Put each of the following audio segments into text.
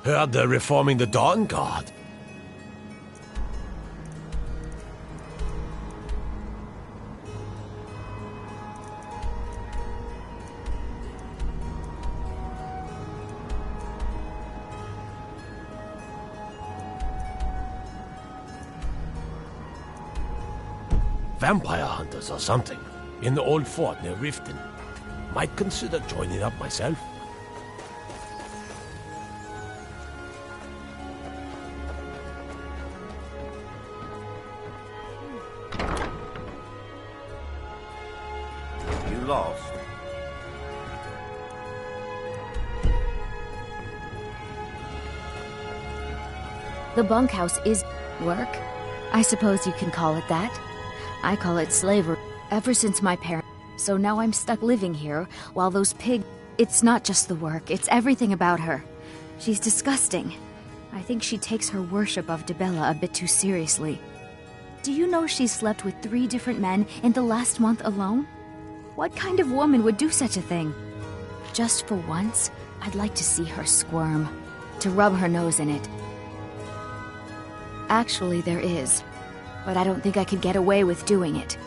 Heard they're reforming the Dawn Guard. Vampire hunters or something, in the old fort near Riften. Might consider joining up myself. You lost. The bunkhouse is work. I suppose you can call it that. I call it slavery. Ever since my parents... So now I'm stuck living here, while those pigs... It's not just the work, it's everything about her. She's disgusting. I think she takes her worship of Dibella a bit too seriously. Do you know she's slept with 3 different men in the last month alone? What kind of woman would do such a thing? Just for once, I'd like to see her squirm. To rub her nose in it. Actually, there is. But I don't think I could get away with doing it.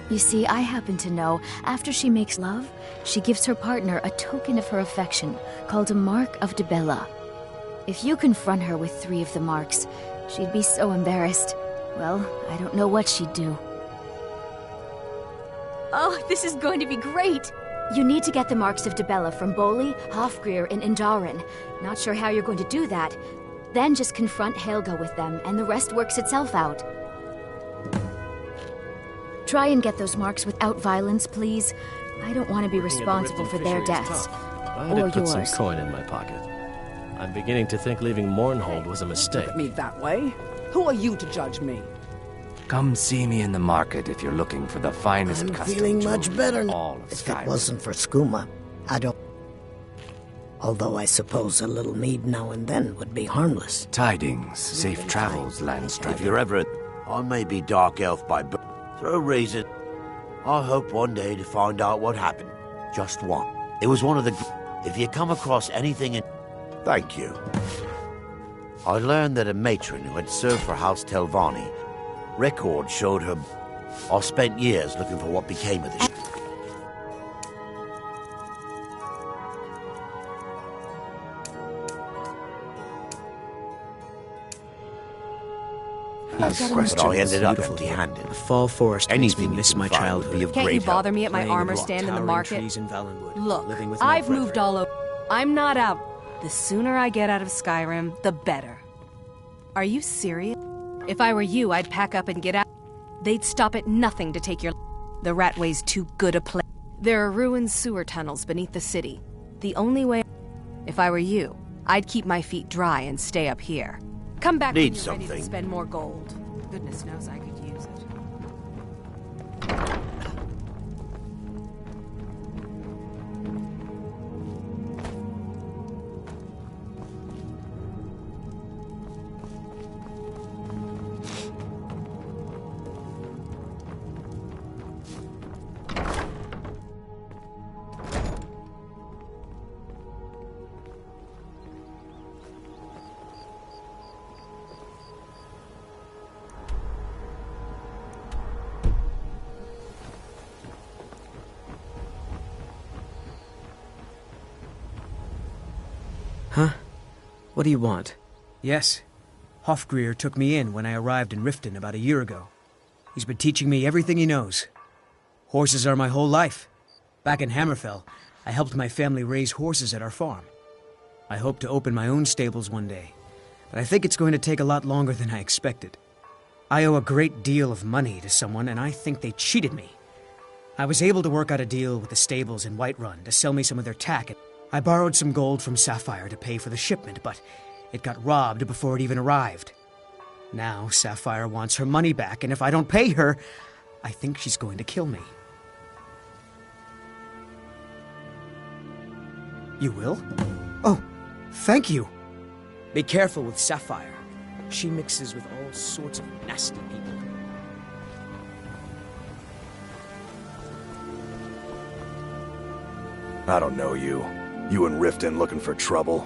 You see, I happen to know, after she makes love, she gives her partner a token of her affection, called a Mark of Dibella. If you confront her with 3 of the marks, she'd be so embarrassed. Well, I don't know what she'd do. Oh, this is going to be great! You need to get the marks of Dibella from Boli, Hofgrir, and Indaren. Not sure how you're going to do that. Then just confront Helga with them, and the rest works itself out. Try and get those marks without violence, please. I don't want to be responsible for their deaths. I had put some coin in my pocket. I'm beginning to think leaving Mournhold was a mistake. Look at me that way. Who are you to judge me? Come see me in the market if you're looking for the finest I'm custom feeling much better all of if Skyrim. it wasn't for skooma. I don't... Although I suppose a little mead now and then would be harmless. Tidings, safe travels, Landstrider. If you're ever... I may be dark elf by birth. Through reason. I hope one day to find out what happened. Just one. It was one of the... If you come across anything in... Thank you. I learned that a matron who had served for House Telvanni, records showed her... I spent years looking for what became of the... But I ended up empty-handed. The fall forest makes me Anything miss you my can find would childhood. be of Can't great you help. bother me at my Playing armor with stand in the towering market? trees in Valenwood, Look, living with my I've moved brethren. all over. I'm not out. The sooner I get out of Skyrim, the better. Are you serious? If I were you, I'd pack up and get out. They'd stop at nothing to take your... The Ratway's too good a place. There are ruined sewer tunnels beneath the city. The only way... If I were you, I'd keep my feet dry and stay up here. Come back when Need you're ready to something. spend more gold. Goodness knows I could use it. Huh? What do you want? Yes. Hofgrir took me in when I arrived in Riften about a year ago. He's been teaching me everything he knows. Horses are my whole life. Back in Hammerfell, I helped my family raise horses at our farm. I hope to open my own stables one day, but I think it's going to take a lot longer than I expected. I owe a great deal of money to someone, and I think they cheated me. I was able to work out a deal with the stables in Whiterun to sell me some of their tack. I borrowed some gold from Sapphire to pay for the shipment, but it got robbed before it even arrived. Now Sapphire wants her money back, and if I don't pay her, I think she's going to kill me. You will? Oh, thank you. Be careful with Sapphire. She mixes with all sorts of nasty people. I don't know you. You in Riften looking for trouble?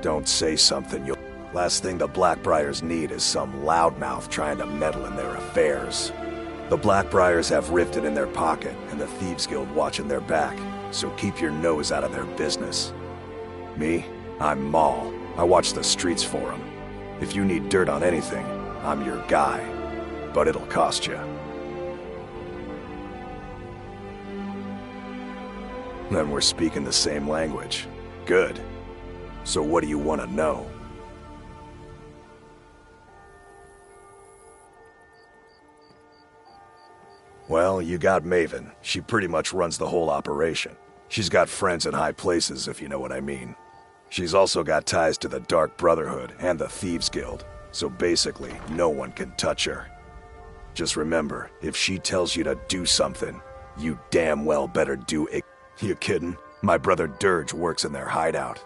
Don't say something you'll... Last thing the Blackbriars need is some loudmouth trying to meddle in their affairs. The Blackbriars have Riften in their pocket, and the Thieves Guild watching their back, so keep your nose out of their business. Me? I'm Maul. I watch the streets for them. If you need dirt on anything, I'm your guy. But it'll cost you. Then we're speaking the same language. Good. So what do you want to know? Well, you got Maven. She pretty much runs the whole operation. She's got friends in high places, if you know what I mean. She's also got ties to the Dark Brotherhood and the Thieves Guild, so basically, no one can touch her. Just remember, if she tells you to do something, you damn well better do it. You kidding? My brother Dirge works in their hideout.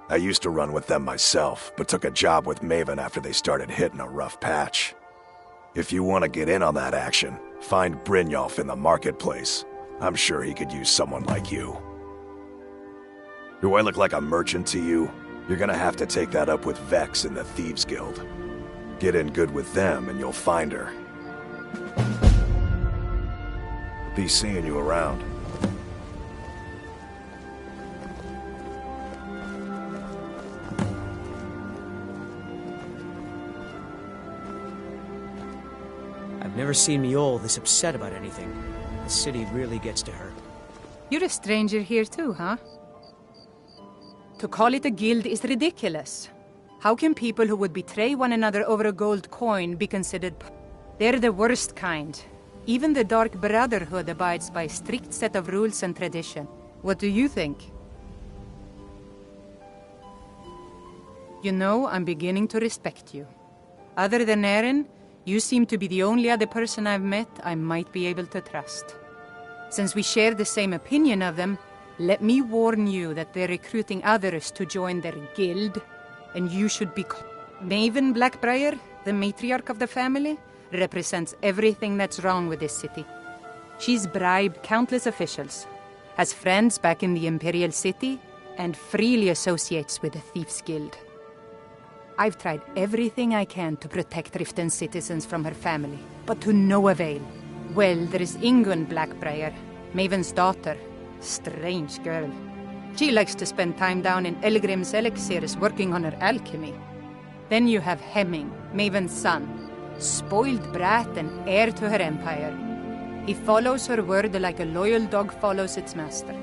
I used to run with them myself, but took a job with Maven after they started hitting a rough patch. If you want to get in on that action, find Brynjolf in the marketplace. I'm sure he could use someone like you. Do I look like a merchant to you? You're gonna have to take that up with Vex in the Thieves Guild. Get in good with them and you'll find her. Be seeing you around. I've never seen Miol this upset about anything. The city really gets to her. You're a stranger here too, huh? To call it a guild is ridiculous. How can people who would betray one another over a gold coin be considered... They're the worst kind. Even the Dark Brotherhood abides by a strict set of rules and tradition. What do you think? You know, I'm beginning to respect you. Other than Eren, you seem to be the only other person I've met I might be able to trust. Since we share the same opinion of them, let me warn you that they're recruiting others to join their guild, and you should be... Maven Blackbriar, the matriarch of the family, represents everything that's wrong with this city. She's bribed countless officials, has friends back in the Imperial City, and freely associates with the Thieves Guild. I've tried everything I can to protect Riften's citizens from her family, but to no avail. Well, there is Ingun Blackbriar, Maven's daughter. Strange girl. She likes to spend time down in Elgrim's elixirs working on her alchemy. Then you have Hemming, Maven's son, spoiled brat and heir to her empire. He follows her word like a loyal dog follows its master.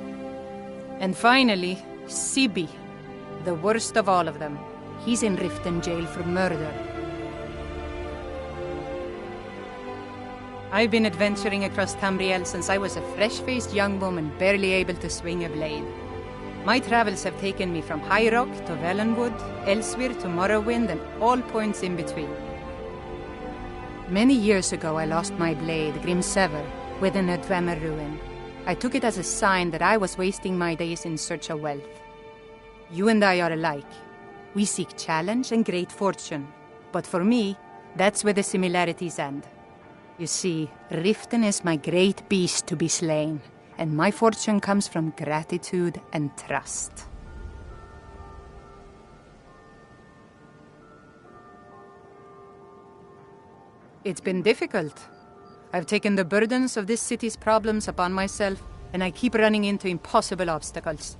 And finally, Sibi, the worst of all of them. He's in Riften jail for murder. I've been adventuring across Tamriel since I was a fresh-faced young woman barely able to swing a blade. My travels have taken me from High Rock to Valenwood, Elsewhere to Morrowind, and all points in between. Many years ago I lost my blade, Grimsever, within a Dwemer ruin. I took it as a sign that I was wasting my days in search of wealth. You and I are alike. We seek challenge and great fortune. But for me, that's where the similarities end. You see, Riften is my great beast to be slain, and my fortune comes from gratitude and trust. It's been difficult. I've taken the burdens of this city's problems upon myself, and I keep running into impossible obstacles.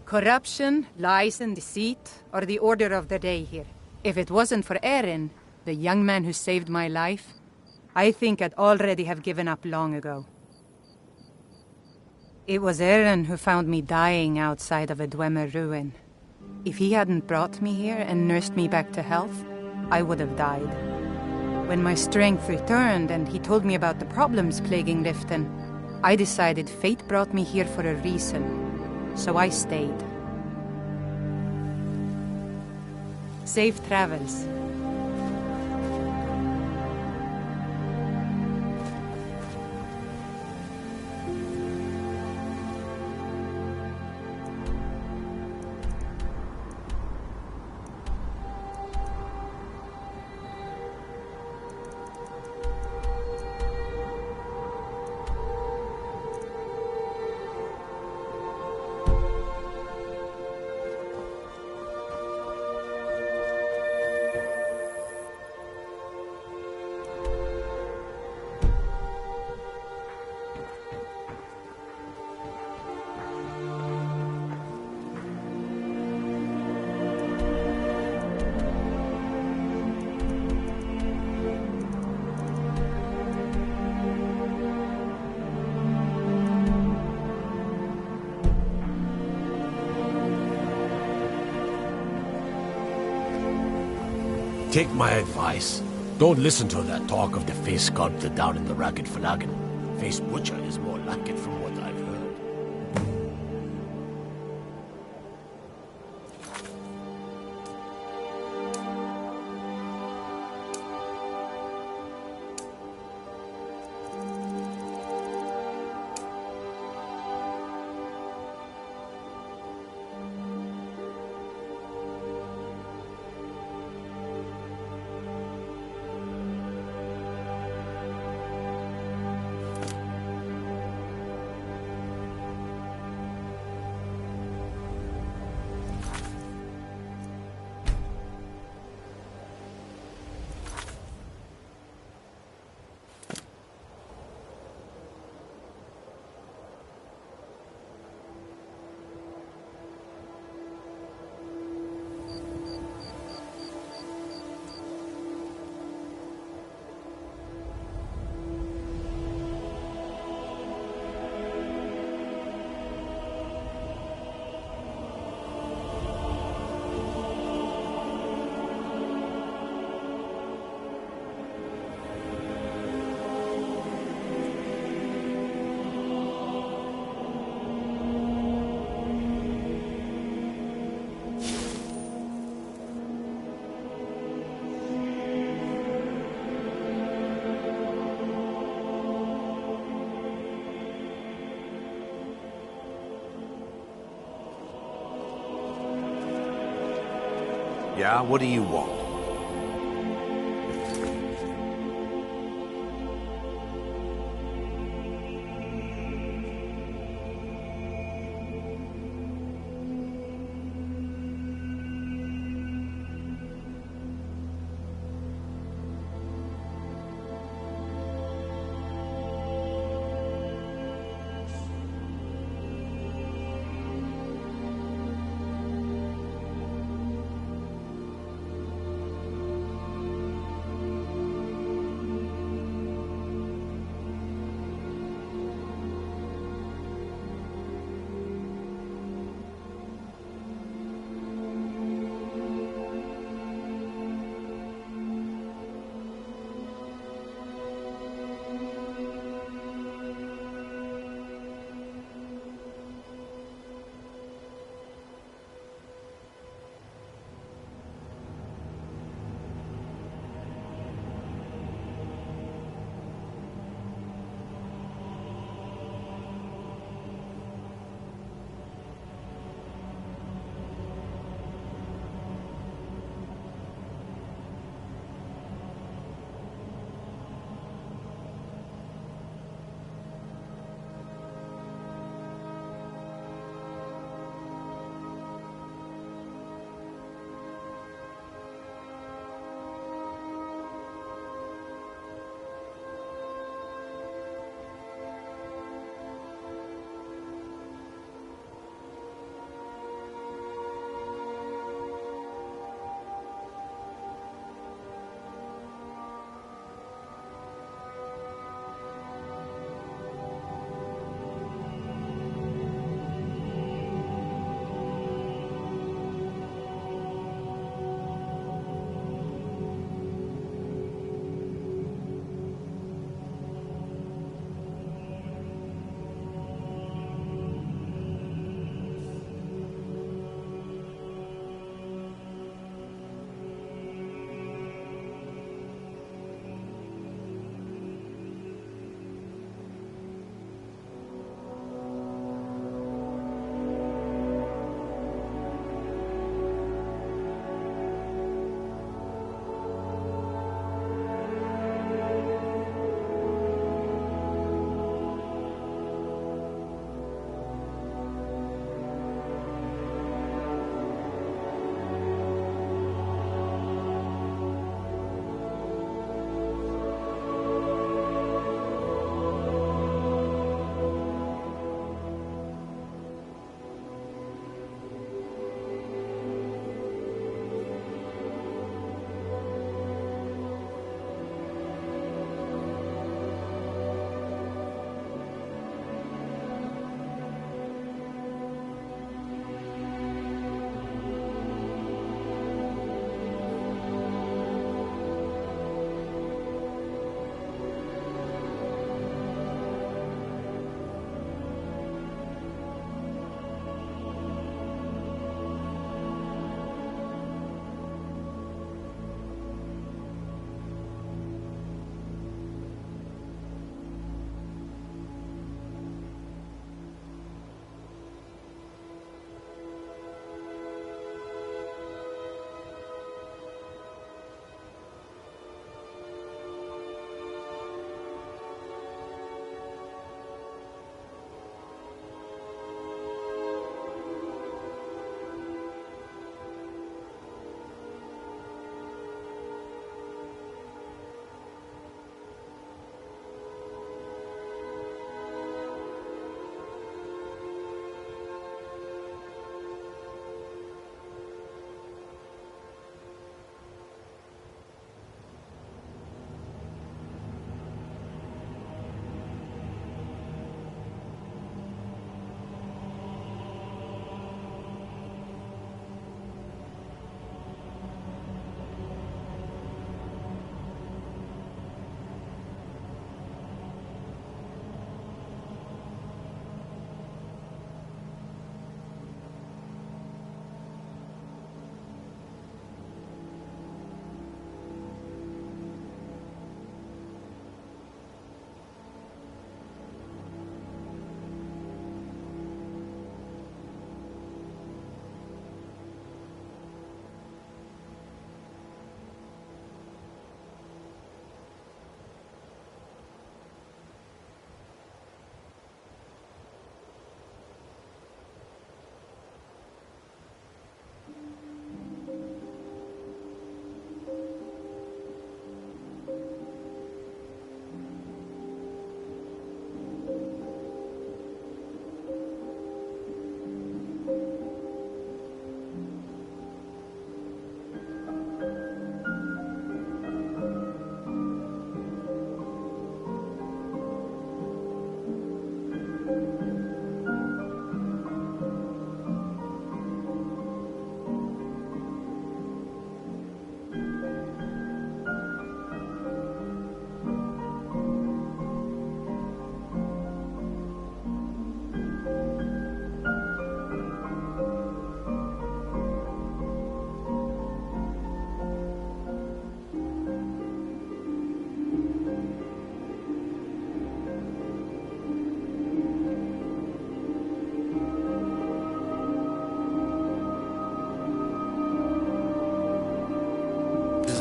Corruption, lies, and deceit are the order of the day here. If it wasn't for Eren, the young man who saved my life, I think I'd already have given up long ago. It was Eren who found me dying outside of a Dwemer ruin. If he hadn't brought me here and nursed me back to health, I would have died. When my strength returned and he told me about the problems plaguing Riften, I decided fate brought me here for a reason, so I stayed. Safe travels. Take my advice. Don't listen to that talk of the face sculptor down in the Ragged Flagon. Face Butcher is more like it from what I've heard. Yeah, what do you want?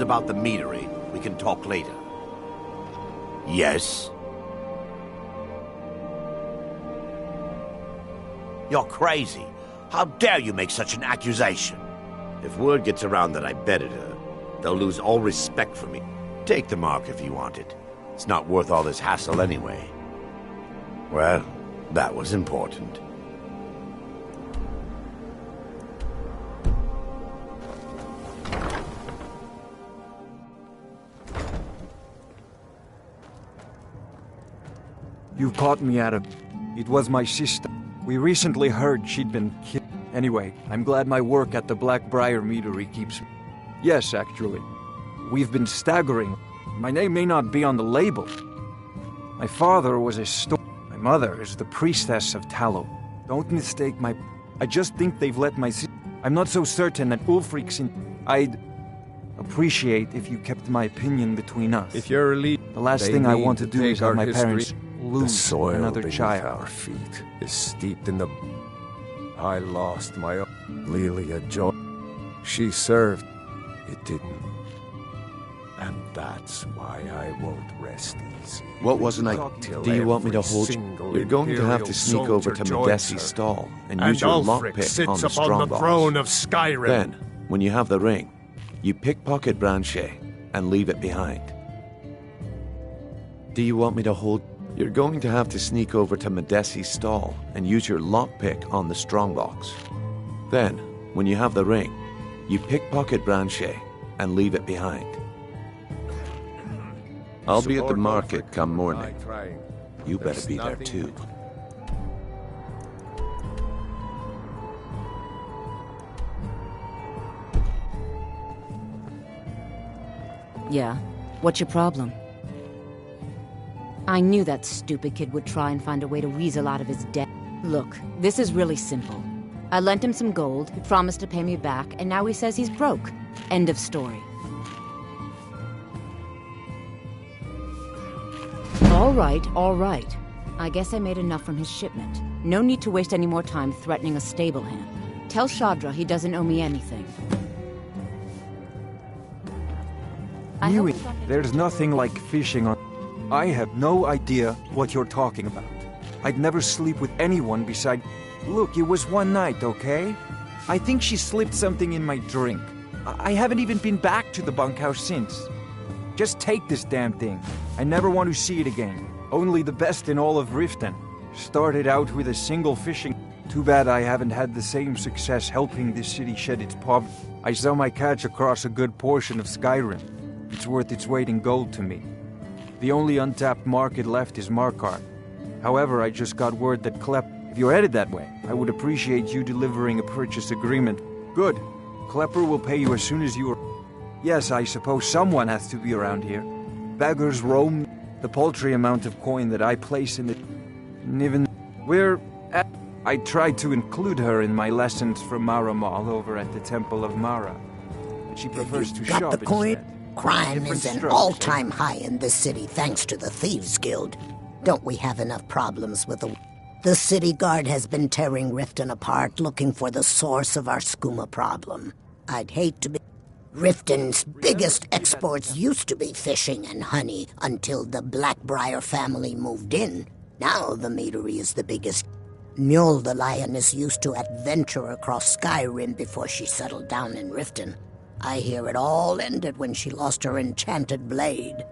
about the meadery, we can talk later. Yes? You're crazy. How dare you make such an accusation? If word gets around that I betted her, they'll lose all respect for me. Take the mark if you want it. It's not worth all this hassle anyway. Well, that was important. You've caught me at it was my sister. We recently heard she'd been killed. Anyway, I'm glad my work at the Blackbriar Meadery keeps me. Yes, actually. We've been staggering. My name may not be on the label. My father was a My mother is the priestess of Tallow. Don't mistake my... I just think they've let my sister... I'm not so certain that Ulfric's in... I'd appreciate if you kept my opinion between us. If you're relieved, the last thing I want to do is have my parents the lose soil another beneath child. our feet is steeped in the... I lost my own Lelia Joy. She served. It didn't. And that's why I won't rest easy. What wasn't I... Do you want me to hold you? You're going to have to sneak over to Medesi's stall and use your lockpick on the sits upon the throne of Skyrim. Then, when you have the ring, you pickpocket Branche and leave it behind. Do you want me to hold... You're going to have to sneak over to Medesi's stall and use your lockpick on the strongbox. Then, when you have the ring, you pickpocket Branche and leave it behind. I'll be at the market come morning. You better be there too. Yeah? What's your problem? I knew that stupid kid would try and find a way to weasel out of his debt. Look, this is really simple. I lent him some gold, he promised to pay me back, and now he says he's broke. End of story. All right. I guess I made enough from his shipment. No need to waste any more time threatening a stable hand. Tell Shadra he doesn't owe me anything. Yui, there's nothing like fishing on... I have no idea what you're talking about. I'd never sleep with anyone beside... Look, it was one night, okay? I think she slipped something in my drink. I haven't even been back to the bunkhouse since. Just take this damn thing. I never want to see it again. Only the best in all of Riften. Started out with a single fishing... Too bad I haven't had the same success helping this city shed its poverty. I sell my catch across a good portion of Skyrim. It's worth its weight in gold to me. The only untapped market left is Markarth. However, I just got word that if you're headed that way, I would appreciate you delivering a purchase agreement. Good. Klepper will pay you as soon as you are... Yes, I suppose someone has to be around here. Beggars roam. The paltry amount of coin that I place in the... Niven... I tried to include her in my lessons from Maramal over at the Temple of Mara. But she prefers to shop got the coin? instead. Crime is an all-time high in this city thanks to the Thieves Guild. Don't we have enough problems with the... The city guard has been tearing Riften apart looking for the source of our skooma problem. I'd hate to be... Riften's biggest exports used to be fishing and honey until the Blackbriar family moved in. Now the meadery is the biggest. Mjol the lioness used to adventure across Skyrim before she settled down in Riften. I hear it all ended when she lost her enchanted blade.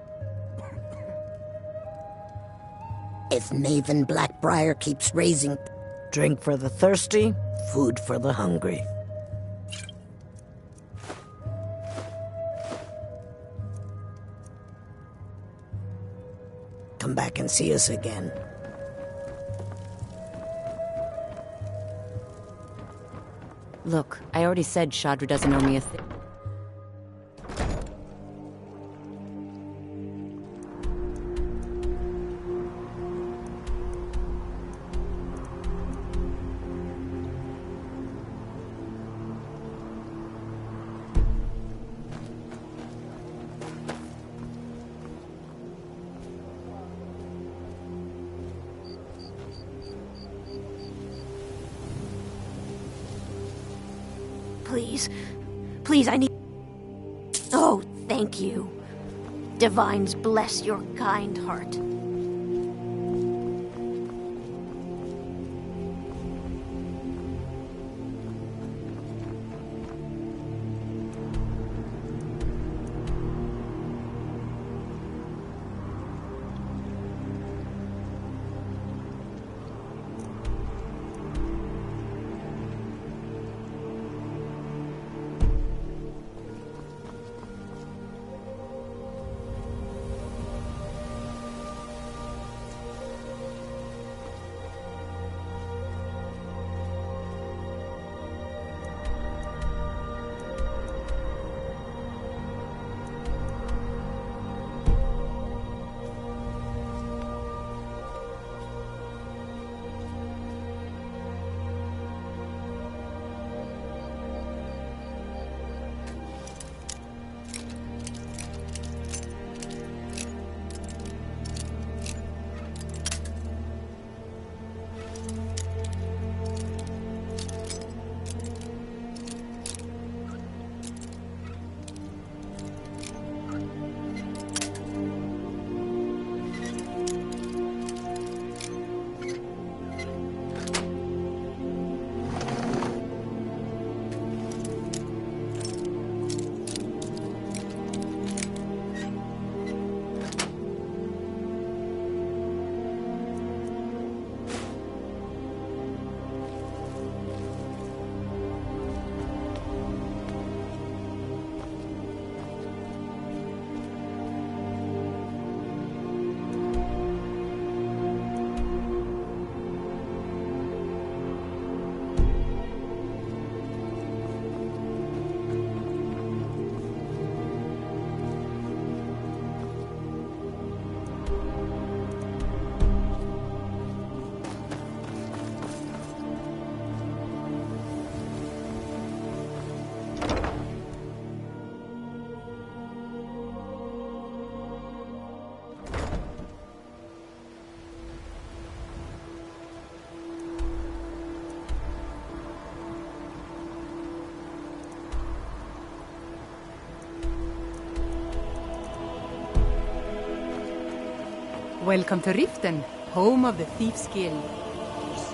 If Maven Blackbriar keeps raising... Drink for the thirsty, food for the hungry. Come back and see us again. Look, I already said Shadra doesn't owe me a thing. Please, I need... Oh, thank Thank you. Divines bless your kind heart. Welcome to Riften, home of the Thieves Guild. It's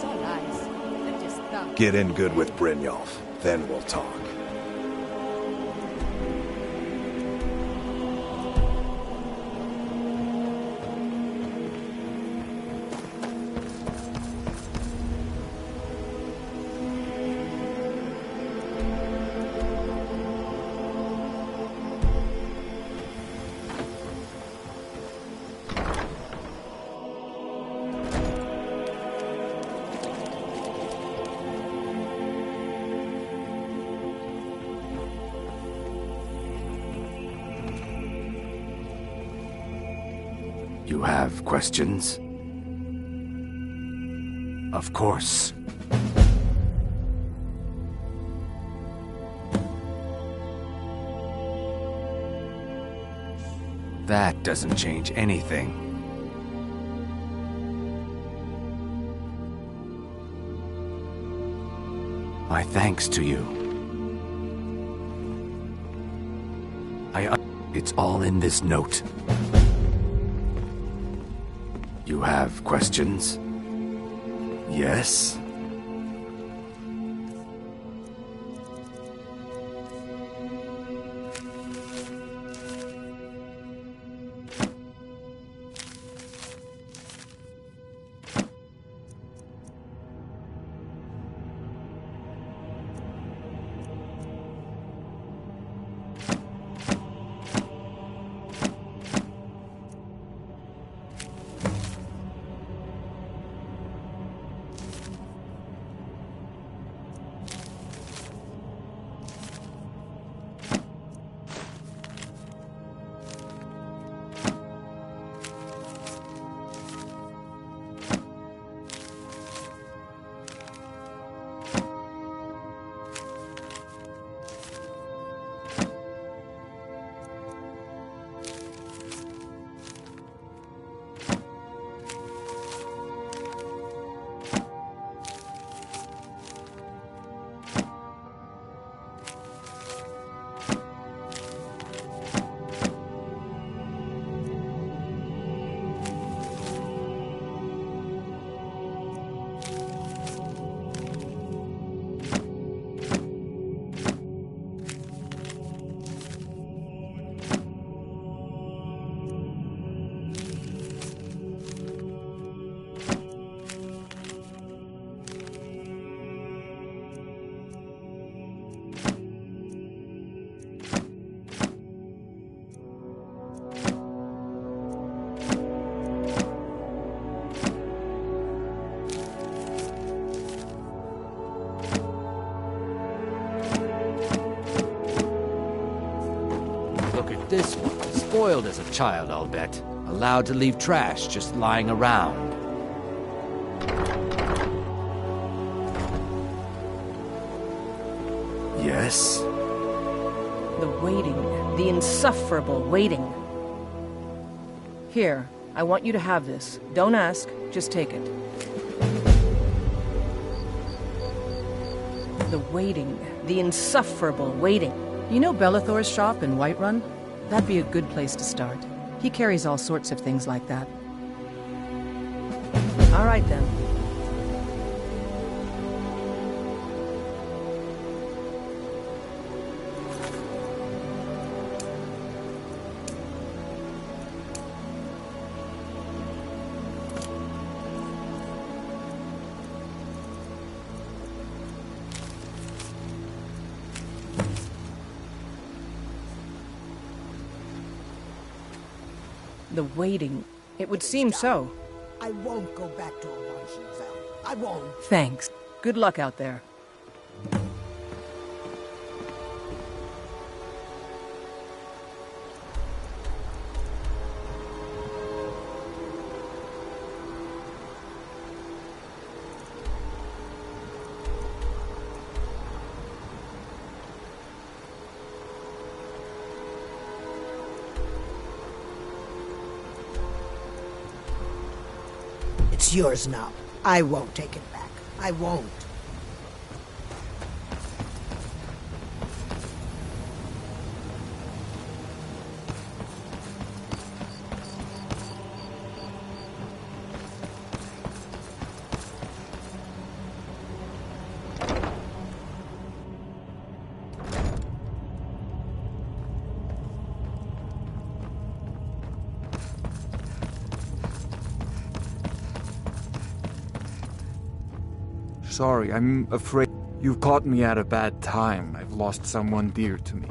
all lies. They're just thugs. Get in good with Brynjolf, then we'll talk. You have questions? Of course. That doesn't change anything. My thanks to you. It's all in this note. You have questions? Yes? Look at this one. Spoiled as a child, I'll bet. Allowed to leave trash just lying around. Yes? The waiting. The insufferable waiting. Here, I want you to have this. Don't ask, just take it. The waiting. The insufferable waiting. You know Bellathor's shop in Whiterun? That'd be a good place to start. He carries all sorts of things like that. All right, then. The waiting. It would seem so. I won't go back to Awanshinfell. I won't. Thanks. Good luck out there. It's yours now. I won't take it back. I won't. Sorry, I'm afraid you've caught me at a bad time. I've lost someone dear to me.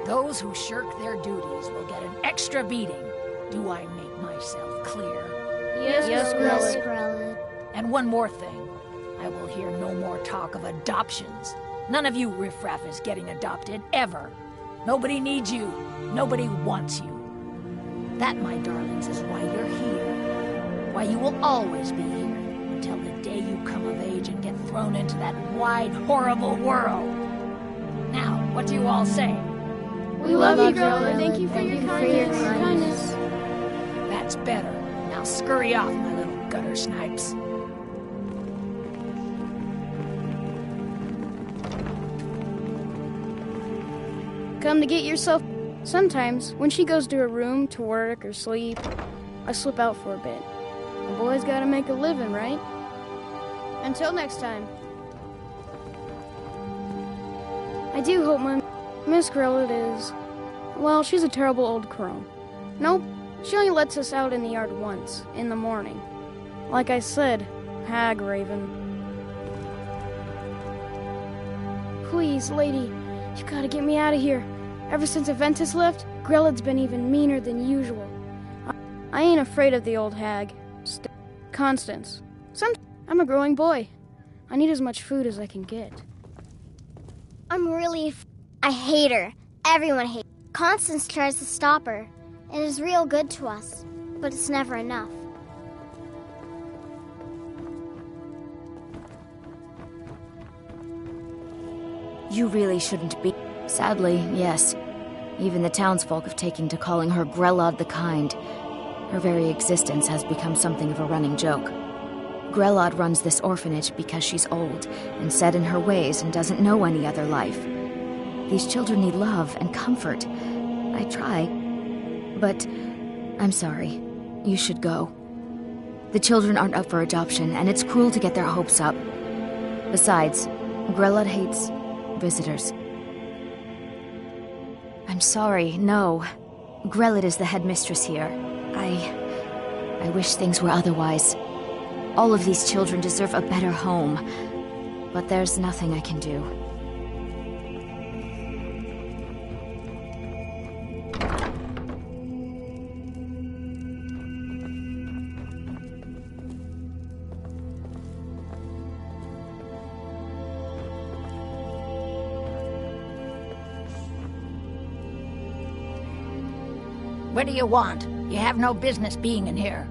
Those who shirk their duties will get an extra beating. Do I make myself clear? Yes, Grelod. And one more thing. I will hear no more talk of adoptions. None of you riffraff is getting adopted, ever. Nobody needs you. Nobody wants you. That, my darlings, is why you're here. Why you will always be here, until the day you come of age and get thrown into that wide, horrible world. Now, what do you all say? We love you, Grelod. Thank you for your kindness. That's better. Now scurry off, my little gutter snipes. Come to get yourself. Sometimes, when she goes to her room to work or sleep, I slip out for a bit. A boy's gotta make a living, right? Until next time. I do hope my Miss Grelod is... Well, she's a terrible old crone. Nope, she only lets us out in the yard once, in the morning. Like I said, hag raven. Please, lady, you gotta get me out of here. Ever since Aventus left, Grelod's been even meaner than usual. I ain't afraid of the old hag. Constance. I'm a growing boy. I need as much food as I can get. I hate her. Everyone hates her. Constance tries to stop her. It is real good to us, but it's never enough. You really shouldn't be. Sadly, yes. Even the townsfolk have taken to calling her Grelod the Kind. Her very existence has become something of a running joke. Grelod runs this orphanage because she's old and set in her ways and doesn't know any other life. These children need love and comfort. I try, but I'm sorry. You should go. The children aren't up for adoption, and it's cruel to get their hopes up. Besides, Grelod hates visitors. I'm sorry, no. Grelod is the headmistress here. I wish things were otherwise. All of these children deserve a better home, but there's nothing I can do. What do you want? You have no business being in here.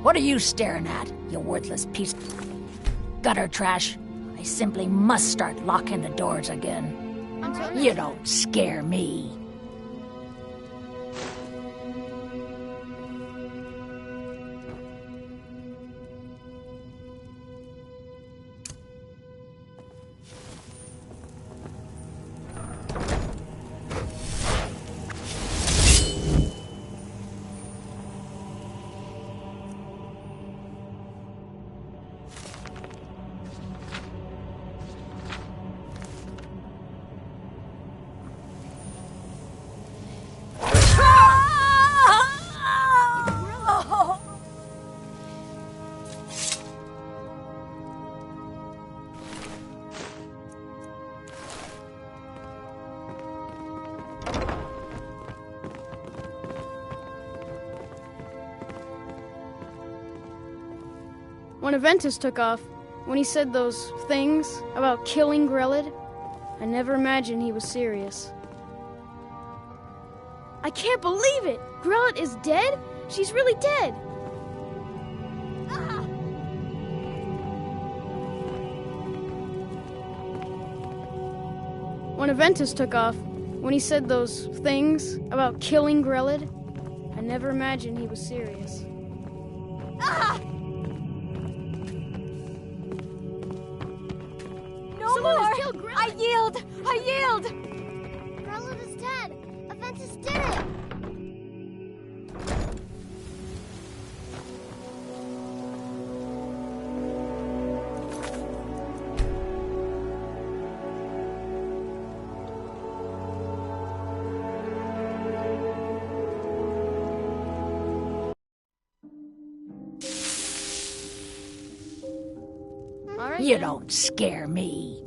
What are you staring at, you worthless piece of gutter trash? I simply must start locking the doors again. You don't scare me. When Aventus took off, when he said those things about killing Grelod, I never imagined he was serious. I can't believe it! Grelod is dead? She's really dead! Ah! When Aventus took off, when he said those things about killing Grelod, I never imagined he was serious. Ah! I yield! I yield! Grelod is dead! Aventus did it! You don't scare me.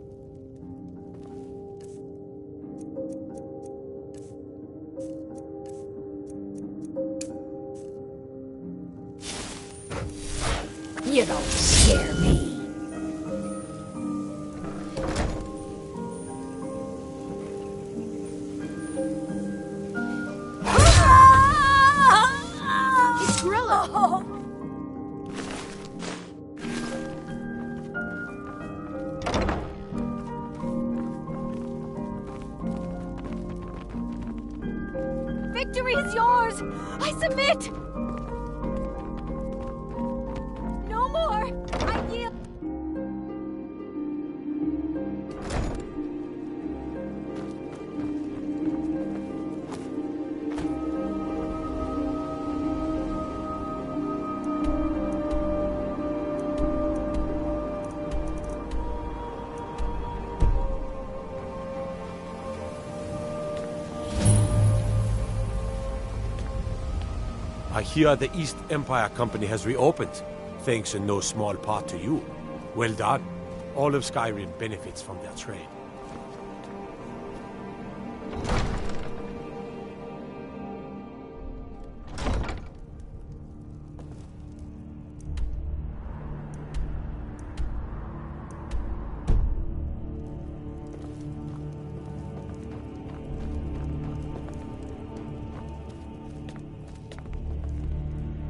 You don't scare me. It's Grelod! Victory is yours! I submit! No more! I yield! I hear the East Empire Company has reopened, thanks in no small part to you. Well done. All of Skyrim benefits from their trade.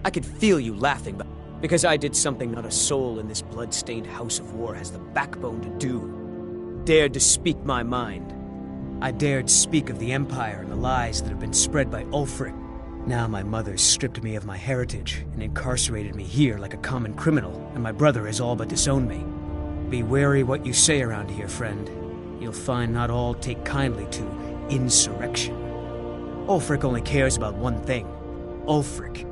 I could feel you laughing, but because I did something not a soul in this blood-stained house of war has the backbone to do. Dared to speak my mind. I dared speak of the Empire and the lies that have been spread by Ulfric. Now my mother stripped me of my heritage and incarcerated me here like a common criminal, and my brother has all but disowned me. Be wary what you say around here, friend. You'll find not all take kindly to insurrection. Ulfric only cares about one thing. Ulfric.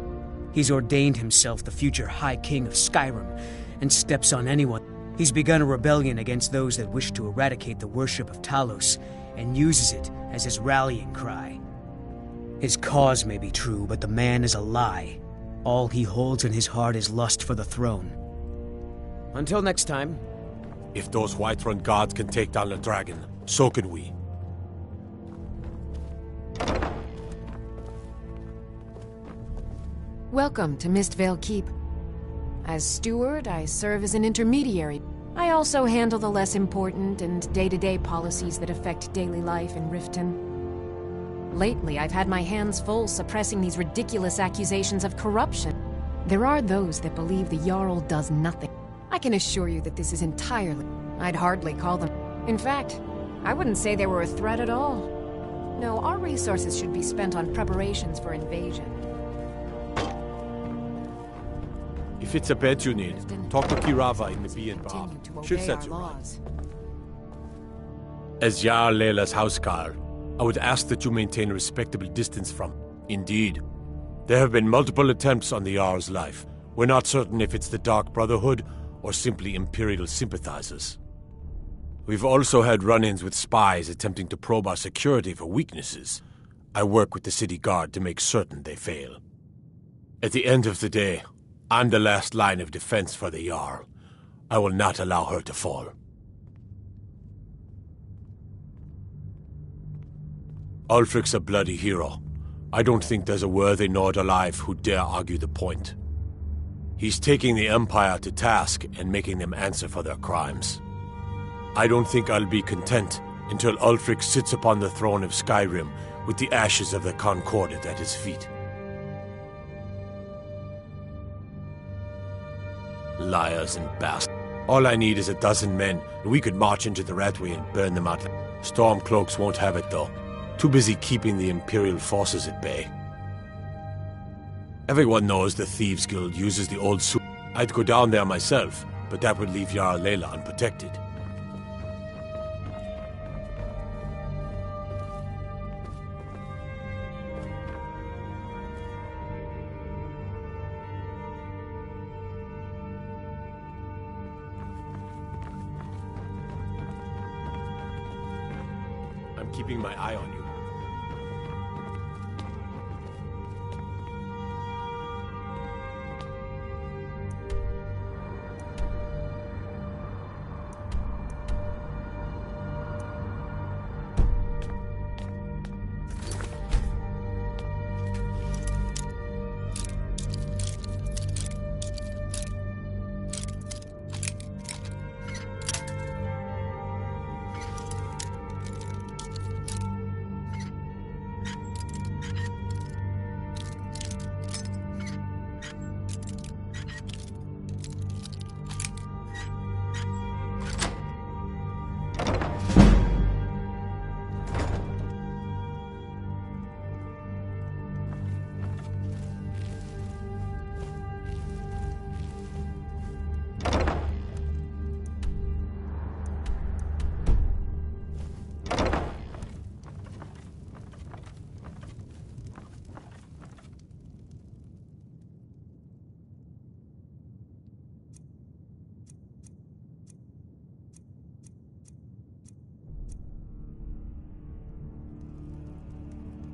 He's ordained himself the future High King of Skyrim, and steps on anyone. He's begun a rebellion against those that wish to eradicate the worship of Talos, and uses it as his rallying cry. His cause may be true, but the man is a lie. All he holds in his heart is lust for the throne. Until next time. If those Whiterun gods can take down the dragon, so can we. Welcome to Mistvale Keep. As steward, I serve as an intermediary. I also handle the less important and day-to-day policies that affect daily life in Riften. Lately, I've had my hands full suppressing these ridiculous accusations of corruption. There are those that believe the Jarl does nothing. I can assure you that this is entirely... I'd hardly call them... In fact, I wouldn't say they were a threat at all. No, our resources should be spent on preparations for invasion. If it's a bed you need, talk to Kirava in the Bee and Bar. She'll set you right. As Jarl Leila's housecarl, I would ask that you maintain a respectable distance from. Indeed. There have been multiple attempts on the Jarl's life. We're not certain if it's the Dark Brotherhood or simply Imperial sympathizers. We've also had run-ins with spies attempting to probe our security for weaknesses. I work with the city guard to make certain they fail. At the end of the day, I'm the last line of defense for the Jarl. I will not allow her to fall. Ulfric's a bloody hero. I don't think there's a worthy Nord alive who dare argue the point. He's taking the Empire to task and making them answer for their crimes. I don't think I'll be content until Ulfric sits upon the throne of Skyrim with the ashes of the Concordat at his feet. Liars and bastards. All I need is a dozen men, and we could march into the Ratway and burn them out. Stormcloaks won't have it, though. Too busy keeping the Imperial forces at bay. Everyone knows the Thieves Guild uses the old suit. I'd go down there myself, but that would leave Jarl Leila unprotected. I'm keeping my eye on you.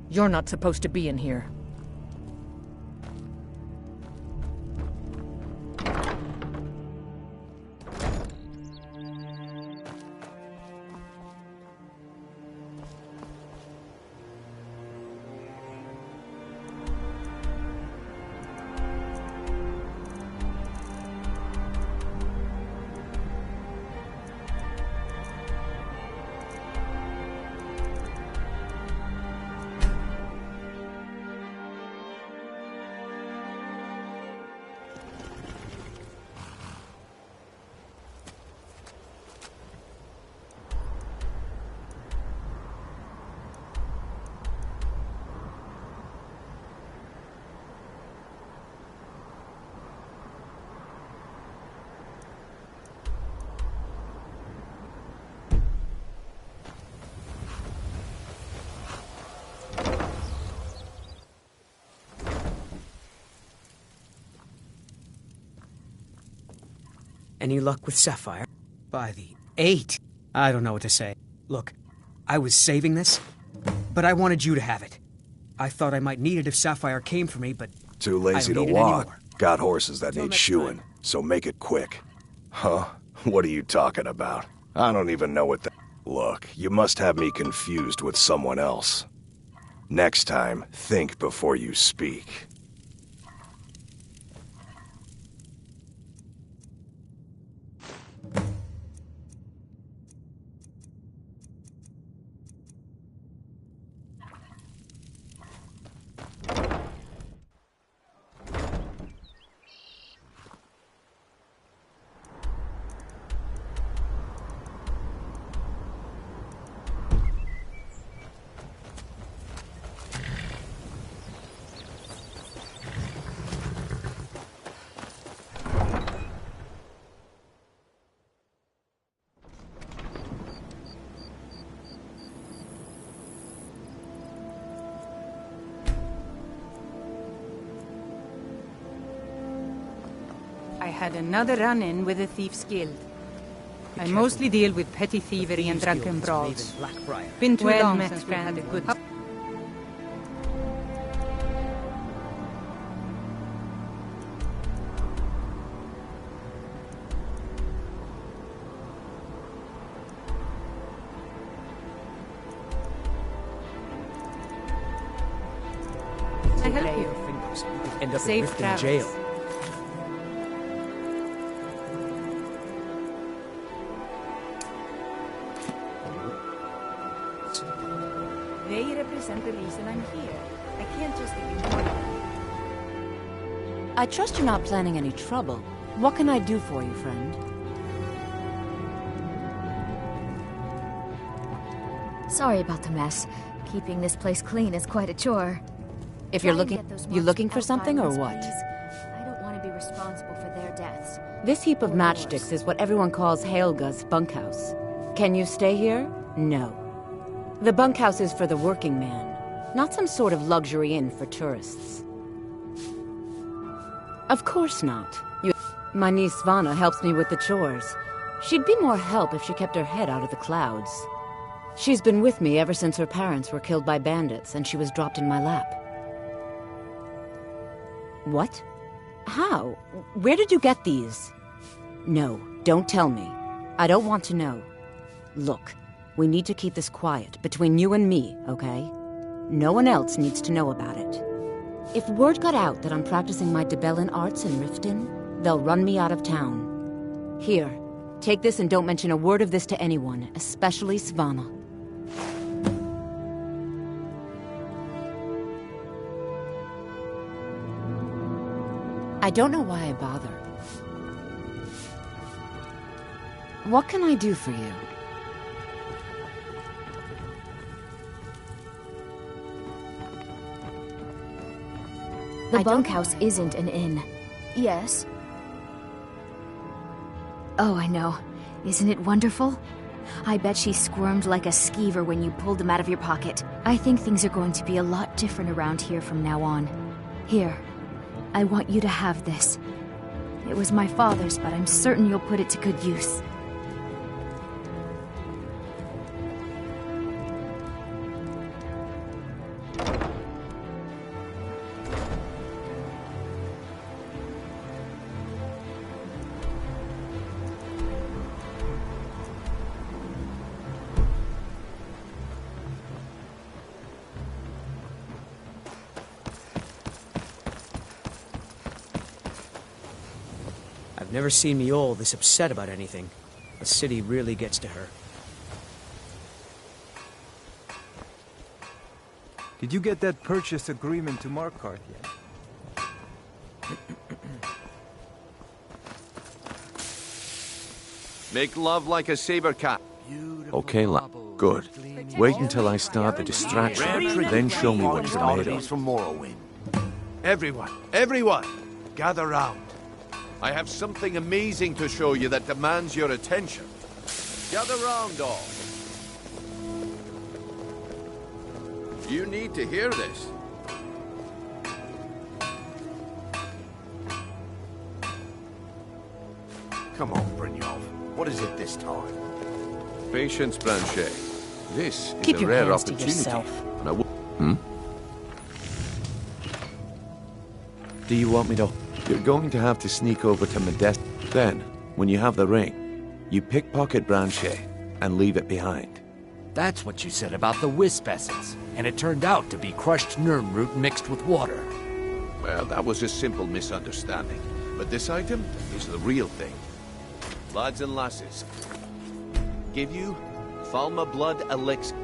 You're not supposed to be in here. Any luck with Sapphire? By the 8. I don't know what to say. Look, I was saving this, but I wanted you to have it. I thought I might need it if Sapphire came for me, but too lazy to walk. Got horses that need shoeing, so make it quick. Huh? What are you talking about? I don't even know what the... Look, you must have me confused with someone else. Next time, think before you speak. I had another run-in with the Thieves' Guild. I mostly deal with petty thievery and drunken brawls. Been too long since we had a good... I help you. End up Safe in Riften travels. jail. They represent the reason I'm here. I can't just ignore them. I trust you're not planning any trouble. What can I do for you, friend? Sorry about the mess. Keeping this place clean is quite a chore. If you're looking for something or what? I don't want to be responsible for their deaths. This heap of matchsticks is what everyone calls Helga's bunkhouse. Can you stay here? No. The bunkhouse is for the working man, not some sort of luxury inn for tourists. Of course not. My niece Svana helps me with the chores. She'd be more help if she kept her head out of the clouds. She's been with me ever since her parents were killed by bandits and she was dropped in my lap. What? How? Where did you get these? No, don't tell me. I don't want to know. Look, we need to keep this quiet, between you and me, okay? No one else needs to know about it. If word got out that I'm practicing my Debellan arts in Riften, they'll run me out of town. Here, take this and don't mention a word of this to anyone, especially Svana. I don't know why I bother. What can I do for you? The bunkhouse isn't an inn. Yes? Oh, I know. Isn't it wonderful? I bet she squirmed like a skeever when you pulled them out of your pocket. I think things are going to be a lot different around here from now on. Here, I want you to have this. It was my father's, but I'm certain you'll put it to good use. I've never seen Miol this upset about anything. The city really gets to her. Did you get that purchase agreement to Markarth yet? Make love like a saber cat. Okay, lad. Good. Wait until I start the distraction, then show me what you're made of. From Morrowind. Everyone, gather round. I have something amazing to show you that demands your attention. Gather round, all. You need to hear this. Come on, Brynjolf. What is it this time? Patience, Blanchet. This is Keep a your rare hands to opportunity. yourself. And I will. Do you want me to? You're going to have to sneak over to Modest. Then, when you have the ring, you pickpocket Blanchet and leave it behind. That's what you said about the wisp essence, and it turned out to be crushed nirnroot mixed with water. Well, that was a simple misunderstanding. But this item is the real thing. Lads and lasses, give you Falma Blood Elixir.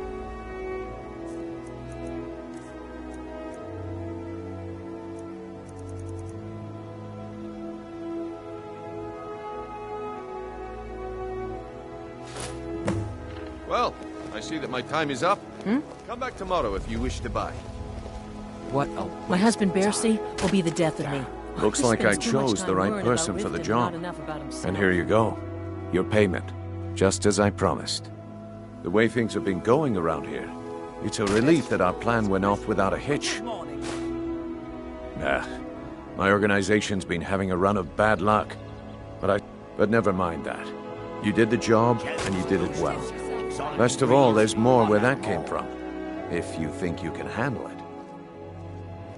Well, I see that my time is up. Come back tomorrow if you wish to buy. What My husband Bercy will be the death of me. Looks He like I spends too much chose time the right worried person about for the Riften, job. not enough about himself. And here you go. Your payment. Just as I promised. The way things have been going around here, it's a relief that our plan went off without a hitch. Nah, my organization's been having a run of bad luck. But never mind that. You did the job, and you did it well. Best of all, there's more where that came from. If you think you can handle it.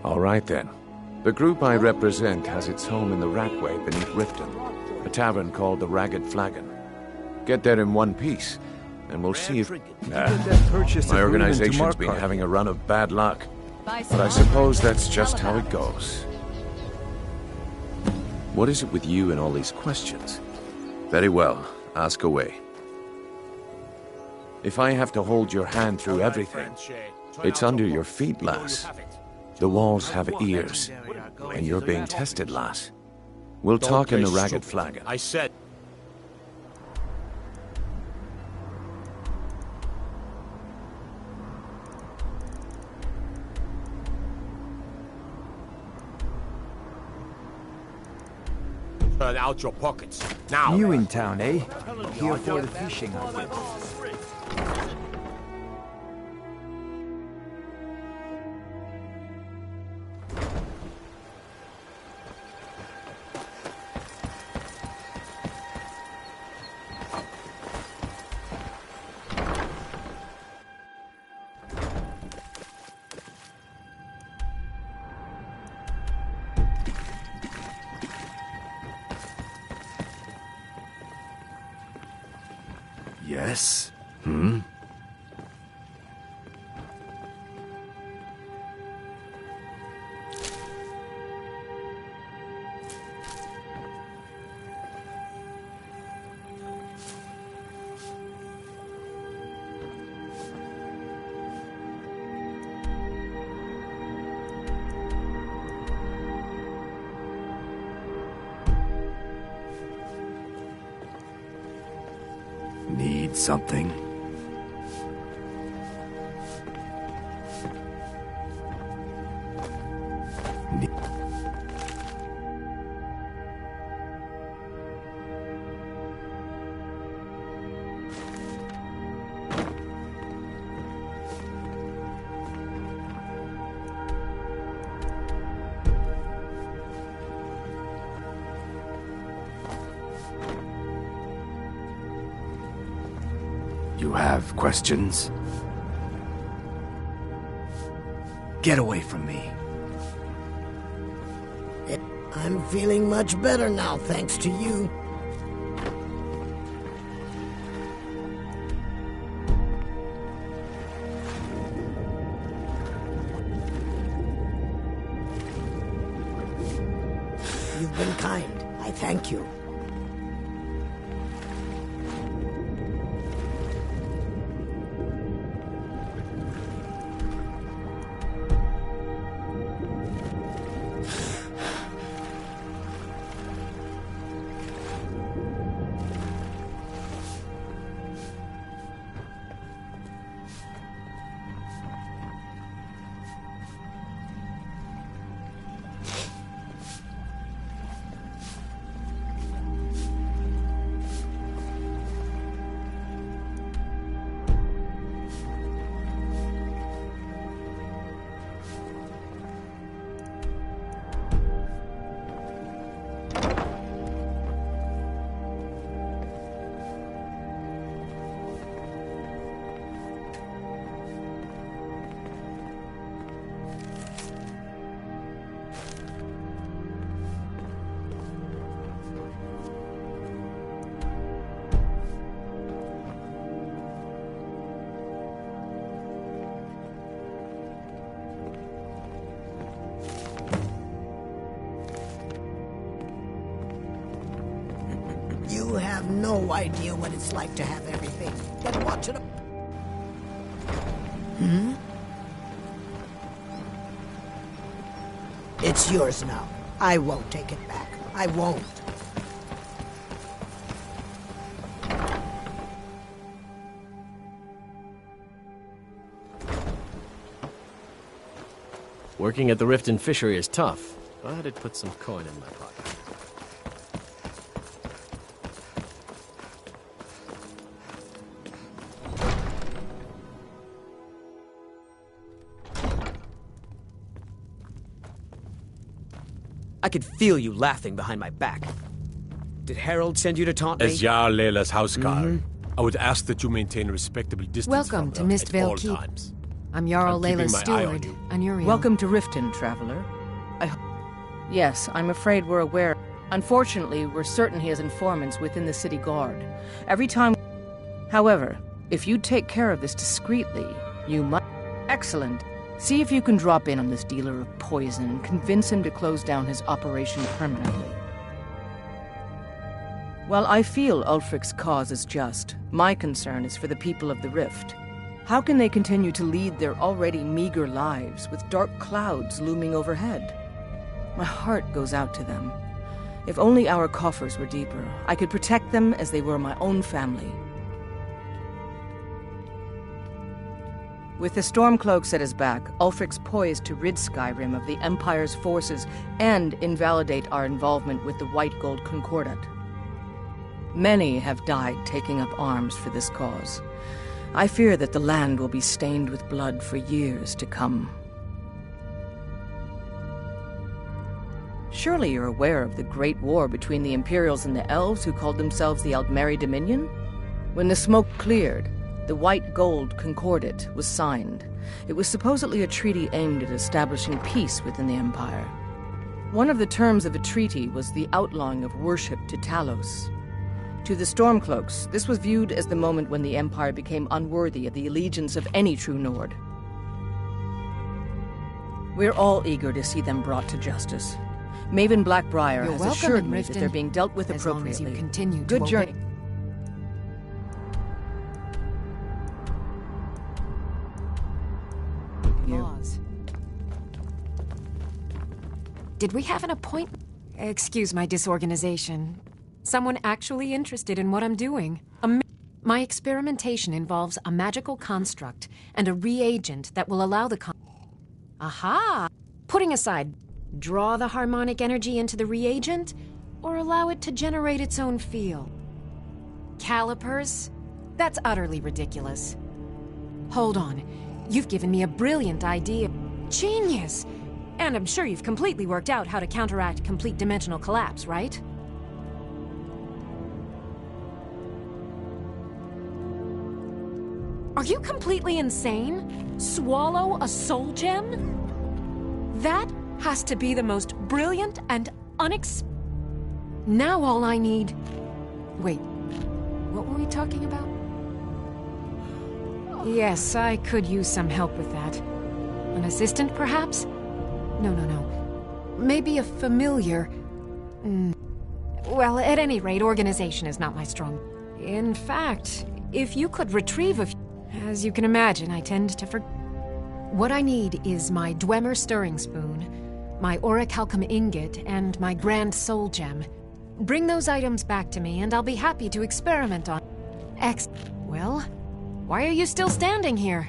All right then. The group I represent has its home in the Ratway beneath Riften, a tavern called the Ragged Flagon. Get there in one piece, and we'll see if... Nah, my organization's been having a run of bad luck, but I suppose that's just how it goes. What is it with you and all these questions? Very well, ask away. If I have to hold your hand through everything, it's under your feet, lass. The walls have ears, and you're being tested, lass. We'll talk in the Ragged Flagon. I said... Turn out your pockets, now! New in town, eh? Here for the fishing, I bet. Yes? Need something? You have questions? Get away from me. I'm feeling much better now, thanks to you. You've been kind. I thank you. have no idea what it's like to have everything. Then watch it. It's yours now. I won't take it back. I won't. Working at the Riften fishery is tough, but it puts some coin in my pocket. I could feel you laughing behind my back. Did Harold send you to taunt me? As Jarl Layla's housecarl, I would ask that you maintain a respectable distance Welcome from to her at all Mistvale Keep. times. I'm Jarl keeping Layla's my eye on steward, you. Anuriel. Welcome to Riften, traveler. Yes, I'm afraid we're aware. Unfortunately, we're certain he has informants within the city guard. Every time... However, if you take care of this discreetly, you might... Excellent. See if you can drop in on this dealer of poison and convince him to close down his operation permanently. While I feel Ulfric's cause is just, my concern is for the people of the Rift. How can they continue to lead their already meager lives with dark clouds looming overhead? My heart goes out to them. If only our coffers were deeper, I could protect them as they were my own family. With the Stormcloaks at his back, Ulfric's poised to rid Skyrim of the Empire's forces and invalidate our involvement with the White Gold Concordat. Many have died taking up arms for this cause. I fear that the land will be stained with blood for years to come. Surely you're aware of the Great War between the Imperials and the Elves who called themselves the Aldmeri Dominion? When the smoke cleared, the White Gold Concordat was signed. It was supposedly a treaty aimed at establishing peace within the Empire. One of the terms of the treaty was the outlawing of worship to Talos. To the Stormcloaks, this was viewed as the moment when the Empire became unworthy of the allegiance of any true Nord. We're all eager to see them brought to justice. Maven Blackbriar has assured me that they're being dealt with appropriately. As long as you continue Good to journey. Laws. Did we have an appointment? Excuse my disorganization. Someone actually interested in what I'm doing. My experimentation involves a magical construct and a reagent that will allow the Aha! Putting aside, draw the harmonic energy into the reagent, or allow it to generate its own field. Calipers? That's utterly ridiculous. Hold on. You've given me a brilliant idea. Genius! And I'm sure you've completely worked out how to counteract complete dimensional collapse, right? Are you completely insane? Swallow a soul gem? That has to be the most brilliant and Now all I need... Wait, what were we talking about? Yes, I could use some help with that. An assistant, perhaps? No. Maybe a familiar... Well, at any rate, organization is not my strong... In fact, if you could retrieve a... As you can imagine, I tend to What I need is my Dwemer stirring spoon, my orichalcum ingot, and my grand soul gem. Bring those items back to me, and I'll be happy to experiment on... Well, why are you still standing here?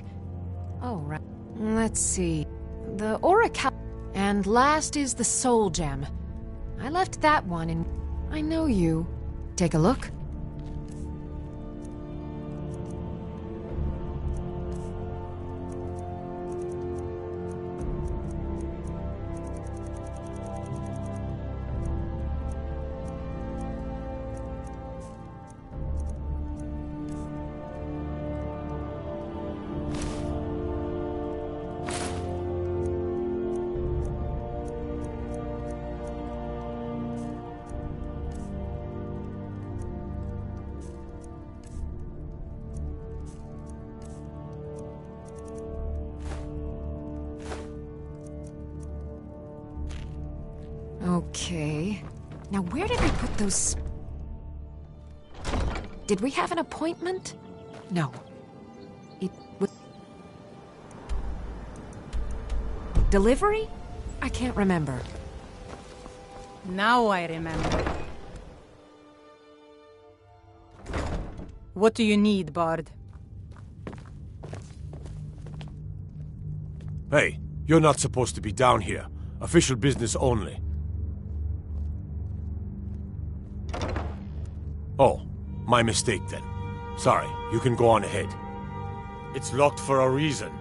Oh, right. Let's see. The orichalcum... And last is the soul gem. I left that one in... I know you. Take a look. Okay. Now where did I put those... Did we have an appointment? No. It was... Delivery? I can't remember. Now I remember. What do you need, Bard? Hey, you're not supposed to be down here. Official business only. Oh, my mistake then. Sorry, you can go on ahead. It's locked for a reason.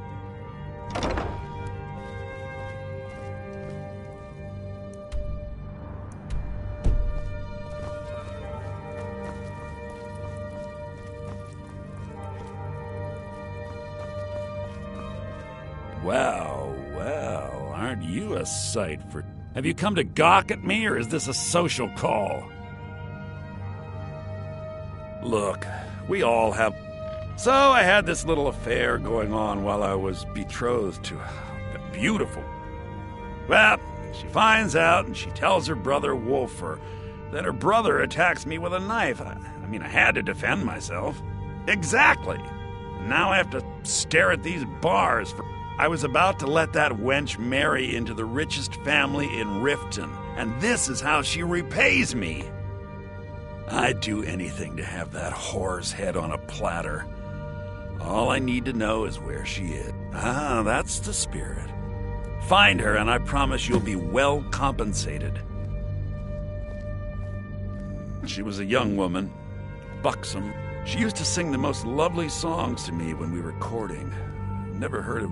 Well, well, aren't you a sight for... Have you come to gawk at me, or is this a social call? Look, we all have... So I had this little affair going on while I was betrothed to a beautiful... Well, she finds out and she tells her brother Wolfer. Then her brother attacks me with a knife. I had to defend myself. Exactly. And now I have to stare at these bars for... I was about to let that wench marry into the richest family in Riften, and this is how she repays me. I'd do anything to have that whore's head on a platter. All I need to know is where she is. Ah, that's the spirit. Find her, and I promise you'll be well compensated. She was a young woman, buxom. She used to sing the most lovely songs to me when we were courting. Never heard of...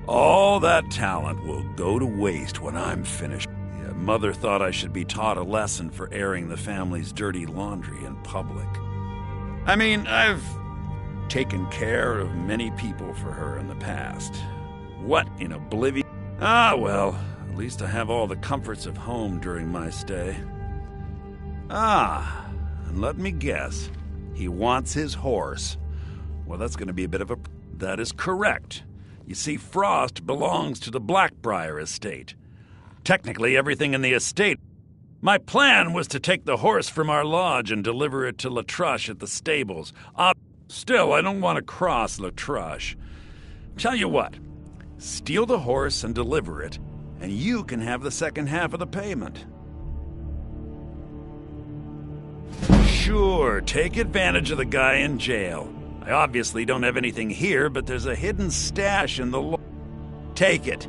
All that talent will go to waste when I'm finished. Yeah, Mother thought I should be taught a lesson for airing the family's dirty laundry in public. I've taken care of many people for her in the past. What in oblivion? Ah, well, at least I have all the comforts of home during my stay. Ah, and let me guess. He wants his horse. Well, that's going to be a bit of a... That is correct. You see, Frost belongs to the Blackbriar estate. Technically, everything in the estate... My plan was to take the horse from our lodge and deliver it to Latrush at the stables. Still, I don't want to cross Latrush. Tell you what, steal the horse and deliver it, and you can have the second half of the payment. Sure, take advantage of the guy in jail. I obviously don't have anything here, but there's a hidden stash in the Take it.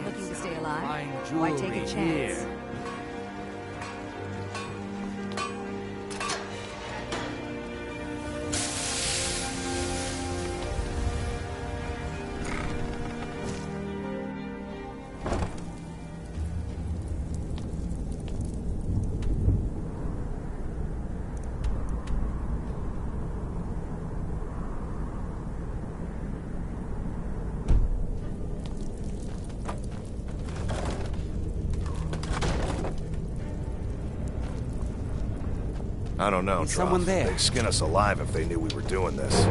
Looking to stay alive? Why take a chance? Here. I don't know, Is someone there? They'd skin us alive if they knew we were doing this.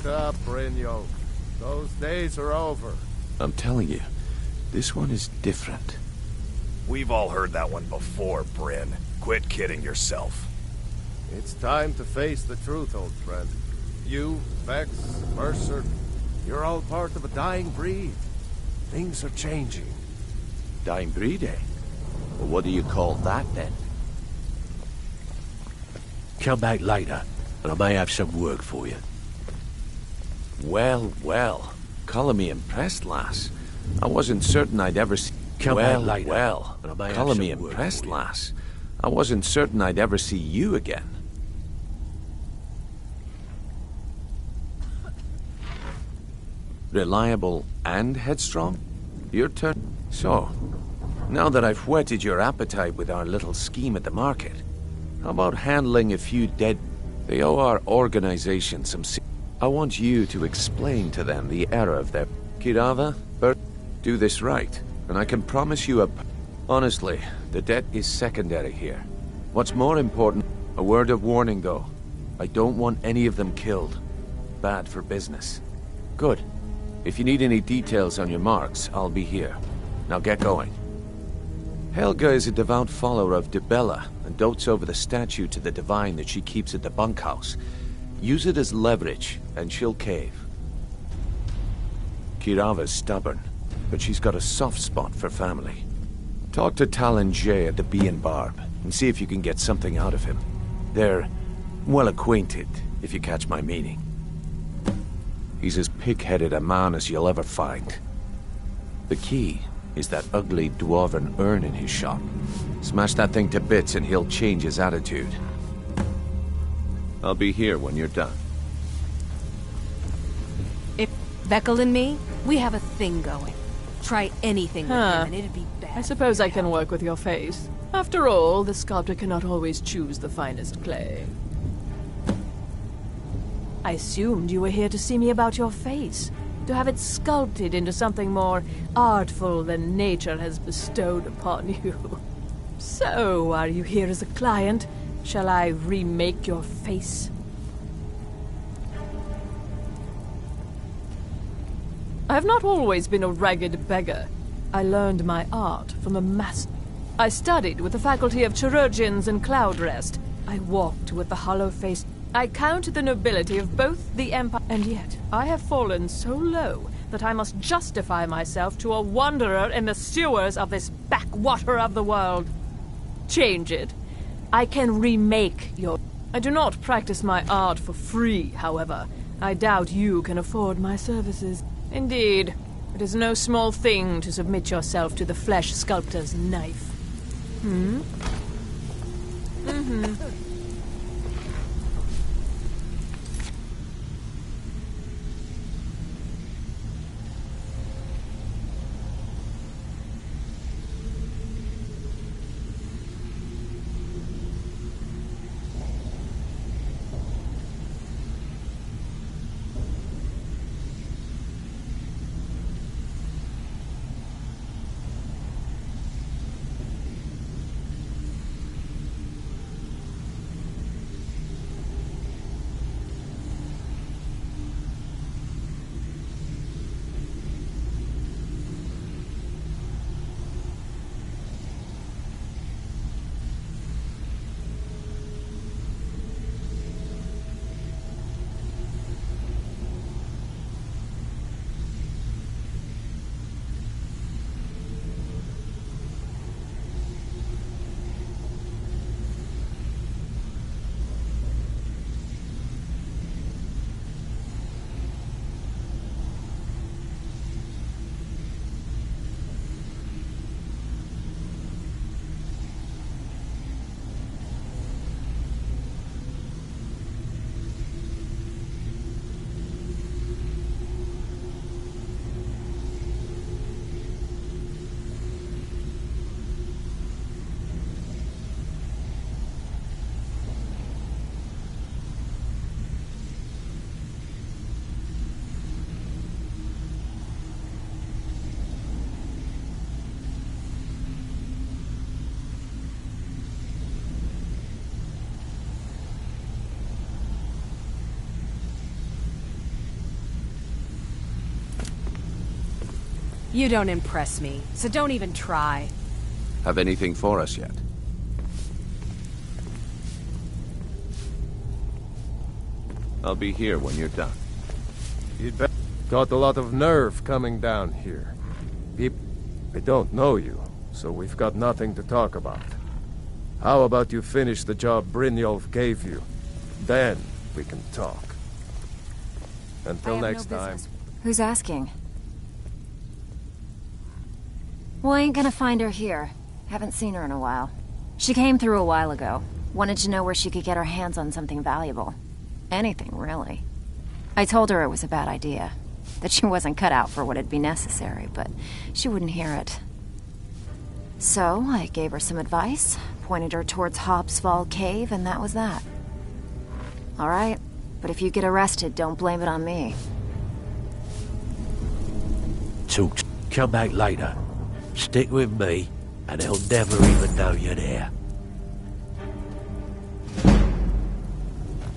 Up, Brynjo. Those days are over. I'm telling you, this one is different. We've all heard that one before, Bryn. Quit kidding yourself. It's time to face the truth, old friend. You, Vex, Mercer, you're all part of a dying breed. Things are changing. Dying breed, eh? Well, what do you call that, then? Come back later, and I may have some work for you. Well, well. Colour me impressed, lass. I wasn't certain I'd ever see... Come back later, well. and I may have Colour me some work impressed, for you. lass. I wasn't certain I'd ever see you again. Reliable and headstrong? Your turn. So, now that I've whetted your appetite with our little scheme at the market, how about handling a few dead... They owe our organization some... I want you to explain to them the error of their... Kirava, do this right, and I can promise you a... Honestly, the debt is secondary here. What's more important, a word of warning though. I don't want any of them killed. Bad for business. Good. If you need any details on your marks, I'll be here. Now get going. Helga is a devout follower of Dibella and dotes over the statue to the divine that she keeps at the bunkhouse. Use it as leverage, and she'll cave. Kirava's stubborn, but she's got a soft spot for family. Talk to Talon J at the Bee and Barb, and see if you can get something out of him. They're well acquainted, if you catch my meaning. He's as pig-headed a man as you'll ever find. The key is that ugly dwarven urn in his shop. Smash that thing to bits and he'll change his attitude. I'll be here when you're done. If Vekel and me, we have a thing going. Try anything with him and it'd be bad. I suppose I can work with your face. After all, the sculptor cannot always choose the finest clay. I assumed you were here to see me about your face. To have it sculpted into something more artful than nature has bestowed upon you. So, are you here as a client? Shall I remake your face? I have not always been a ragged beggar. I learned my art from a master. I studied with the faculty of chirurgeons and cloud rest. I walked with the hollow face. I count the nobility of both the Empire, and yet I have fallen so low that I must justify myself to a wanderer in the sewers of this backwater of the world. Change it. I can remake your... I do not practice my art for free, however. I doubt you can afford my services. Indeed, it is no small thing to submit yourself to the flesh sculptor's knife. You don't impress me, so don't even try. Have anything for us yet? I'll be here when you're done. You'd bet. Got a lot of nerve coming down here. I don't know you, so we've got nothing to talk about. How about you finish the job Brynjolf gave you? Then we can talk. Until next time. Who's asking? Well, I ain't gonna find her here. Haven't seen her in a while. She came through a while ago. Wanted to know where she could get her hands on something valuable. Anything, really. I told her it was a bad idea. That she wasn't cut out for what'd be necessary, but she wouldn't hear it. So, I gave her some advice, pointed her towards Hobsfall Cave, and that was that. Alright, but if you get arrested, don't blame it on me. So, come back later. Stick with me, and they'll never even know you're there.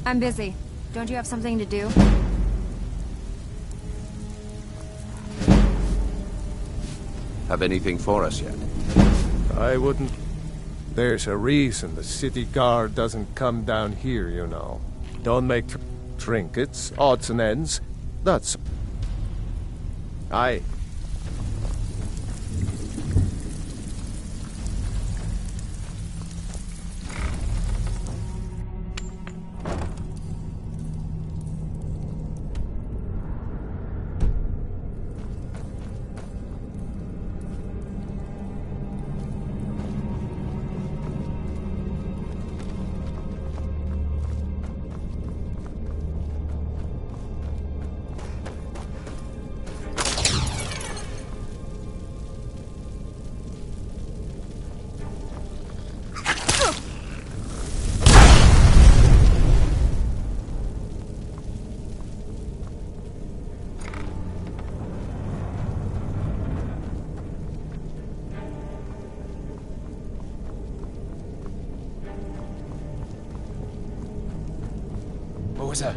I'm busy. Don't you have something to do? Have anything for us yet? I wouldn't... There's a reason the city guard doesn't come down here, you know. Don't make trinkets, odds and ends. That's... Aye. was a...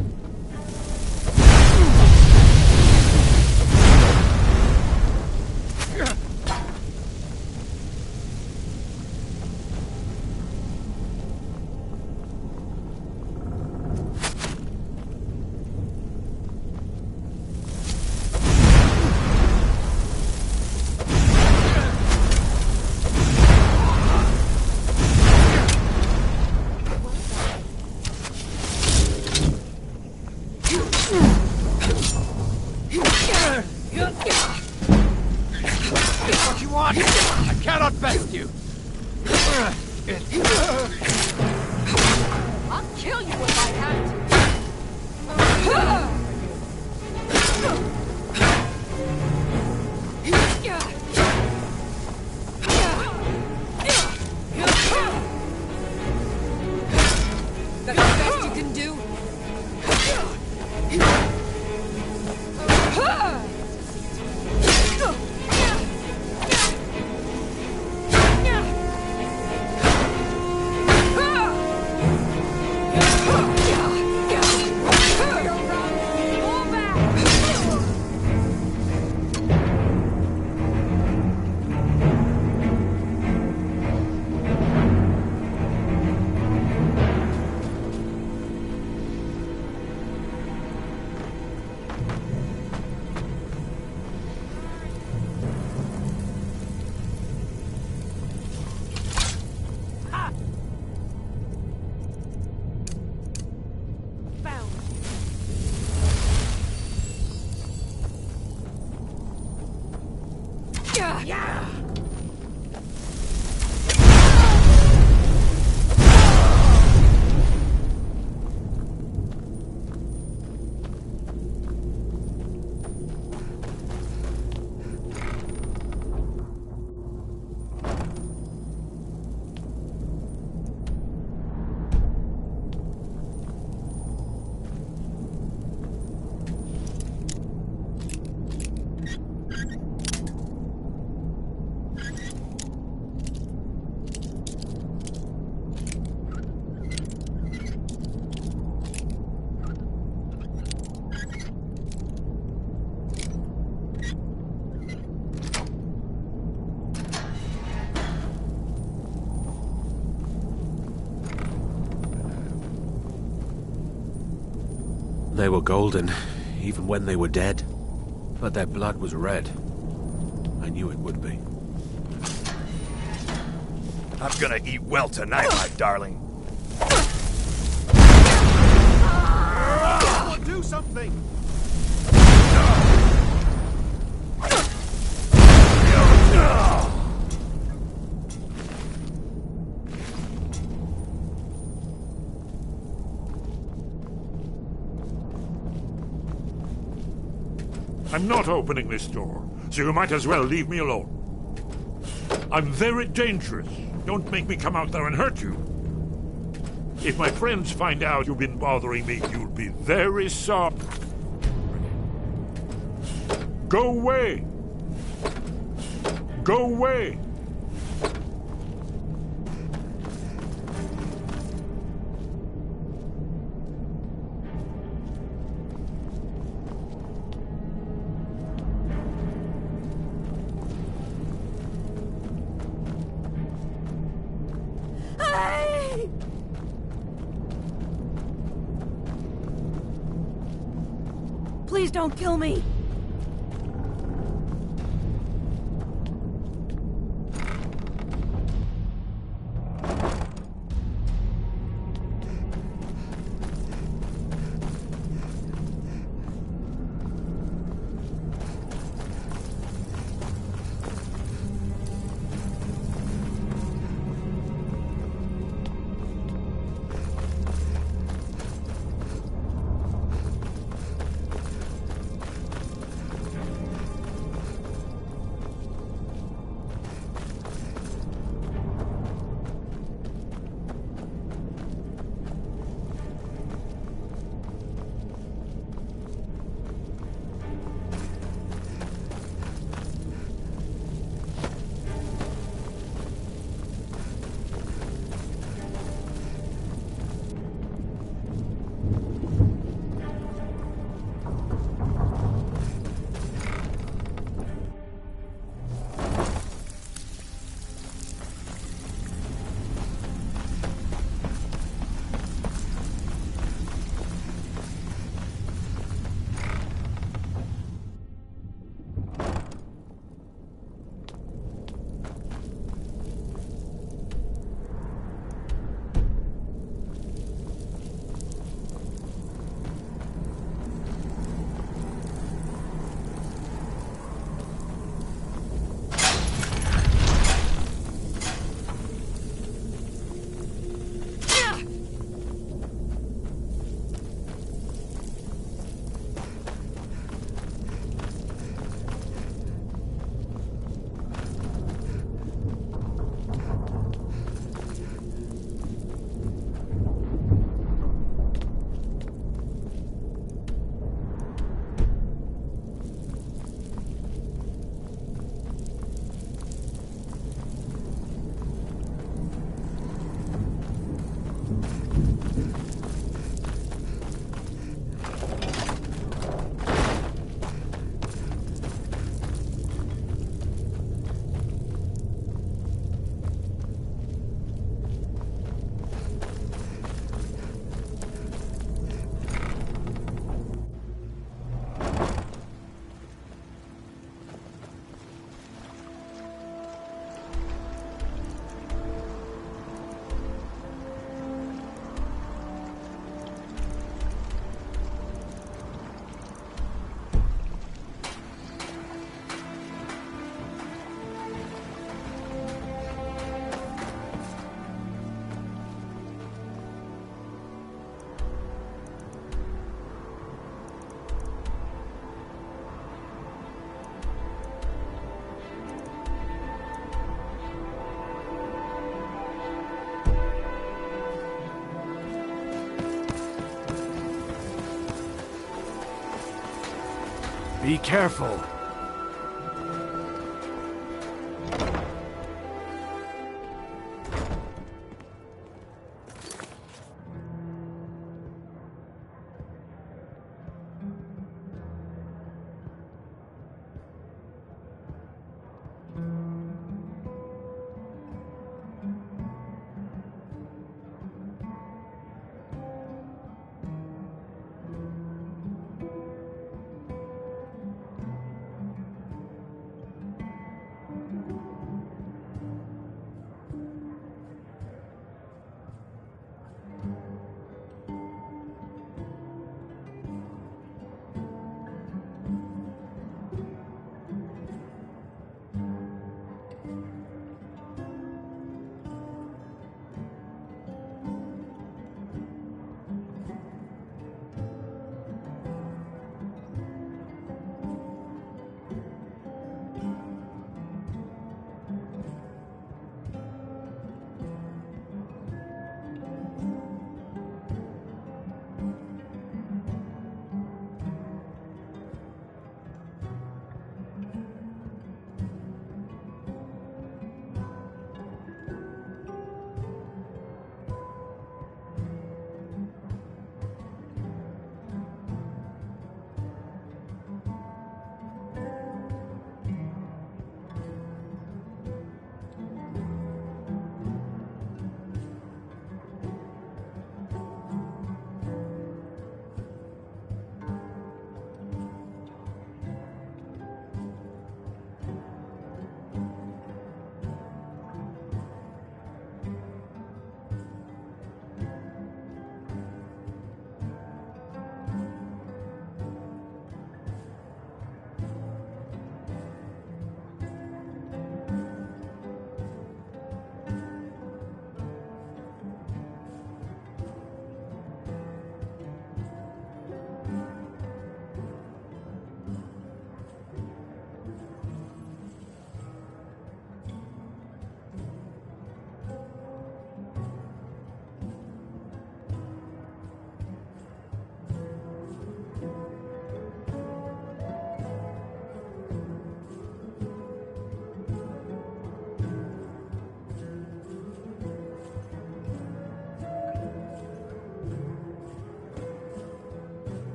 What you want? I cannot best you. I'll kill you if I have to. That's the best you can do? Yeah! They were golden, even when they were dead. But their blood was red. I knew it would be. I'm gonna eat well tonight, my darling. Do something! I'm not opening this door, so you might as well leave me alone. I'm very dangerous. Don't make me come out there and hurt you. If my friends find out you've been bothering me, you'll be very sorry. Go away! Go away! Please don't kill me! Be careful.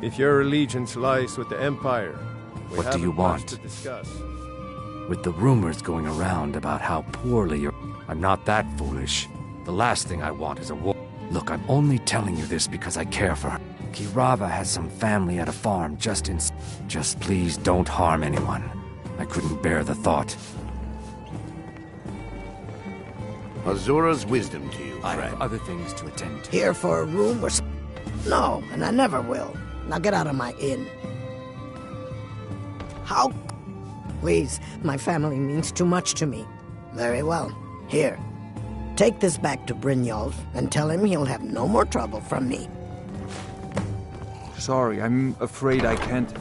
If your allegiance lies with the Empire, we What do you haven't much want? to discuss. With the rumors going around about how poorly you're... I'm not that foolish. The last thing I want is a war. Look, I'm only telling you this because I care for her. Kirava has some family at a farm just in... Just please don't harm anyone. I couldn't bear the thought. Azura's wisdom to you, I friend. have other things to attend to. Here for a room or No, and I never will. Now get out of my inn. How? Please, my family means too much to me. Very well. Here. Take this back to Brynjolf and tell him he'll have no more trouble from me. Sorry, I'm afraid I can't.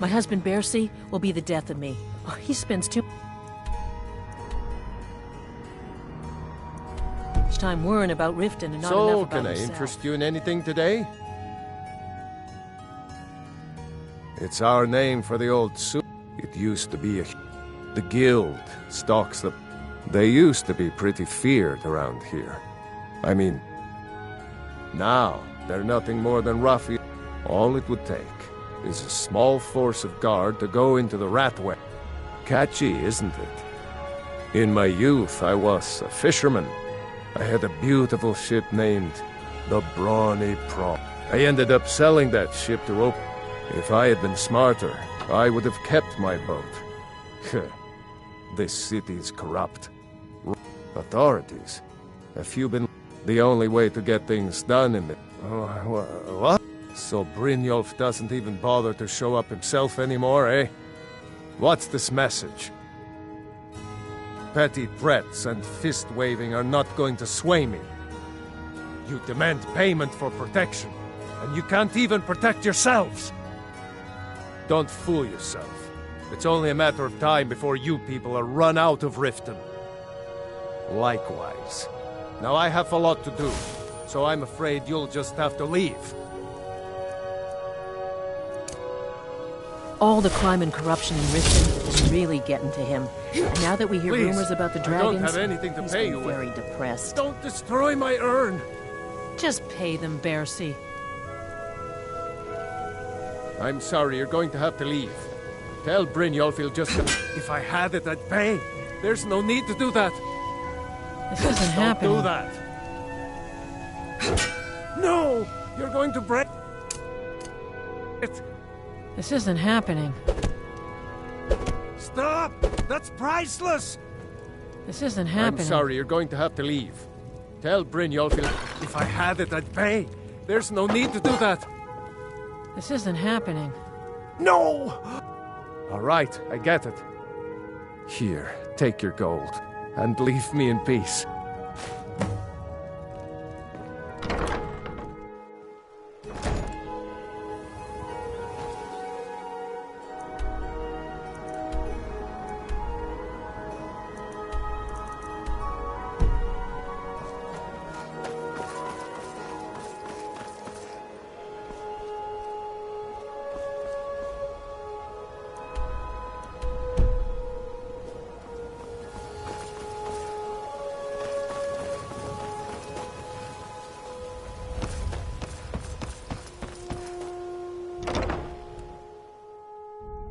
My husband Bercy will be the death of me. Oh, he spends too much time worrying about Riften and not enough So, about can I himself. interest you in anything today? It's our name for the old soup. It used to be the guild stalks the... They used to be pretty feared around here. I mean, now they're nothing more than ruffians. All it would take is a small force of guard to go into the Ratway. Catchy, isn't it? In my youth, I was a fisherman. I had a beautiful ship named the Brawny Prop. I ended up selling that ship to Oak. If I had been smarter, I would have kept my boat. This city's corrupt. Authorities. Have you been... The only way to get things done in the... What? So Brynjolf doesn't even bother to show up himself anymore, eh? What's this message? Petty threats and fist-waving are not going to sway me. You demand payment for protection, and you can't even protect yourselves. Don't fool yourself. It's only a matter of time before you people are run out of Riften. Likewise. Now I have a lot to do, so I'm afraid you'll just have to leave. All the crime and corruption in Riften is really getting to him. And now that we hear Please, rumors about the I dragons, don't have anything to he's pay been you with. very depressed. Don't destroy my urn! Just pay them, Bercy. I'm sorry, you're going to have to leave. Tell Brynjolf he'll just... If I had it, I'd pay. There's no need to do that. This isn't happening. Don't do that. No! You're going to break it. This isn't happening. Stop! That's priceless! This isn't happening. I'm sorry, you're going to have to leave. Tell Brynjolf if I had it, I'd pay. There's no need to do that. This isn't happening. No! All right, I get it. Here, take your gold, and leave me in peace.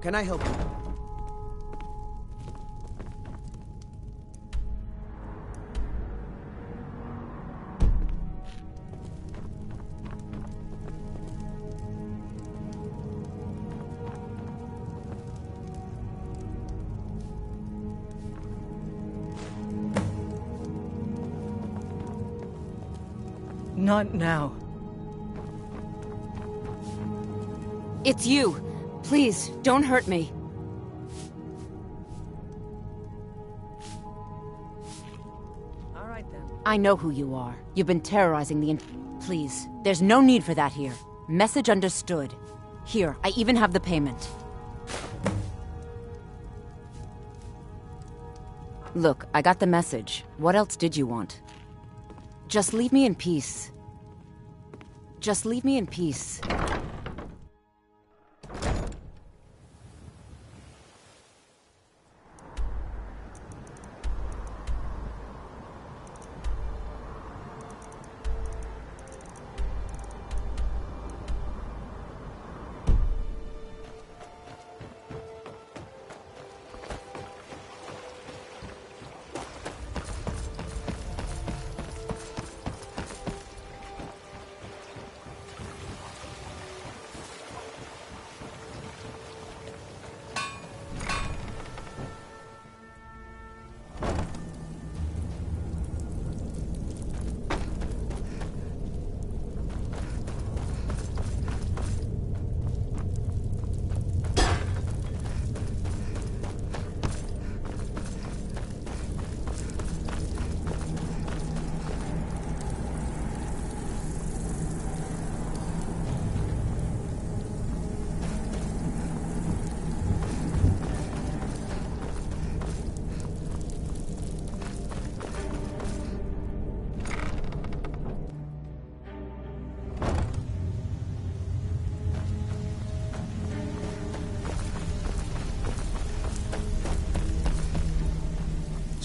Can I help you? Not now. It's you. Please, don't hurt me. All right then. I know who you are. You've been terrorizing the Please, there's no need for that here. Message understood. Here, I even have the payment. Look, I got the message. What else did you want? Just leave me in peace. Just leave me in peace.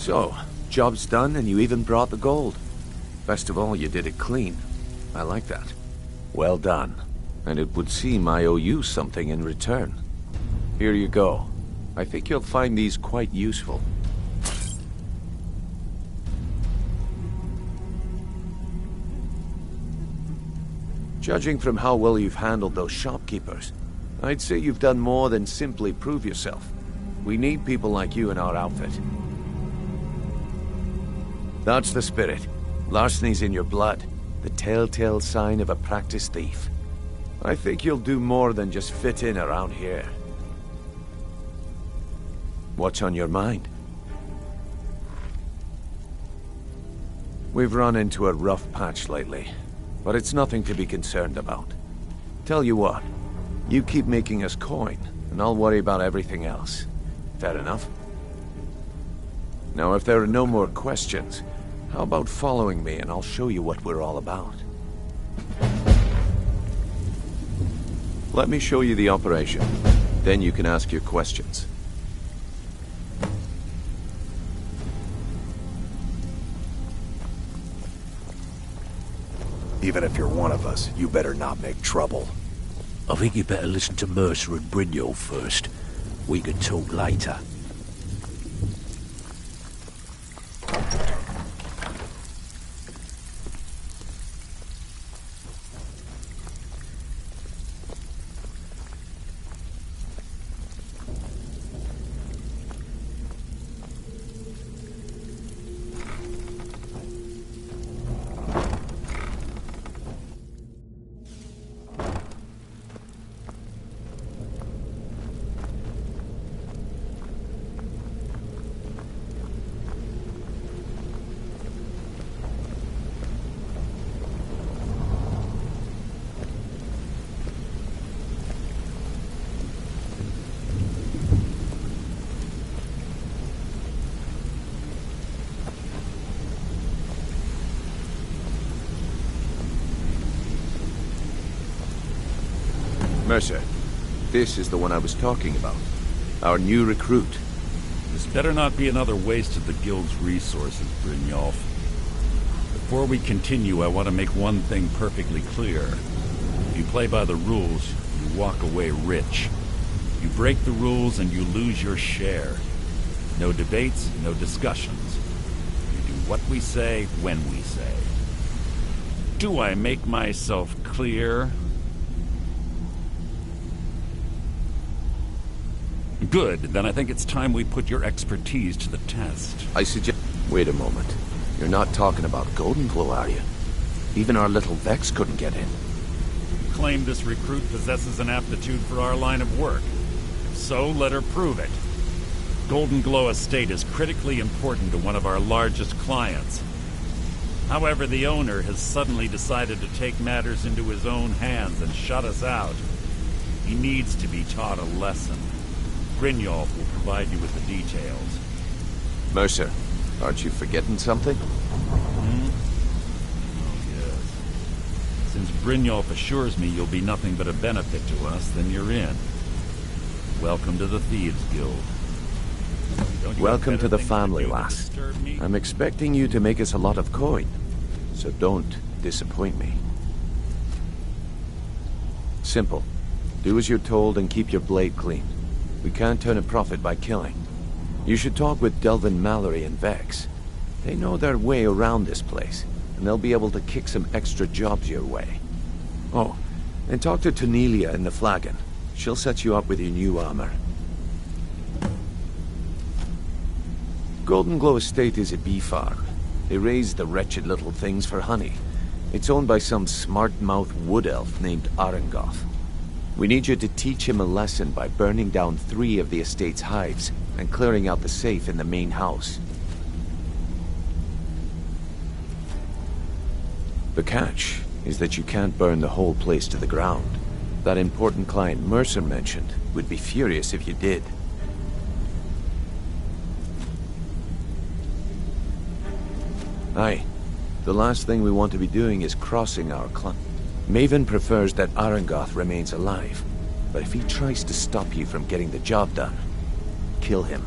So, job's done and you even brought the gold. Best of all, you did it clean. I like that. Well done. And it would seem I owe you something in return. Here you go. I think you'll find these quite useful. Judging from how well you've handled those shopkeepers, I'd say you've done more than simply prove yourself. We need people like you in our outfit. That's the spirit. Larceny's in your blood. The telltale sign of a practiced thief. I think you'll do more than just fit in around here. What's on your mind? We've run into a rough patch lately, but it's nothing to be concerned about. Tell you what, you keep making us coin, and I'll worry about everything else. Fair enough? Now, if there are no more questions, how about following me and I'll show you what we're all about? Let me show you the operation. Then you can ask your questions. Even if you're one of us, you better not make trouble. I think you better listen to Mercer and Brynjolf first. We can talk later. Mercer, this is the one I was talking about. Our new recruit. This better not be another waste of the Guild's resources, Brynjolf. Before we continue, I want to make one thing perfectly clear. If you play by the rules, you walk away rich. You break the rules and you lose your share. No debates, no discussions. You do what we say, when we say. Do I make myself clear? Good, then I think it's time we put your expertise to the test. I suggest... Wait a moment. You're not talking about Golden Glow, are you? Even our little Vex couldn't get in. Claim this recruit possesses an aptitude for our line of work. If so, let her prove it. Golden Glow Estate is critically important to one of our largest clients. However, the owner has suddenly decided to take matters into his own hands and shut us out. He needs to be taught a lesson. Brynjolf will provide you with the details. Mercer, aren't you forgetting something? Oh, yes. Since Brynjolf assures me you'll be nothing but a benefit to us, then you're in. Welcome to the Thieves Guild. Welcome to the family, lass. I'm expecting you to make us a lot of coin, so don't disappoint me. Simple. Do as you're told and keep your blade clean. We can't turn a profit by killing. You should talk with Delvin Mallory and Vex. They know their way around this place, and they'll be able to kick some extra jobs your way. Oh, and talk to Cornelia in the Flagon. She'll set you up with your new armor. Golden Glow Estate is a bee farm. They raise the wretched little things for honey. It's owned by some smart-mouthed wood elf named Arengoth. We need you to teach him a lesson by burning down 3 of the estate's hives and clearing out the safe in the main house. The catch is that you can't burn the whole place to the ground. That important client Mercer mentioned would be furious if you did. Aye. The last thing we want to be doing is crossing our client. Maven prefers that Arengoth remains alive, but if he tries to stop you from getting the job done, kill him.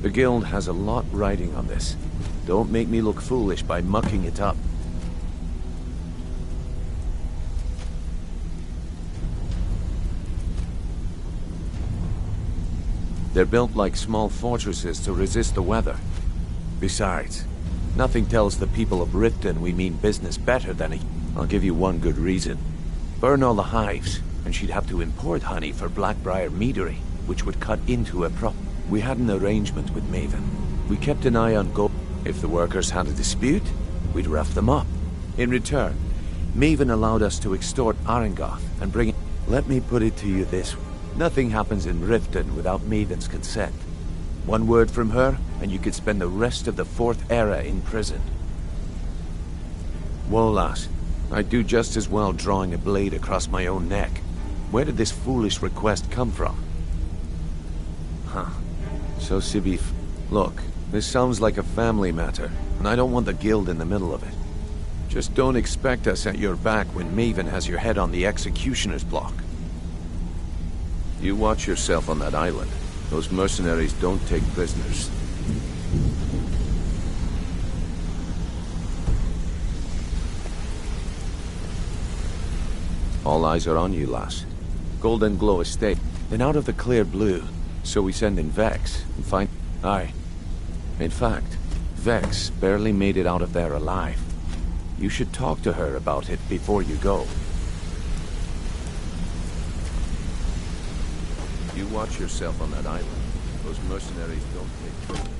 The guild has a lot riding on this. Don't make me look foolish by mucking it up. They're built like small fortresses to resist the weather. Besides, nothing tells the people of Riften we mean business better than a... I'll give you one good reason. Burn all the hives, and she'd have to import honey for Blackbriar Meadery, which would cut into a prop. We had an arrangement with Maven. We kept an eye on gold. If the workers had a dispute, we'd rough them up. In return, Maven allowed us to extort Arengoth and bring it... Let me put it to you this way. Nothing happens in Riften without Maven's consent. One word from her, and you could spend the rest of the 4th era in prison. Whoa, lass. I'd do just as well drawing a blade across my own neck. Where did this foolish request come from? Huh. So, Sibif, look, this sounds like a family matter, and I don't want the guild in the middle of it. Just don't expect us at your back when Maven has your head on the executioner's block. You watch yourself on that island. Those mercenaries don't take prisoners. All eyes are on you, lass. Golden Glow Estate. Then out of the clear blue, so we send in Vex and find... Aye. In fact, Vex barely made it out of there alive. You should talk to her about it before you go. You watch yourself on that island. Those mercenaries don't take prisoners.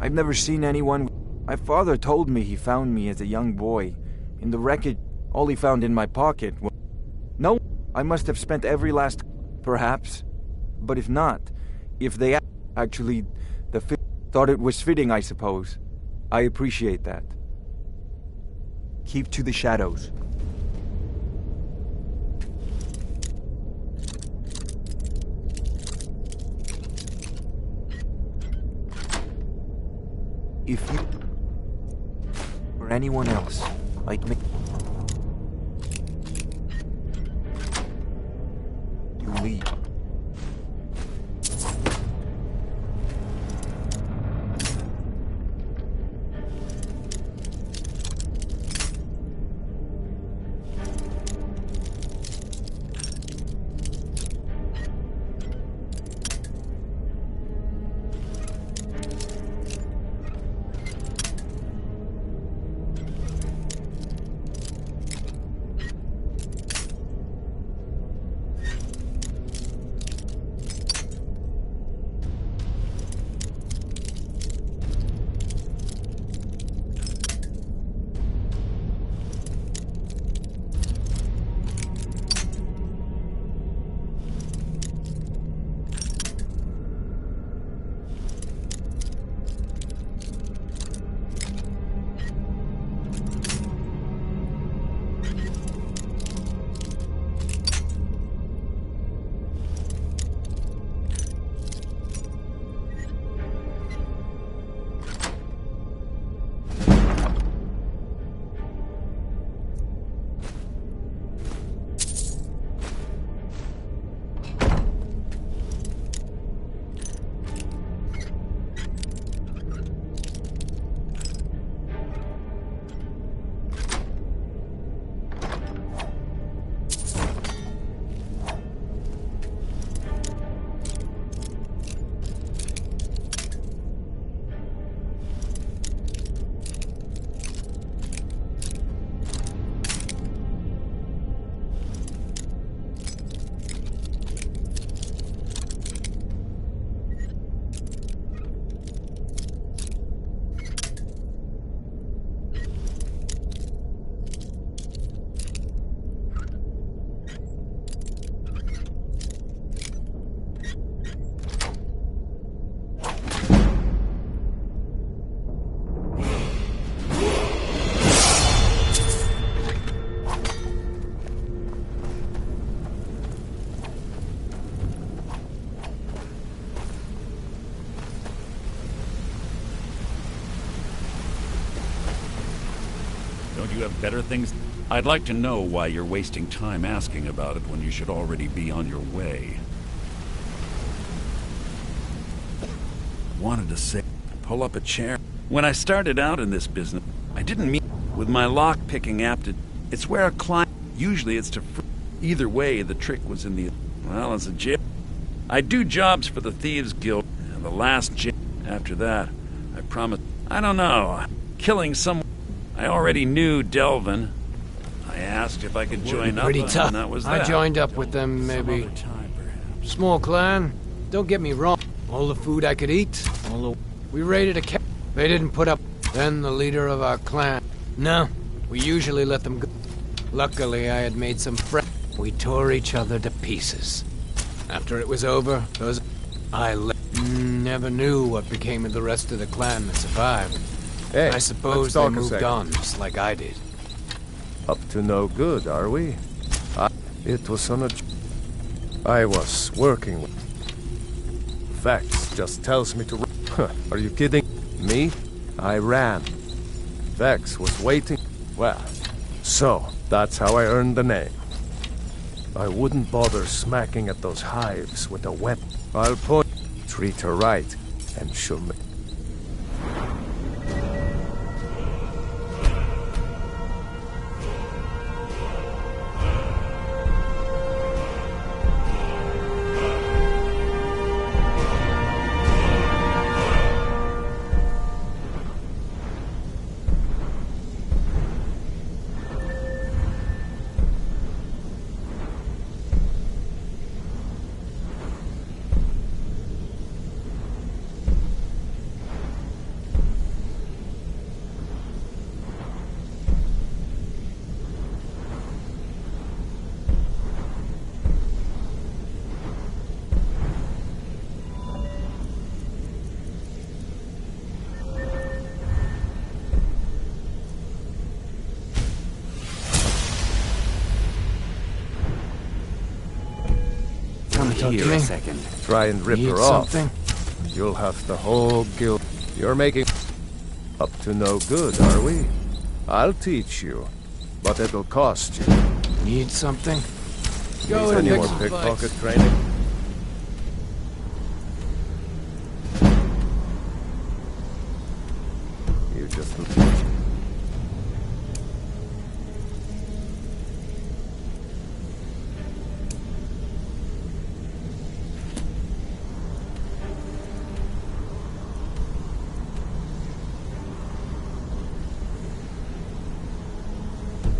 I've never seen anyone. My father told me he found me as a young boy. In the wreckage, all he found in my pocket was... No, I must have spent every last... Perhaps. But if not, if they actually... thought it was fitting, I suppose. I appreciate that. Keep to the shadows. If you or anyone else, I'd make you leave. You have better things? I'd like to know why you're wasting time asking about it when you should already be on your way. I wanted to say, pull up a chair. When I started out in this business, I didn't mean with my lock-picking aptitude. It's where a client, usually it's to either way, the trick was in the, well, as a jail. I do jobs for the Thieves Guild, and the last jail. After that, I promised, I don't know, killing someone. I already knew Delvin. I asked if I could join up, Pretty tough. and that was that. I joined up with them, maybe. Small clan. Don't get me wrong. All the food I could eat. We raided a camp. They didn't put up. Then the leader of our clan. No, we usually let them go. Luckily, I had made some friends. We tore each other to pieces. After it was over, I never knew what became of the rest of the clan that survived. Hey, I suppose they moved on, just like I did. Up to no good, are we? It was on a... I was working with... Vex just tells me to... Are you kidding? Me? I ran. Vex was waiting. Well, so that's how I earned the name. I wouldn't bother smacking at those hives with a weapon. I'll treat her right, and she'll make... Talk here to me. a second. Try and rip Need her off. something? You'll have the whole guild. You're making up to no good, are we? I'll teach you, but it'll cost you. Need something? Go and any more pickpocket training? You just...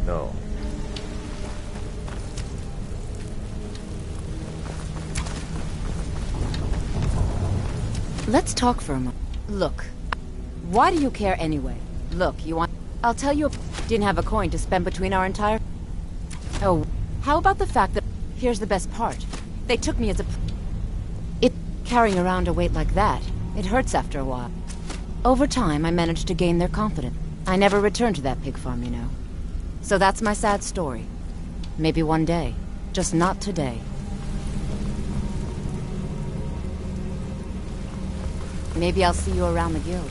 No. Let's talk for a moment. Look, why do you care anyway? Look, you want... I'll tell you, didn't have a coin to spend between our entire... Oh, how about the fact that... Here's the best part. They took me as a... Carrying around a weight like that, it hurts after a while. Over time, I managed to gain their confidence. I never returned to that pig farm, you know. So that's my sad story. Maybe one day. Just not today. Maybe I'll see you around the guild.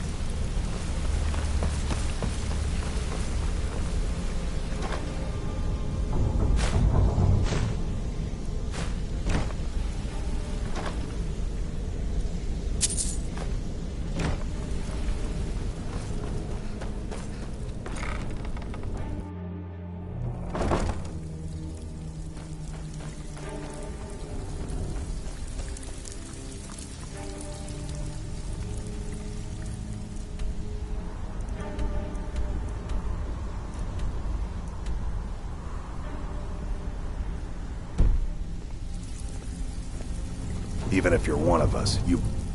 Even if you're one of us,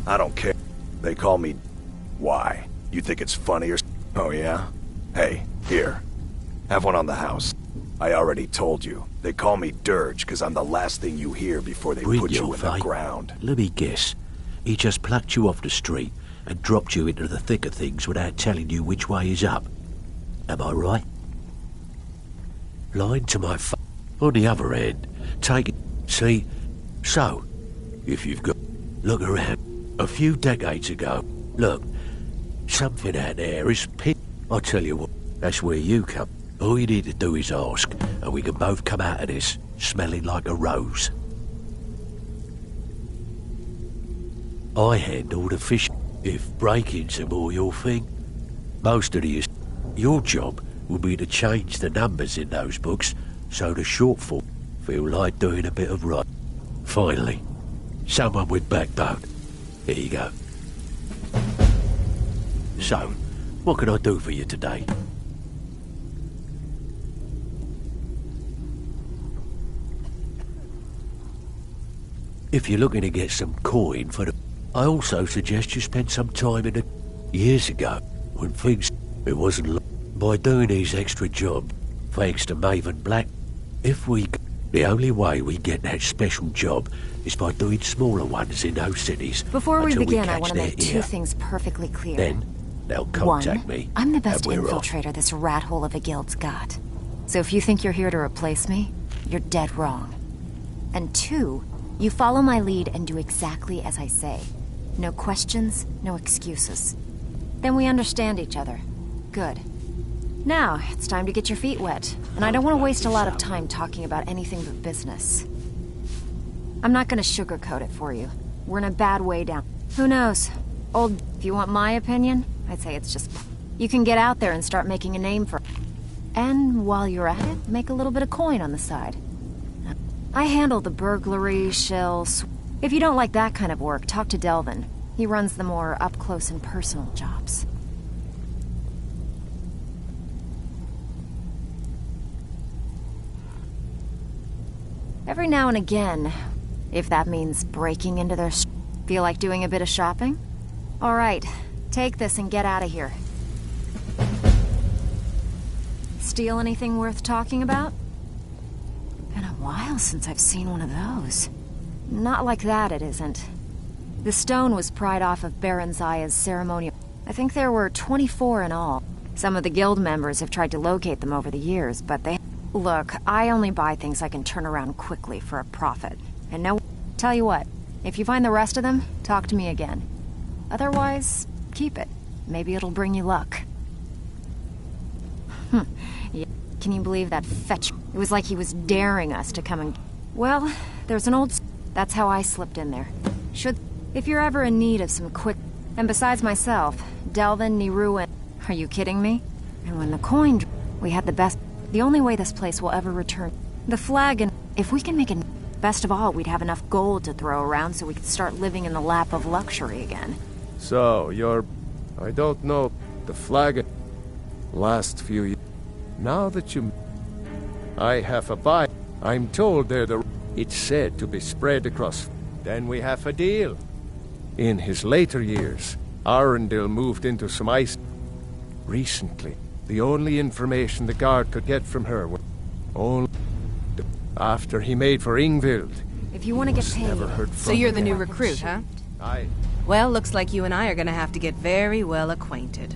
I don't care. They call me... Why? You think it's funny or... Oh, yeah? Hey, here. Have one on the house. I already told you. They call me Dirge because I'm the last thing you hear before they put you in the ground. Let me guess. He just plucked you off the street and dropped you into the thick of things without telling you which way is up. Am I right? Lying to my On the other hand, take it... See? So... If you've got... Look around. A few decades ago, look, something out there is I tell you what, that's where you come. All you need to do is ask, and we can both come out of this smelling like a rose. I handle the fish. If break-ins are more your thing, most of your job will be to change the numbers in those books so the shortfall feel like doing a bit of right. Finally. Someone with backbone. Here you go. So, what can I do for you today? If you're looking to get some coin for the... I also suggest you spend some time in the... Years ago, when things... It wasn't... By doing these extra jobs, thanks to Maven Black, if we... The only way we get that special job is by doing smaller ones in those cities. Before we begin, I want to their make two ear. things perfectly clear. Then, they'll contact One, me. I'm the best and we're off. infiltrator this rat hole of a guild's got. So if you think you're here to replace me, you're dead wrong. And two, you follow my lead and do exactly as I say. No questions, no excuses. Then we understand each other. Good. Now, it's time to get your feet wet. And I don't want to waste a lot of time talking about anything but business. I'm not going to sugarcoat it for you. We're in a bad way down. Who knows? If you want my opinion, I'd say it's just... You can get out there and start making a name for... And while you're at it, make a little bit of coin on the side. I handle the burglary, shells... If you don't like that kind of work, talk to Delvin. He runs the more up-close and personal jobs. Every now and again, if that means breaking into their... Feel like doing a bit of shopping? All right, take this and get out of here. Steal anything worth talking about? Been a while since I've seen one of those. Not like that, it isn't. The stone was pried off of Baron Zaya's ceremonial... I think there were 24 in all. Some of the guild members have tried to locate them over the years, but they... Look, I only buy things I can turn around quickly for a profit. And no... Tell you what, if you find the rest of them, talk to me again. Otherwise, keep it. Maybe it'll bring you luck. Yeah. Can you believe that fetch? It was like he was daring us to come and... Well, there's an old... That's how I slipped in there. If you're ever in need of some quick... And besides myself, Delvin, Niru, and... Are you kidding me? And when the coin... We had the best... The only way this place will ever return... The flag and... If we can make it... Best of all, we'd have enough gold to throw around so we could start living in the lap of luxury again. So, you're... I don't know... The flag... Last few years... Now that you... I have a buy... I'm told they're the... It's said to be spread across... Then we have a deal. In his later years, Arundel moved into some ice... Recently, the only information the guard could get from her was... Only... After he made for Ingvild. If you want to get paid... Never heard from So you're the him. new recruit, huh? Aye. Well, looks like you and I are gonna have to get very well acquainted.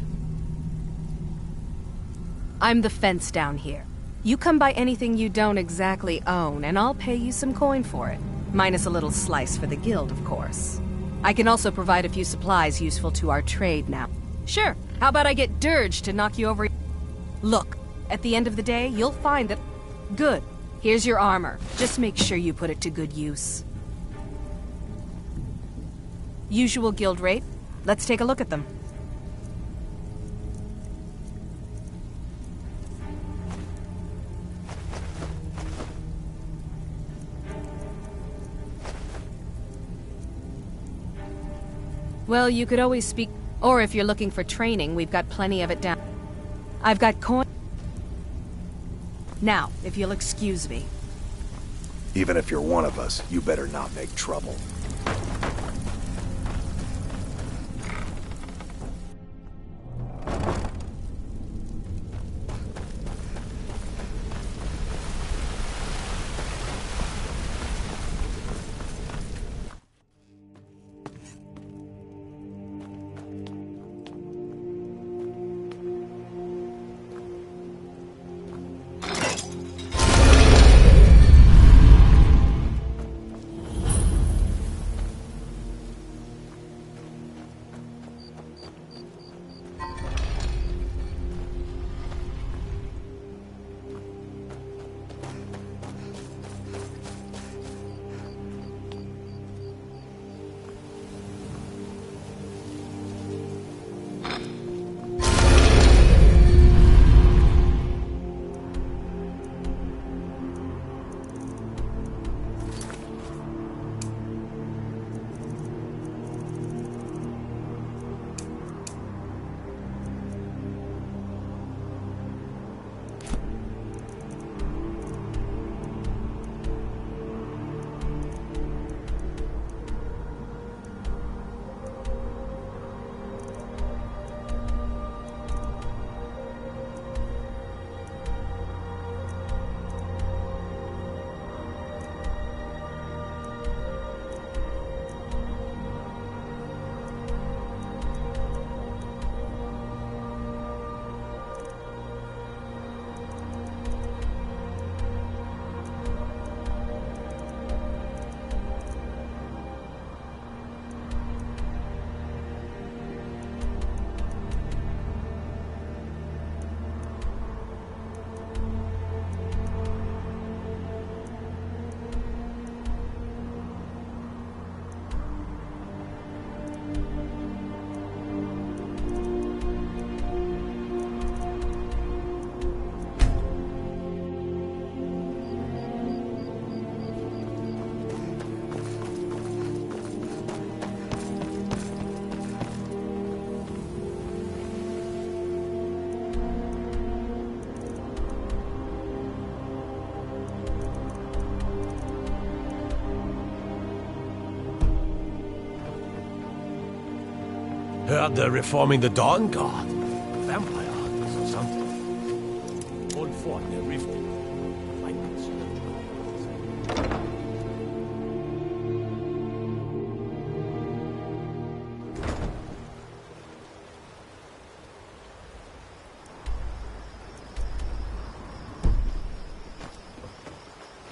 I'm the fence down here. You come by anything you don't exactly own, and I'll pay you some coin for it. Minus a little slice for the guild, of course. I can also provide a few supplies useful to our trade now. Sure, how about I get Dirge to knock you over... Look, at the end of the day, you'll find that... Good. Here's your armor. Just make sure you put it to good use. Usual guild rate. Let's take a look at them. Well, you could always speak... Or if you're looking for training, we've got plenty of it down. I've got coin... Now, if you'll excuse me. Even if you're one of us, you better not make trouble. Heard they're reforming the Dawn Guard. Vampire hunters or something. Old fort near Rift.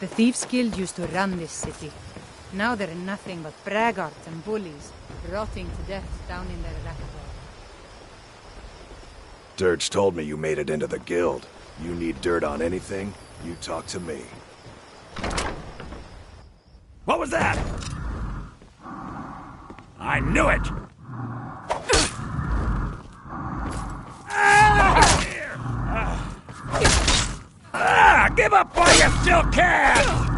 The Thieves Guild used to run this city. Now they're nothing but braggarts and bullies, rotting to death down in their racket. Dirge told me you made it into the guild. You need dirt on anything, you talk to me. What was that? I knew it! Give up while you still can!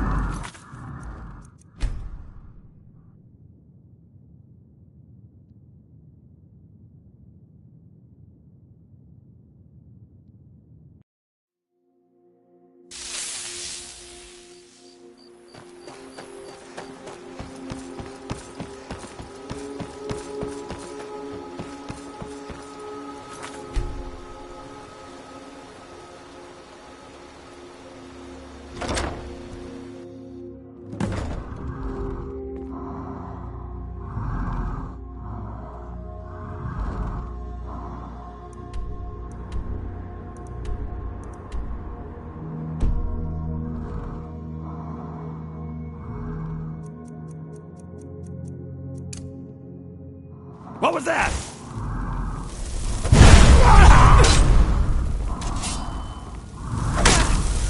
What was that?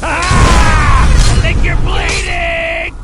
I think you're bleeding!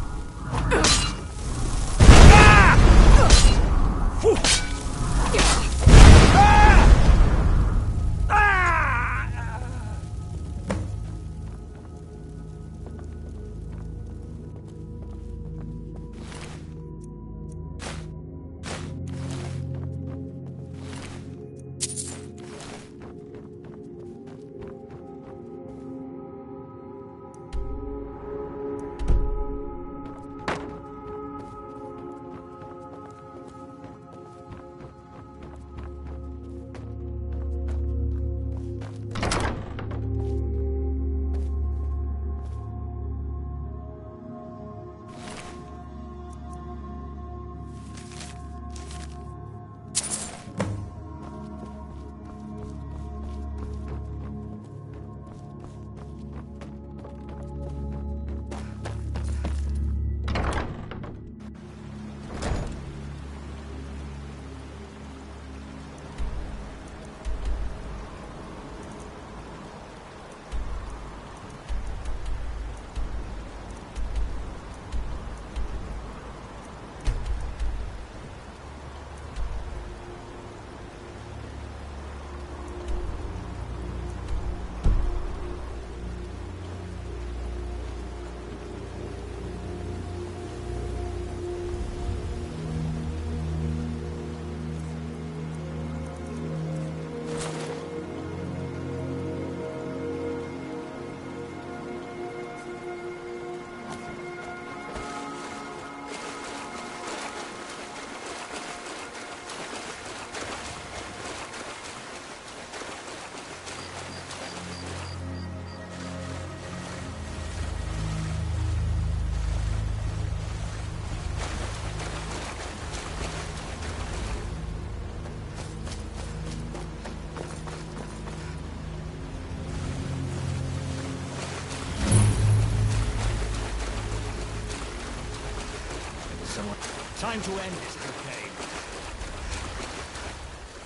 Time to end this, okay?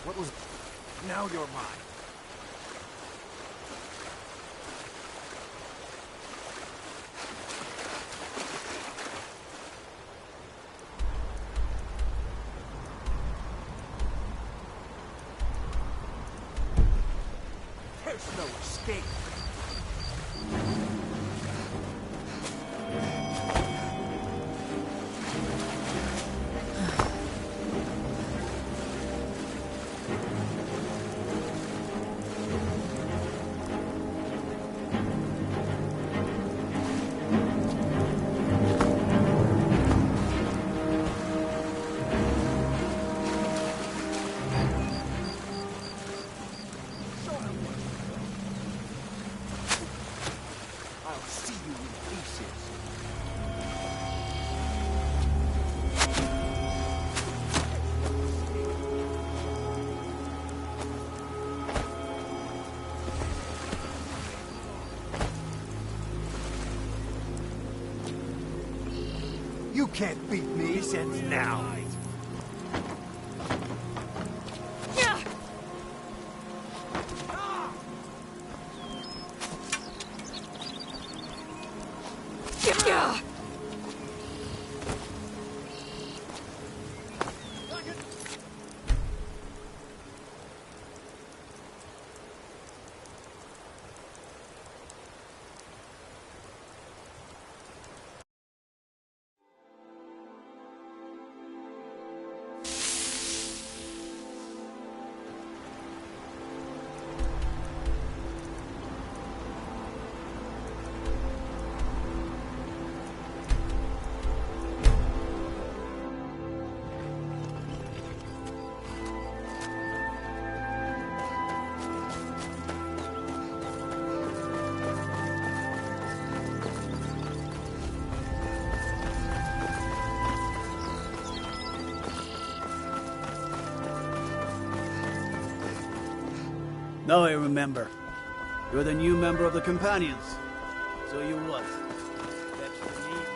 What was... Now you're mine. There's no escape. You can't beat me. This ends now. Now I remember. You're the new member of the Companions. So you what? Fetch the need?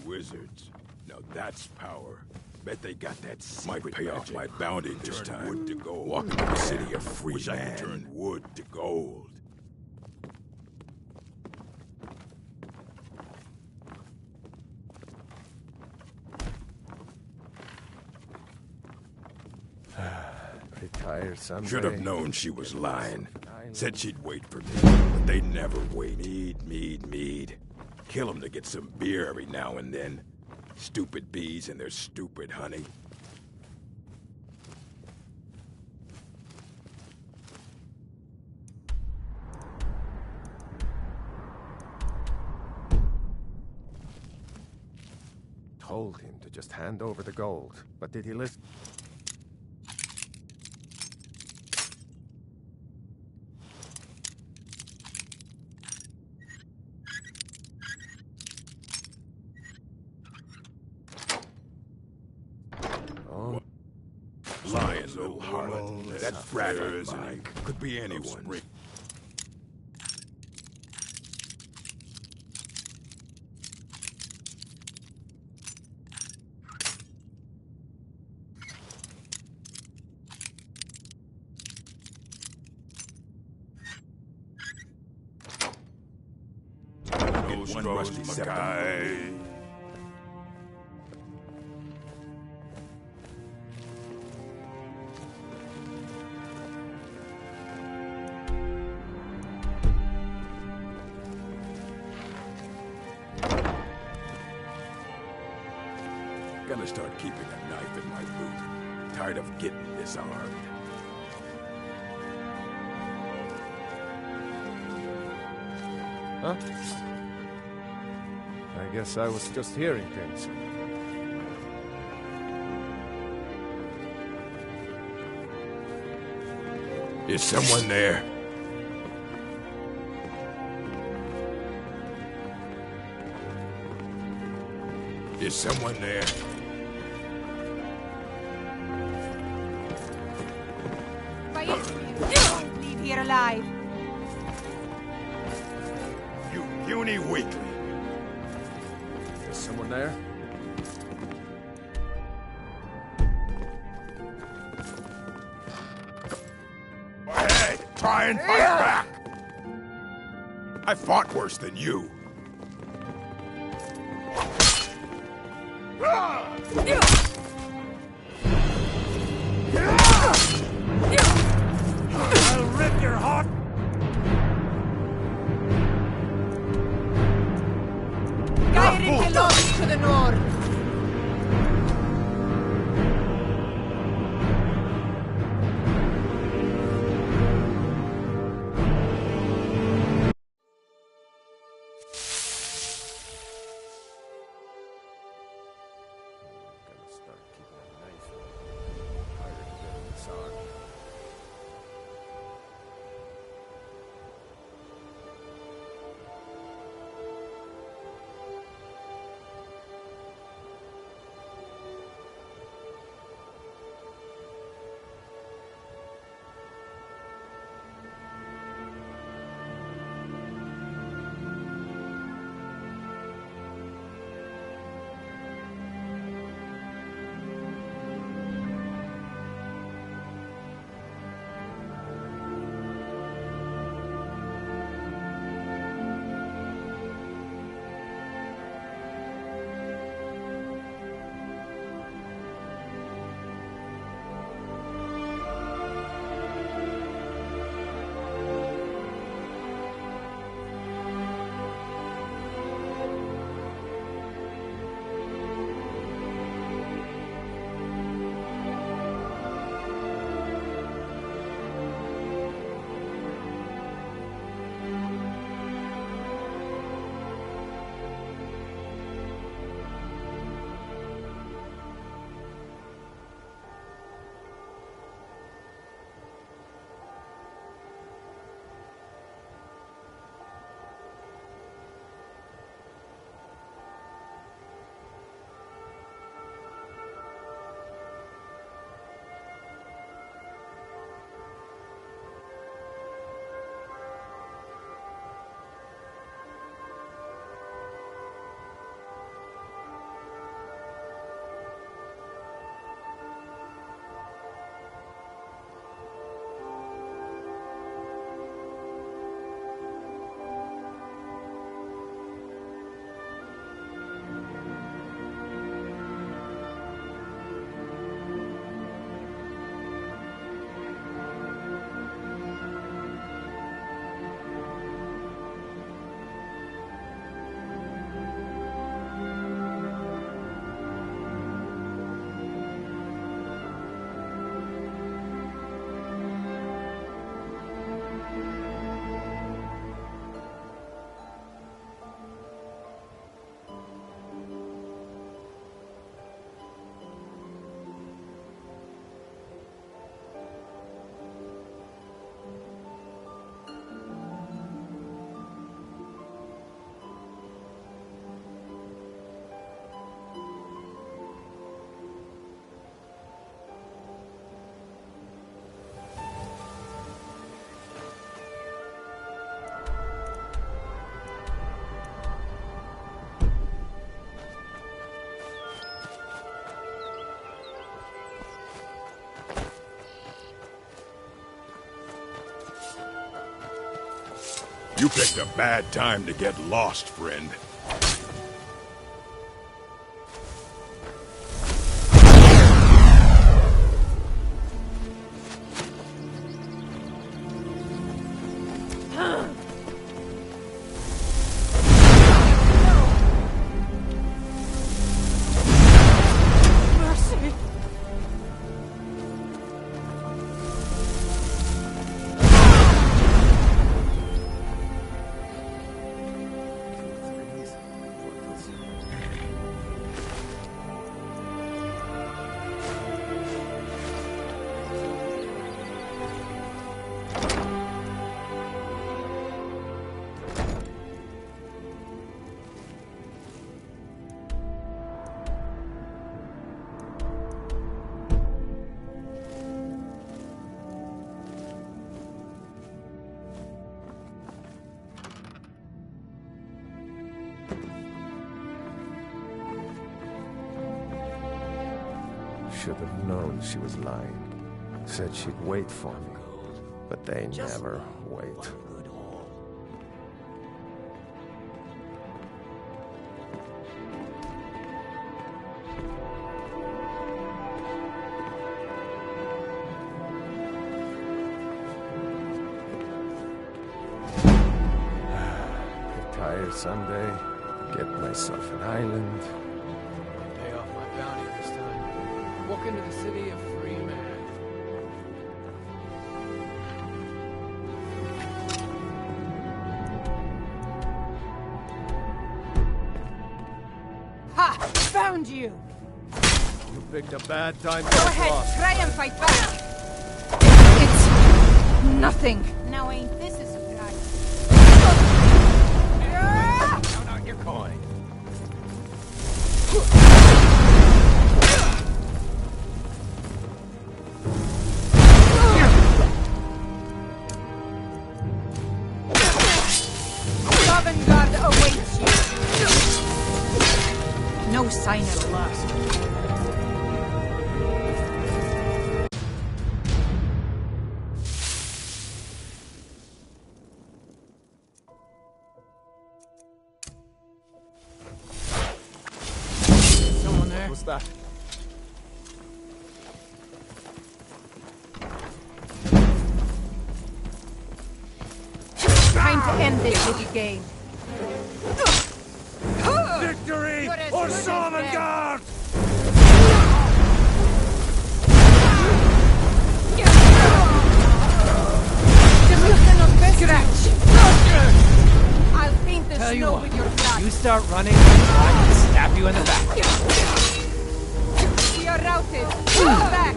Wizards. Now that's power. Bet they got that secret might pay off my bounty this time. Wood to gold. Walking to the city of free Wish man. I could turn wood to gold. Retired someday. Should have known she was lying. Said she'd wait for me, but they never wait. Mead. Kill 'em to get some beer every now and then. Stupid bees and their stupid honey. Told him to just hand over the gold, but did he listen? Lying little harlot. That brat of mine could be anyone. One rusty Mackay. Gonna start keeping a knife in my boot. Tired of getting disarmed. Huh? I guess I was just hearing things. Is someone there? Is someone there? Don't leave here alive. You puny weakling. Is someone there? Go ahead, try and fight back. I fought worse than you. I'll rip your heart. Skyrim belongs to the North. You picked a bad time to get lost, friend. Should have known she was lying. Said she'd wait for me. But they never wait. Retire someday. Get myself an island. Pay off my bounty this time. Walk into the city a free man. Ha! Found you! You picked a bad time to Go get ahead, lost. try and fight back! It's nothing. Now ain't this a surprise? Count out your coin. Sovngarde awaits you. No sign of lust. Someone there? What's that? Time to end this little game. Victory You're as or good as Sovngarde! Scratch! I'll paint the Tell you snow what, with your blood. you start running, I will stab you in the back. We are routed. Fall back.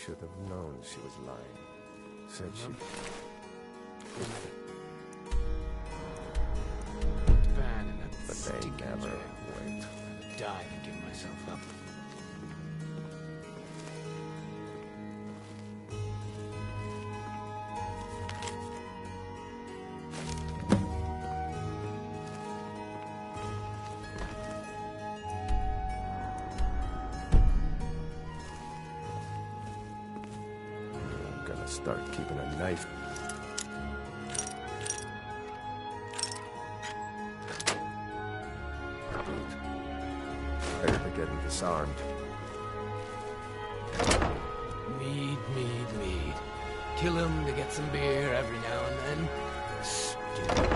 Should have known she was lying. Said she... Ban in that But they stinking never jail. wait. Die and give myself up. I'm gonna start keeping a knife. Better be getting disarmed. Mead. Kill him to get some beer every now and then. Stupid.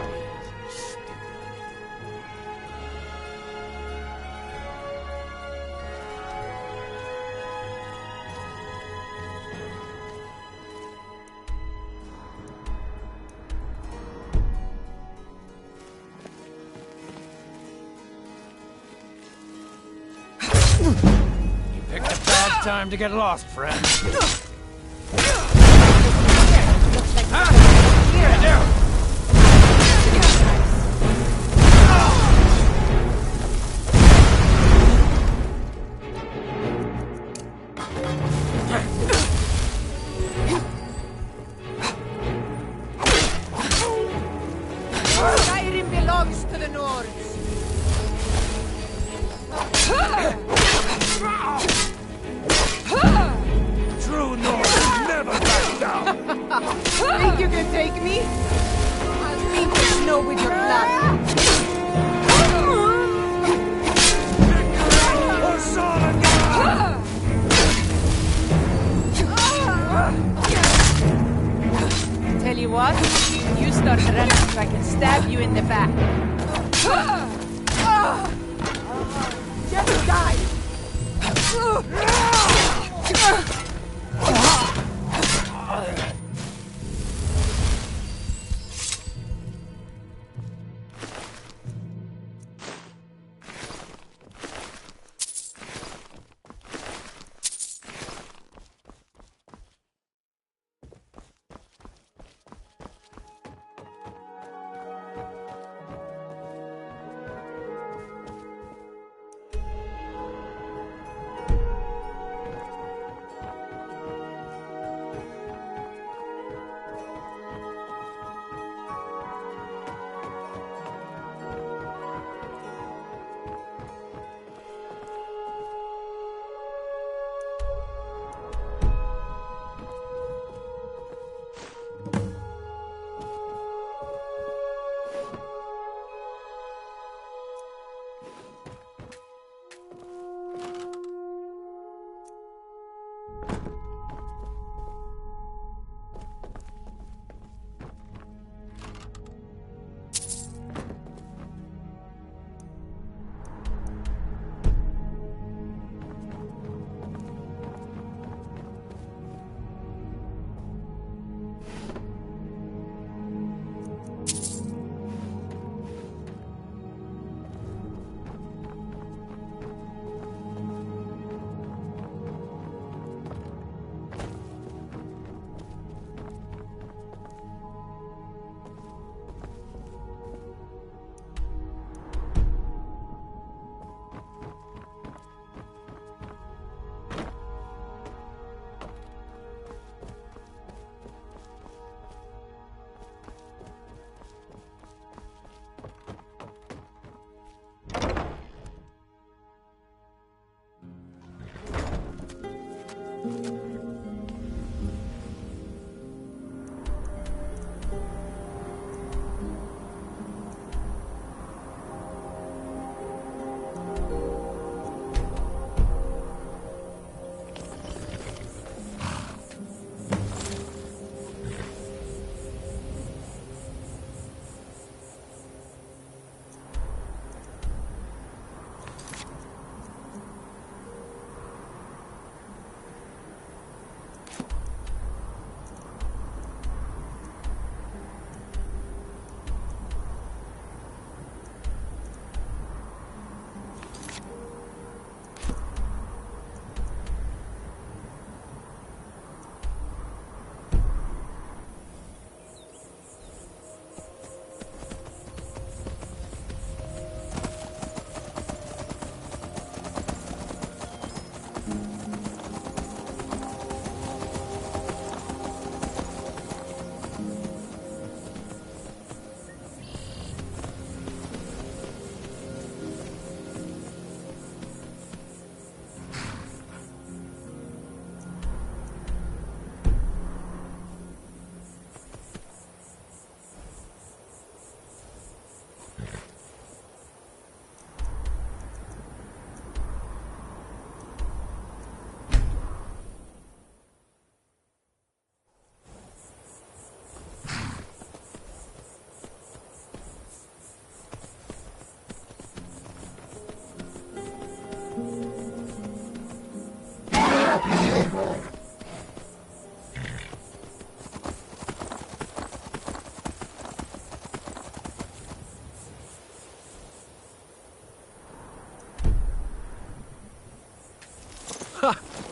You picked a bad time to get lost, friend. go with your blood. Tell you what, you start running so I can stab you in the back. Just die!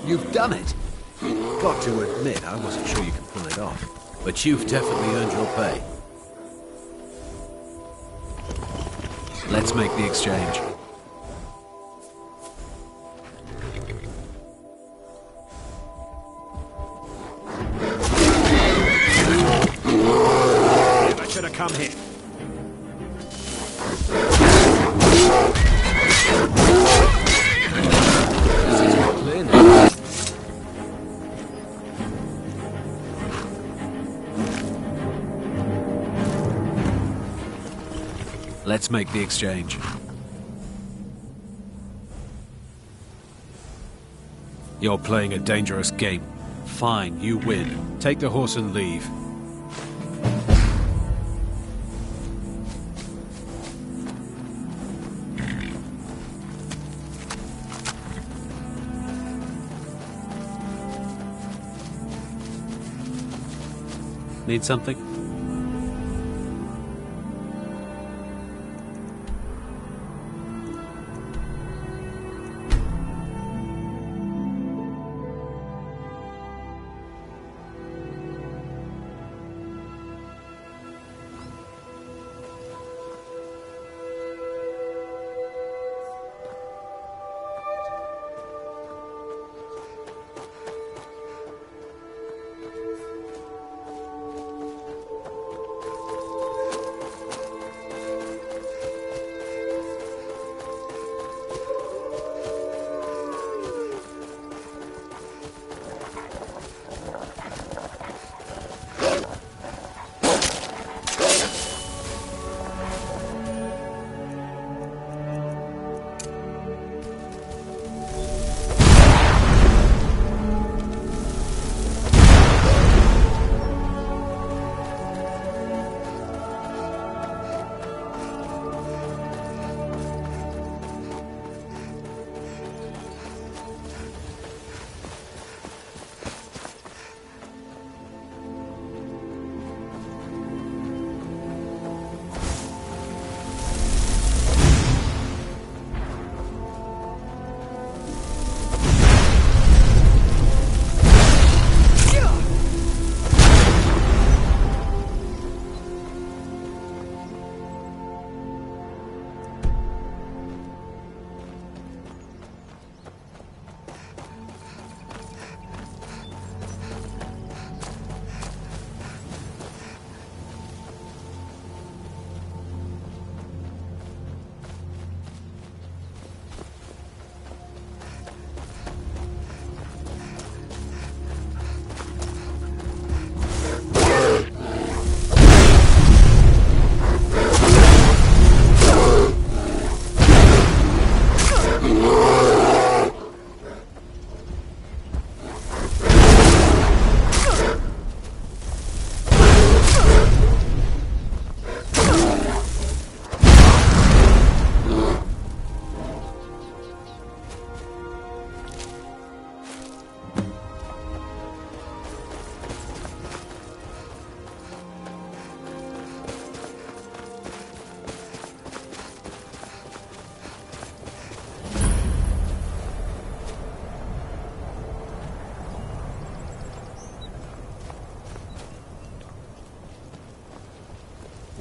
You've done it! Got to admit, I wasn't sure you could pull it off. But you've definitely earned your pay. Let's make the exchange. Never should have come here. Let's make the exchange. You're playing a dangerous game. Fine, you win. Take the horse and leave. Need something?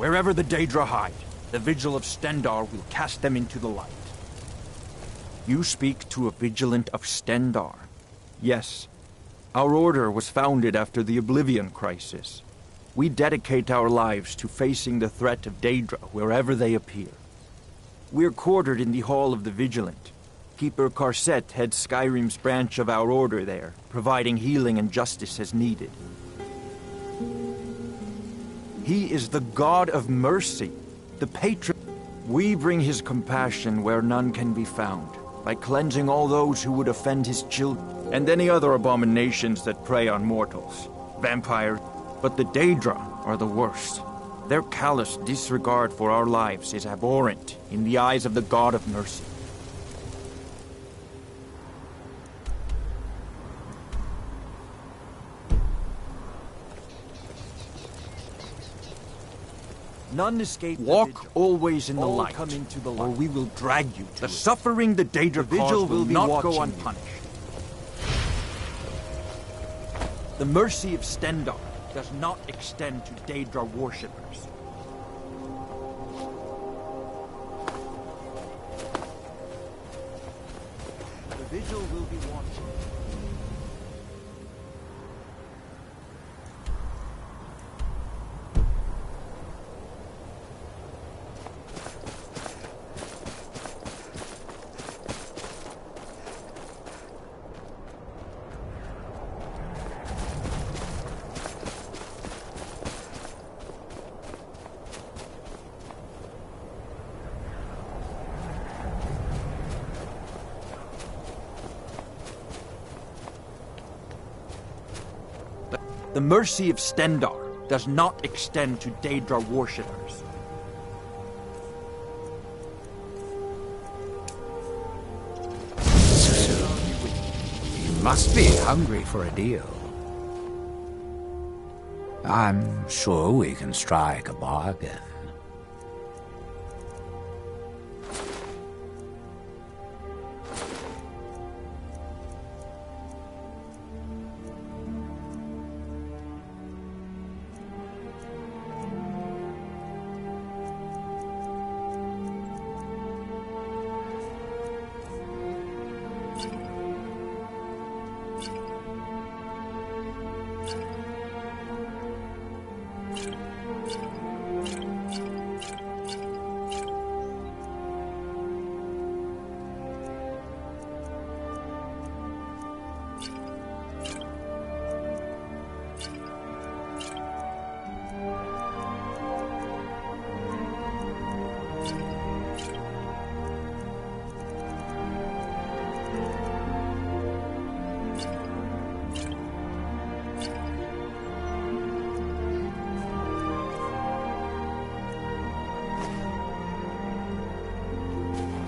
Wherever the Daedra hide, the Vigil of Stendarr will cast them into the light. You speak to a Vigilant of Stendarr. Yes, our order was founded after the Oblivion Crisis. We dedicate our lives to facing the threat of Daedra wherever they appear. We're quartered in the Hall of the Vigilant. Keeper Karset heads Skyrim's branch of our order there, providing healing and justice as needed. He is the God of mercy, the patron. We bring his compassion where none can be found, by cleansing all those who would offend his children, and any other abominations that prey on mortals. Vampires. But the Daedra are the worst. Their callous disregard for our lives is abhorrent in the eyes of the God of mercy. None escape. Walk always in the light, come into the light, or we will drag you to the suffering the Daedra Vigil will not go unpunished. The mercy of Stendarr does not extend to Daedra worshippers. The Vigil will be watching. The mercy of Stendar does not extend to Daedra worshippers. You must be hungry for a deal. I'm sure we can strike a bargain.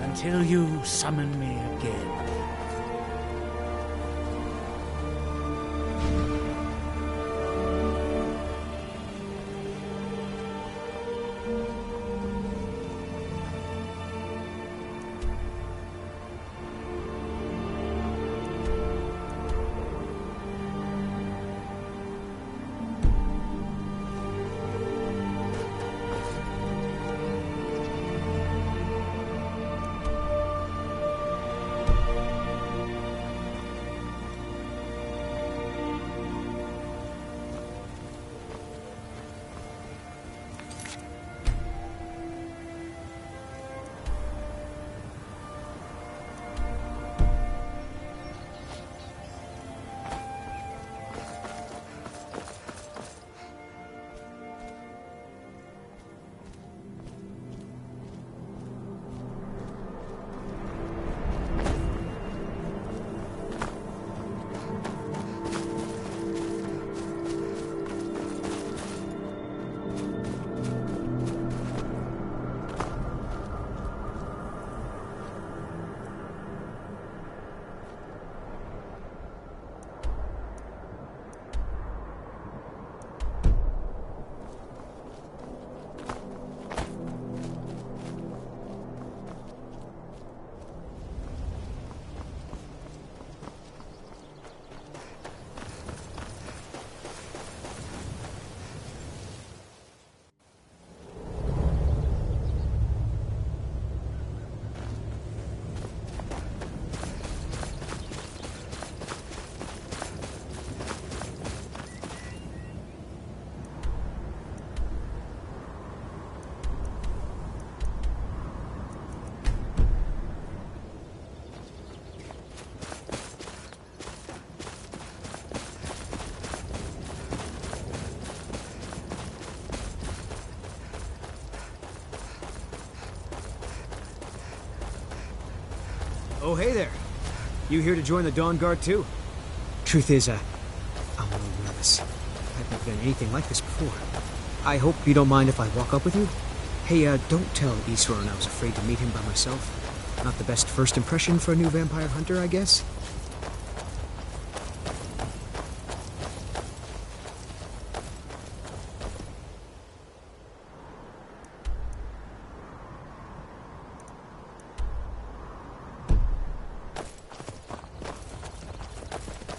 Until you summon me again. Oh, hey there. You here to join the Dawn Guard, too? Truth is, I'm a little nervous. I've never done anything like this before. I hope you don't mind if I walk up with you? Hey, don't tell Isran I was afraid to meet him by myself. Not the best first impression for a new vampire hunter, I guess?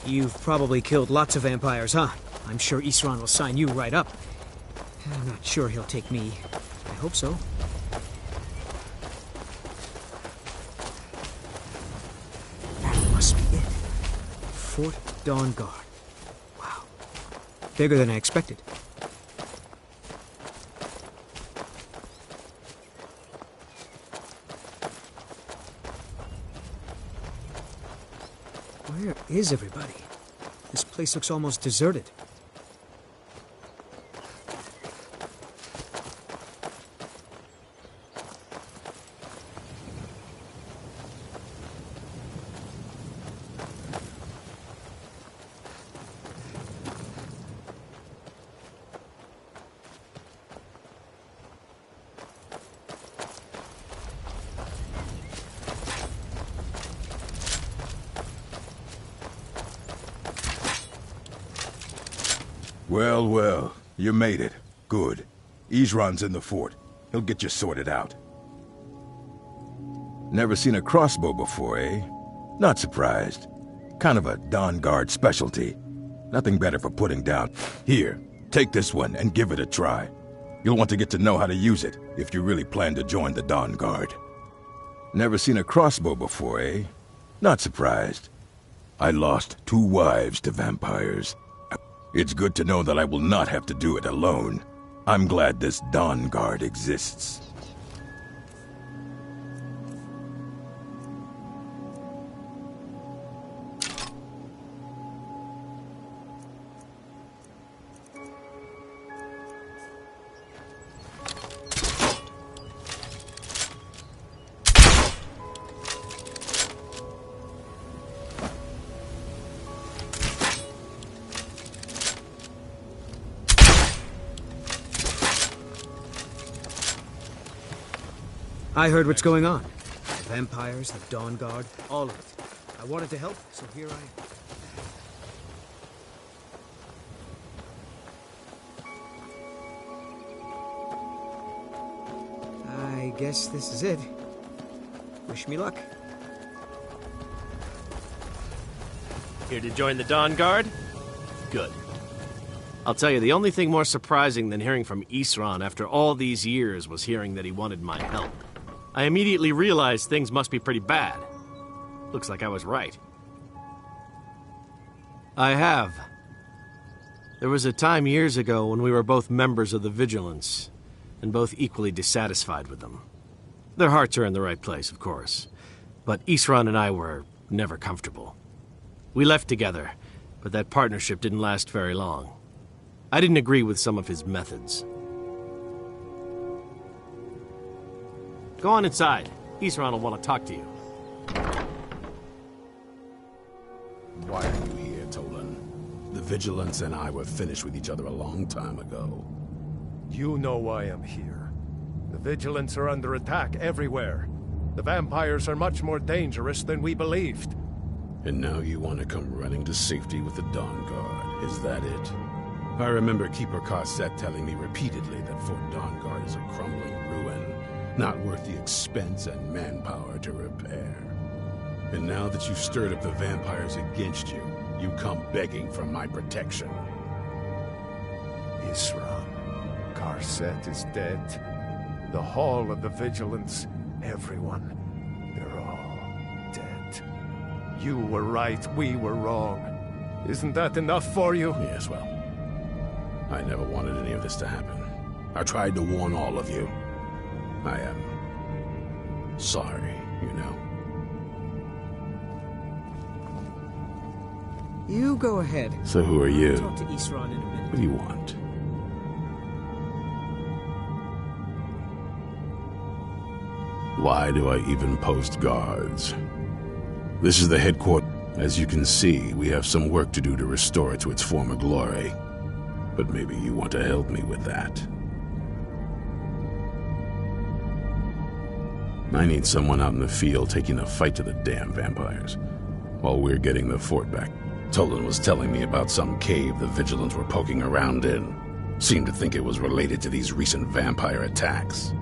You've probably killed lots of vampires, huh? I'm sure Isran will sign you right up. I'm not sure he'll take me. I hope so. That must be it. Fort Dawn Guard. Wow. Bigger than I expected. Where is everybody? This place looks almost deserted. Well, well, you made it. Good. Isran's in the fort. He'll get you sorted out. Never seen a crossbow before, eh? Not surprised. Kind of a Dawn Guard specialty. Nothing better for putting down. Here, take this one and give it a try. You'll want to get to know how to use it if you really plan to join the Dawn Guard. Never seen a crossbow before, eh? Not surprised. I lost 2 wives to vampires. It's good to know that I will not have to do it alone. I'm glad this Dawn Guard exists. I heard what's going on. The vampires, the Dawn Guard, all of it. I wanted to help, so here I am. I guess this is it. Wish me luck. Here to join the Dawn Guard? Good. I'll tell you, the only thing more surprising than hearing from Isran after all these years was hearing that he wanted my help. I immediately realized things must be pretty bad. Looks like I was right. I have. There was a time years ago when we were both members of the Vigilance, and both equally dissatisfied with them. Their hearts are in the right place, of course, but Isran and I were never comfortable. We left together, but that partnership didn't last very long. I didn't agree with some of his methods. Go on inside. Isran will want to talk to you. Why are you here, Tolan? The Vigilance and I were finished with each other a long time ago. You know why I'm here. The Vigilance are under attack everywhere. The vampires are much more dangerous than we believed. And now you want to come running to safety with the Dawn Guard, is that it? I remember Keeper Carset telling me repeatedly that Fort Dawn Guard is a crumbling ruin, not worth the expense and manpower to repair. And now that you've stirred up the vampires against you, you come begging for my protection. Isran, Carset is dead. The Hall of the Vigilance, everyone, they're all dead. You were right, we were wrong. Isn't that enough for you? Yes, well, I never wanted any of this to happen. I tried to warn all of you. I am sorry, you know. You go ahead. So who are you? I'll talk to Isran in a minute. What do you want? Why do I even post guards? This is the headquarters. As you can see, we have some work to do to restore it to its former glory. But maybe you want to help me with that. I need someone out in the field taking the fight to the damn vampires, while we're getting the fort back. Tolan was telling me about some cave the Vigilants were poking around in. Seemed to think it was related to these recent vampire attacks.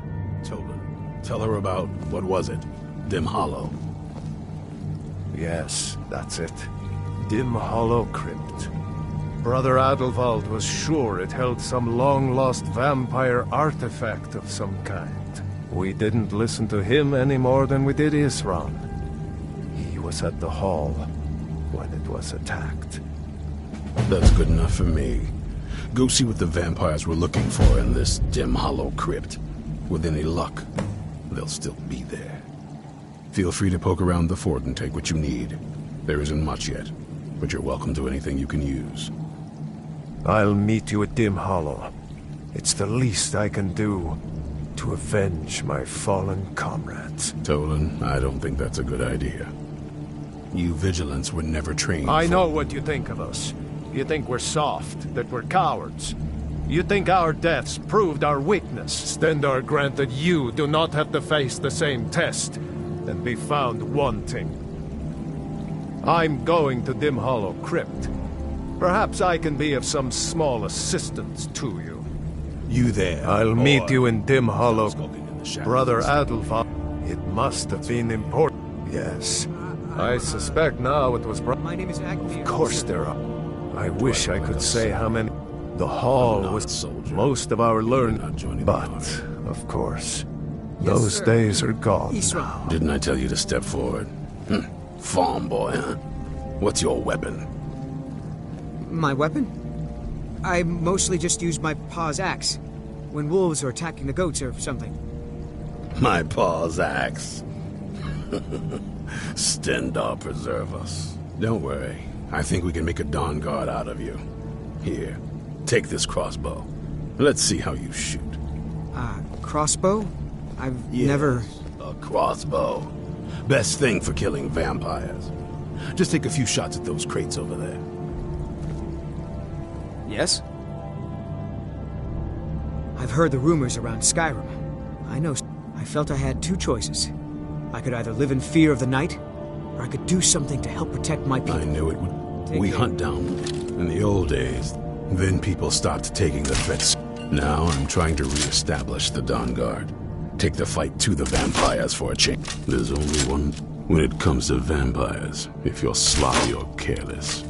Tolan, tell her about, what was it? Dim Hollow. Yes, that's it. Dim Hollow Crypt. Brother Adelwald was sure it held some long-lost vampire artifact of some kind. We didn't listen to him any more than we did Isran. He was at the hall when it was attacked. That's good enough for me. Go see what the vampires were looking for in this Dim Hollow Crypt. With any luck, they'll still be there. Feel free to poke around the fort and take what you need. There isn't much yet, but you're welcome to anything you can use. I'll meet you at Dim Hollow. It's the least I can do to avenge my fallen comrades. Tolan, I don't think that's a good idea. You Vigilants were never trained I know what you think of us. You think we're soft, that we're cowards. You think our deaths proved our weakness. Stendarr granted you do not have to face the same test and be found wanting. I'm going to Dim Hollow Crypt. Perhaps I can be of some small assistance to you. You there? I'll meet boy. you in Dim Hollow. Skulking in the shadows. Brother Adelval. It must have been important. Yes. I suspect now it was My name is Agnew. Of course there are. I wish I could say how many. The hall was most of our learning, but, of course, those days are gone now. Didn't I tell you to step forward? Farm boy, huh? What's your weapon? My weapon? I mostly just use my paw's axe. When wolves are attacking the goats or something. My paw's axe. Stendar preserve us. Don't worry. I think we can make a Dawn Guard out of you. Here, take this crossbow. Let's see how you shoot. Crossbow? I've Yes, never... a crossbow. Best thing for killing vampires. Just take a few shots at those crates over there. Yes? I've heard the rumors around Skyrim. I know... I felt I had two choices. I could either live in fear of the night, or I could do something to help protect my people. I knew it would. We hunt down in the old days. Then people stopped taking the threats. Now I'm trying to re-establish the Dawn Guard. Take the fight to the vampires for a change. There's only one. When it comes to vampires, if you're sloppy or careless,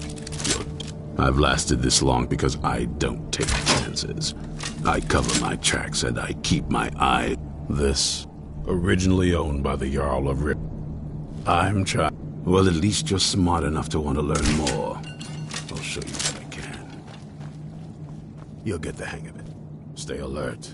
I've lasted this long because I don't take chances. I cover my tracks and I keep my eye. This, originally owned by the Jarl of Rip. I'm trying. Well, at least you're smart enough to want to learn more. I'll show you what I can. You'll get the hang of it. Stay alert.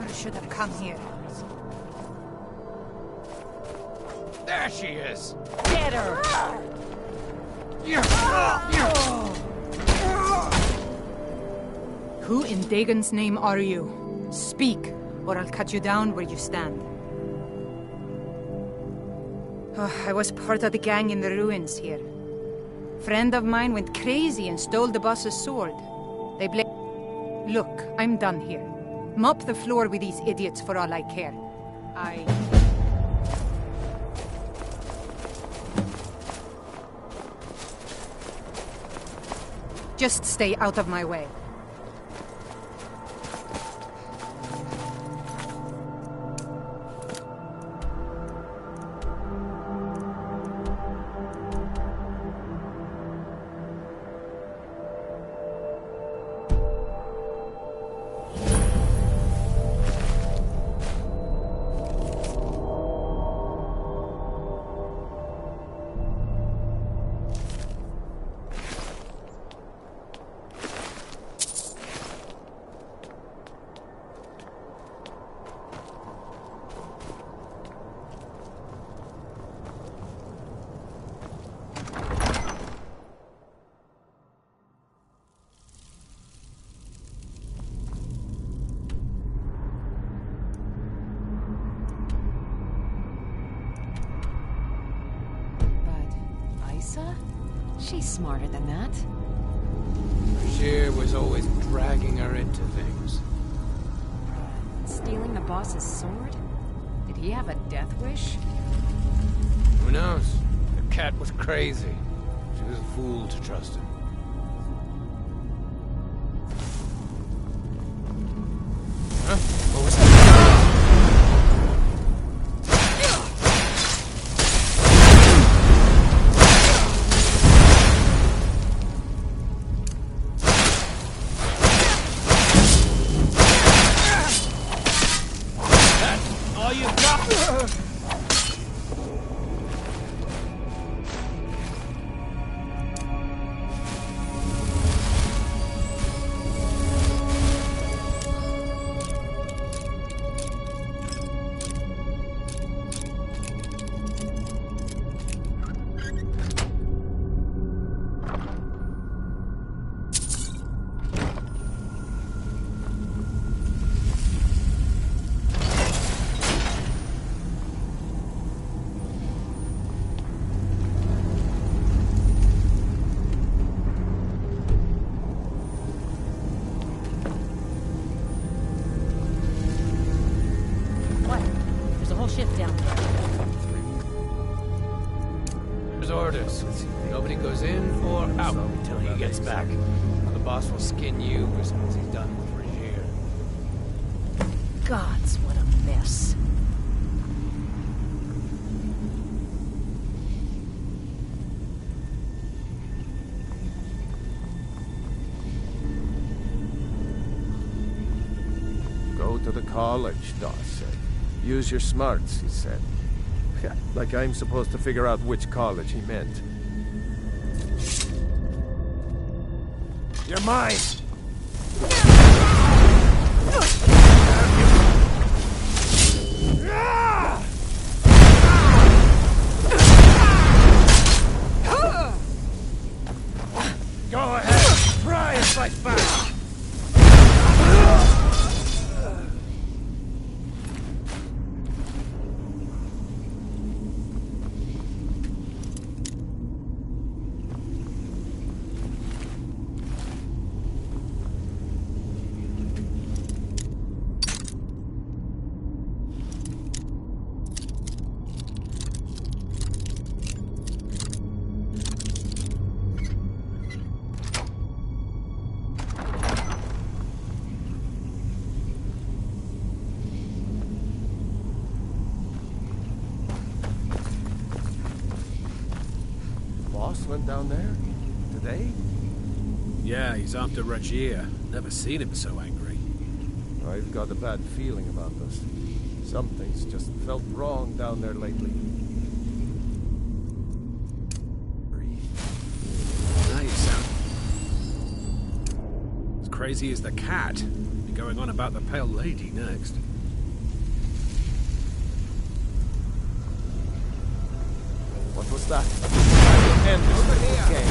never should have come here. There she is! Get her! Who in Dagon's name are you? Speak, or I'll cut you down where you stand. Oh, I was part of the gang in the ruins here. Friend of mine went crazy and stole the boss's sword. They blame. Look, I'm done here. Mop the floor with these idiots for all I care. Just stay out of my way. She's smarter than that. Bashir was always dragging her into things. Stealing the boss's sword? Did he have a death wish? Who knows? The cat was crazy. She was a fool to trust him. Huh? What was that? Orders. Nobody goes in or out until he gets back. The boss will skin you as soon as he's done with Regier. Gods, what a mess. Go to the college, Doss said. Use your smarts, he said. Yeah, like I'm supposed to figure out which college he meant. You're mine! Go ahead, try and fight back! Went down there? Today? Yeah, he's after Regier. Never seen him so angry. I've got a bad feeling about this. Something's just felt wrong down there lately. Now you sound as crazy as the cat. Be going on about the Pale Lady next. What was that? End this game.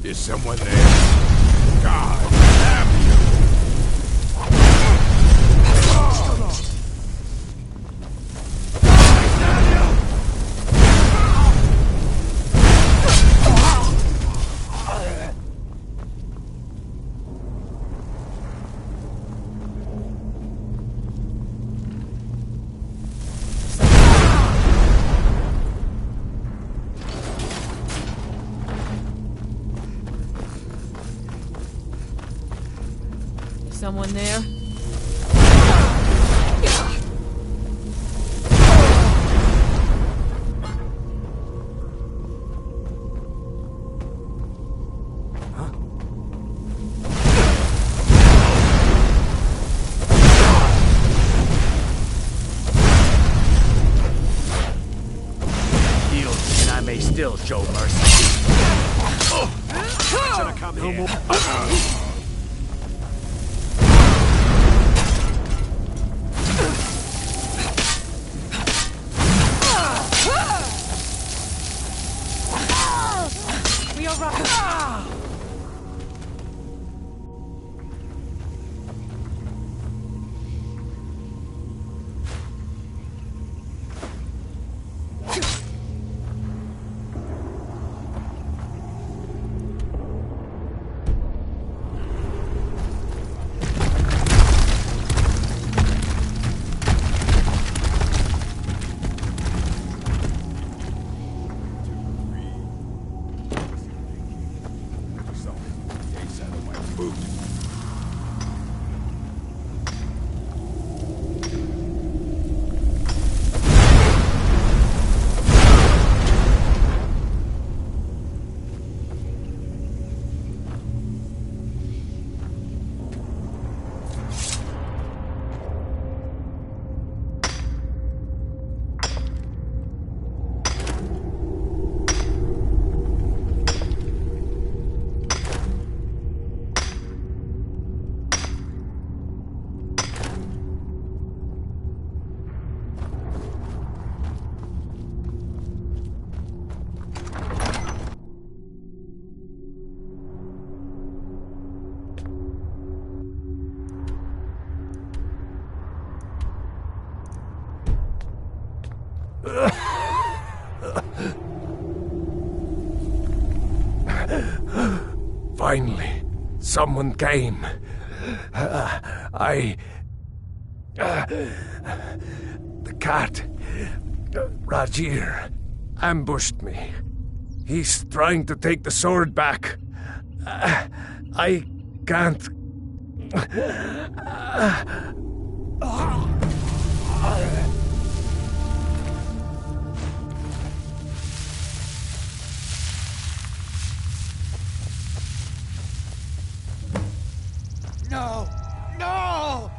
Is someone there? God damn you! Someone there? Yield, and I may still show mercy. Should have come here. We are right. Finally, someone came. The cat, Rajir, ambushed me. He's trying to take the sword back. I can't. No! No!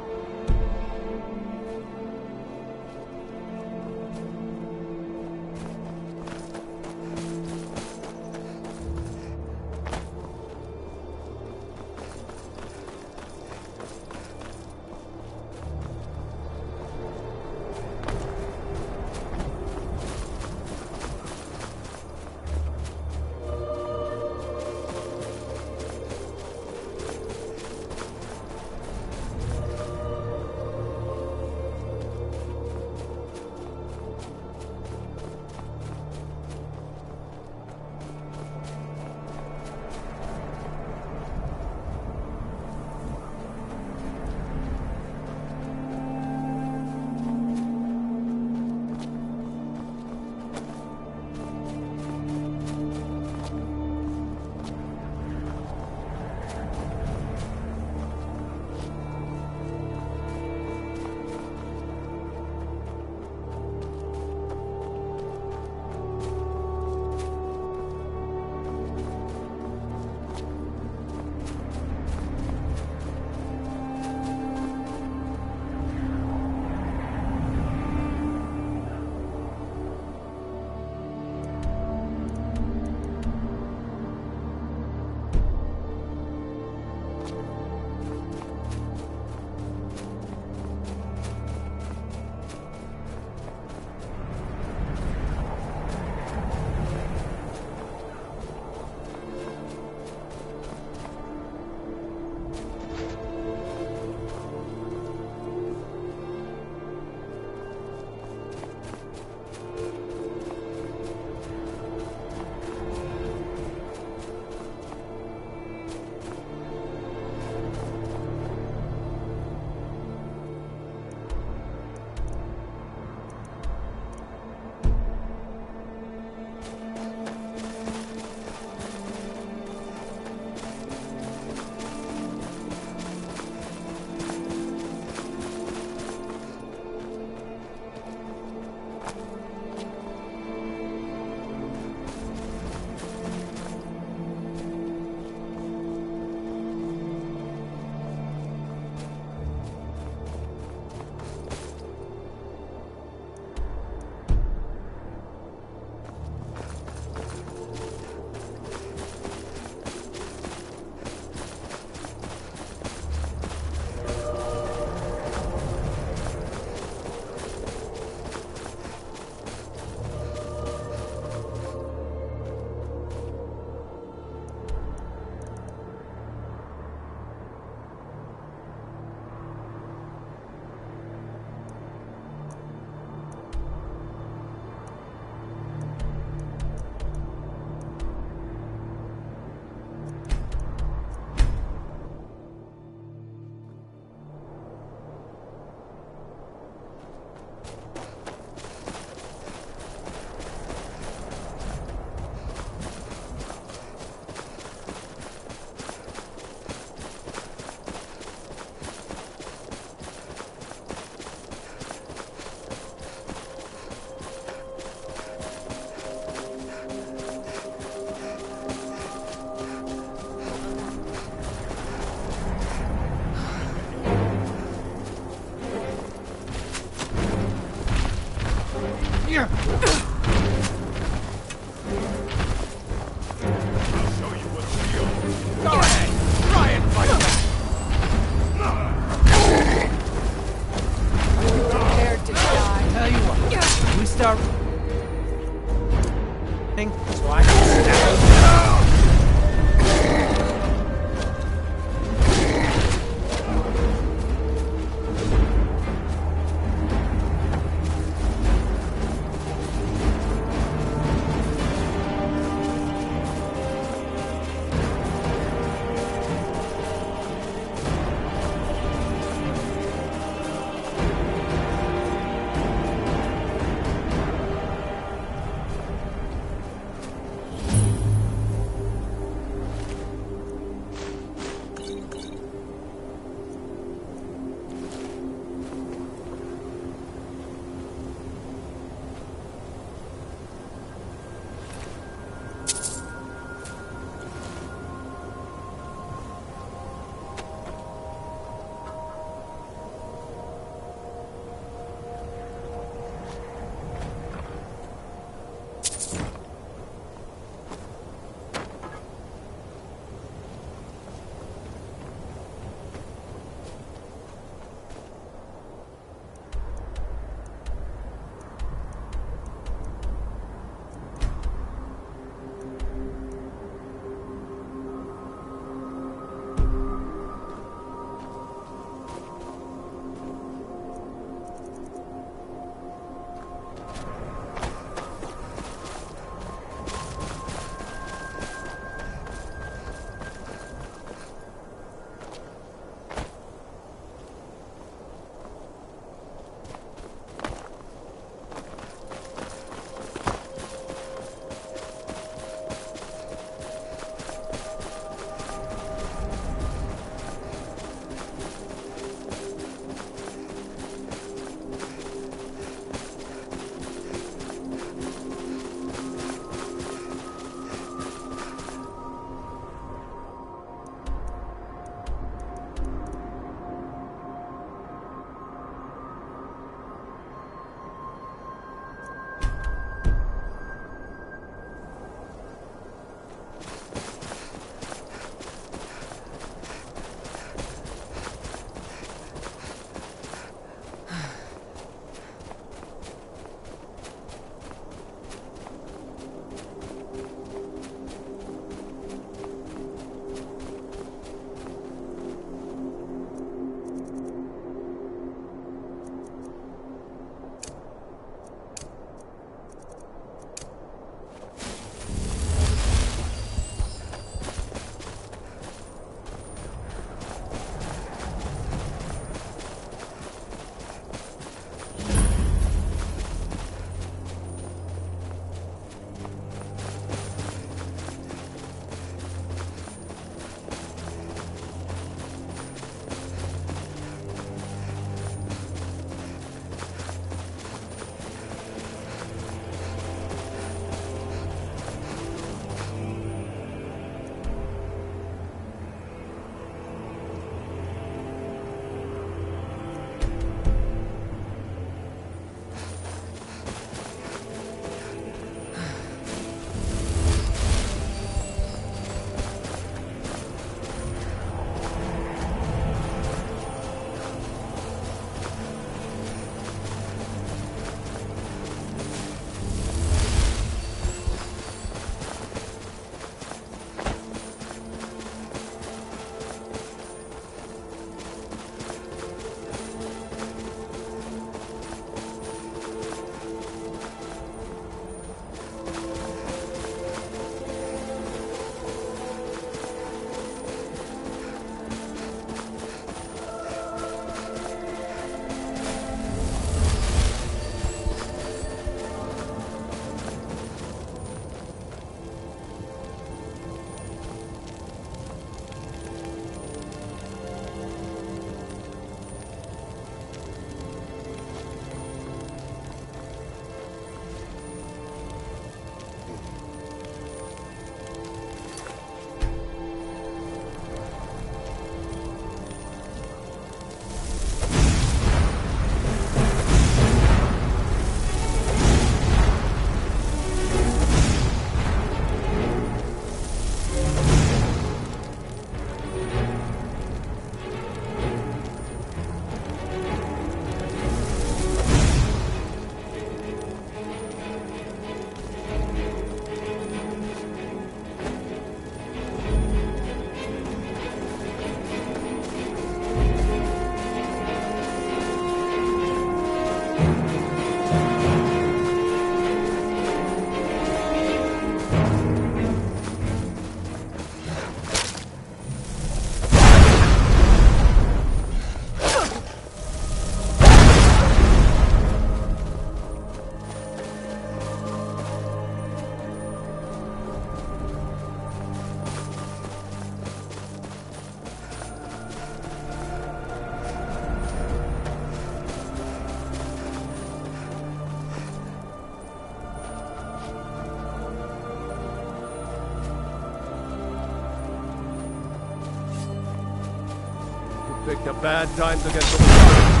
Picked a bad time to get the...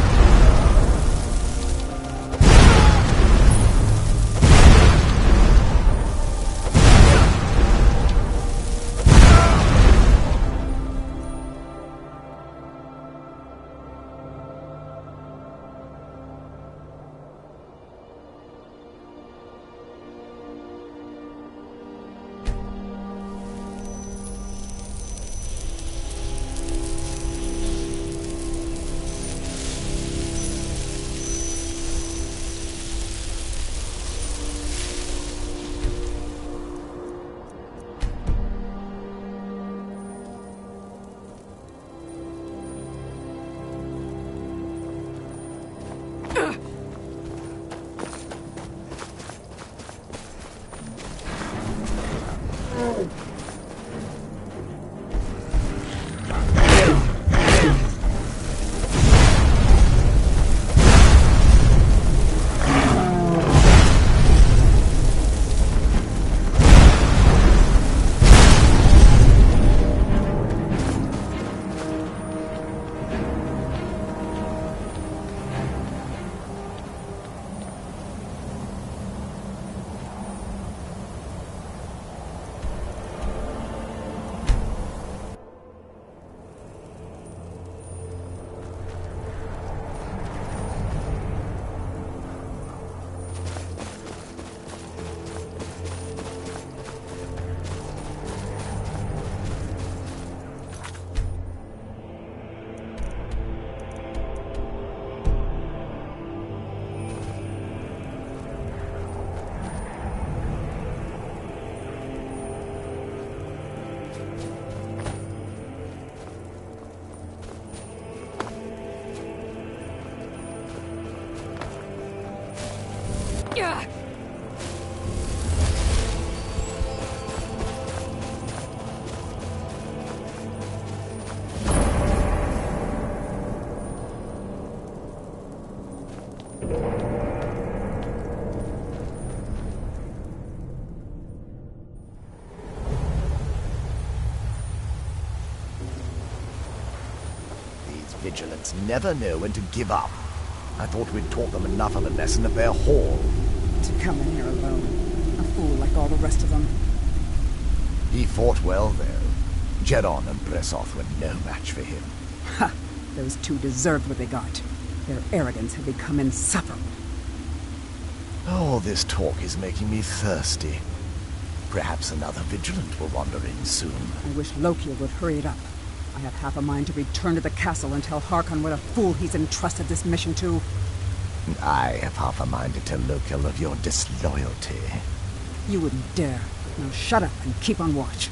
Vigilants never know when to give up. I thought we'd taught them enough of a lesson at their hall. To come in here alone. A fool like all the rest of them. He fought well, though. Jedon and Bresoth were no match for him. Ha! Those two deserved what they got. Their arrogance had become insufferable. All this talk is making me thirsty. Perhaps another Vigilant will wander in soon. I wish Loki would hurry it up. I have half a mind to return to the castle and tell Harkon what a fool he's entrusted this mission to. I have half a mind to tell Loki of your disloyalty. You wouldn't dare. Now shut up and keep on watch.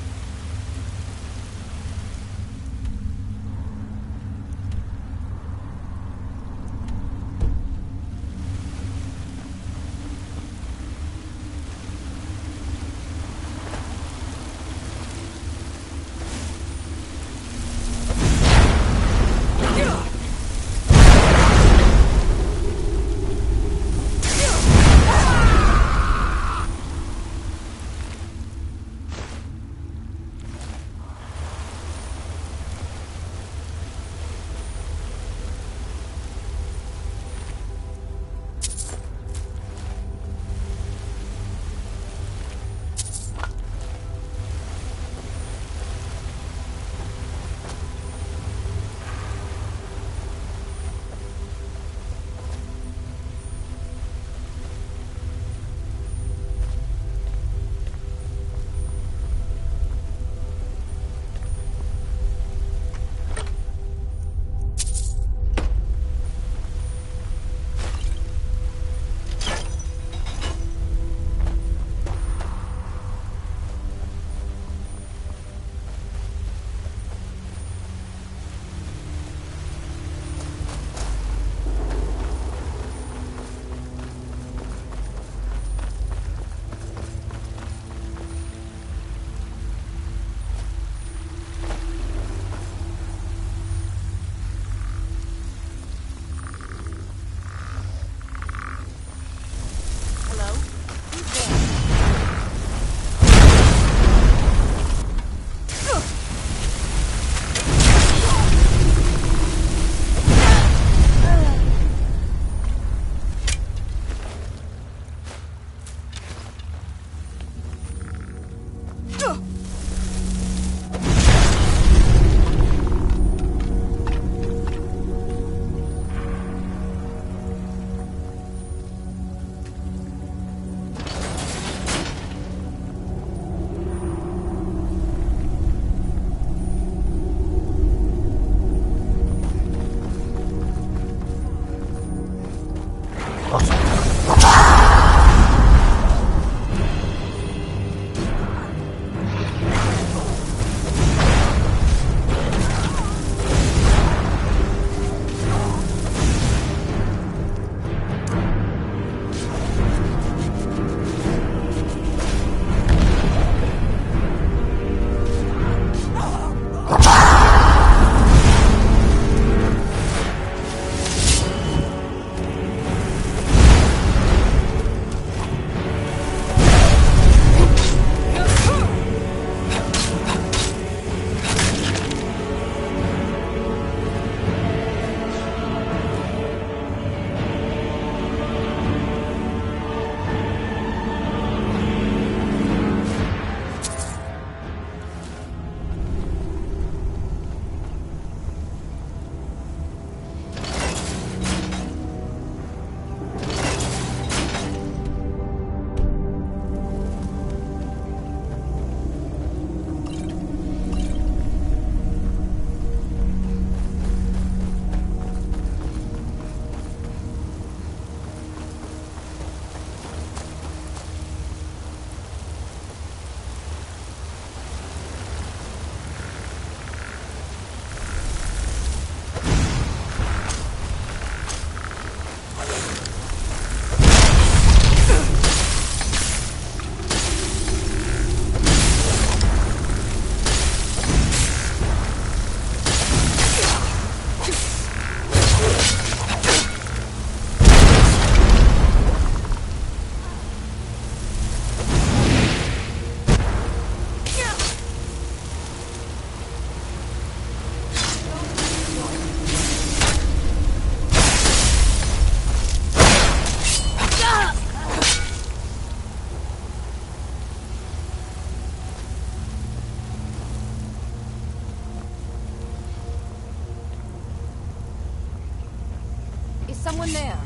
someone there.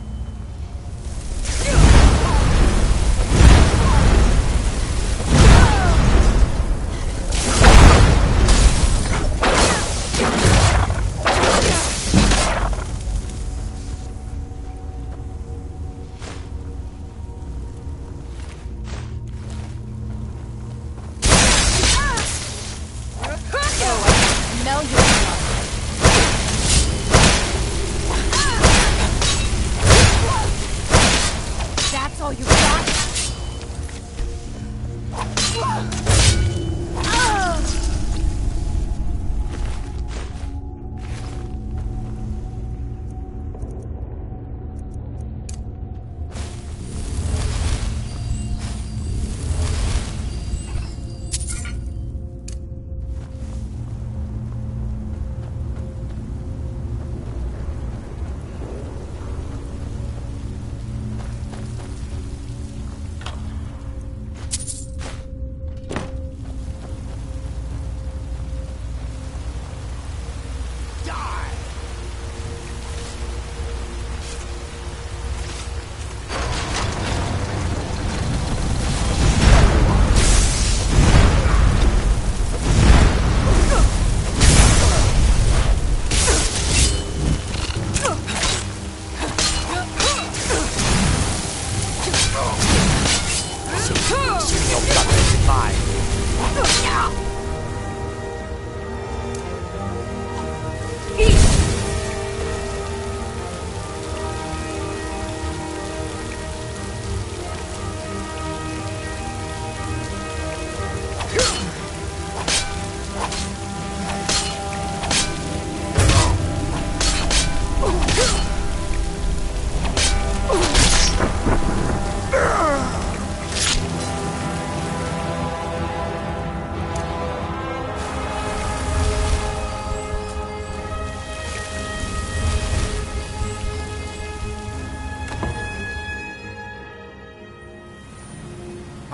Smell your blood. That's all you got?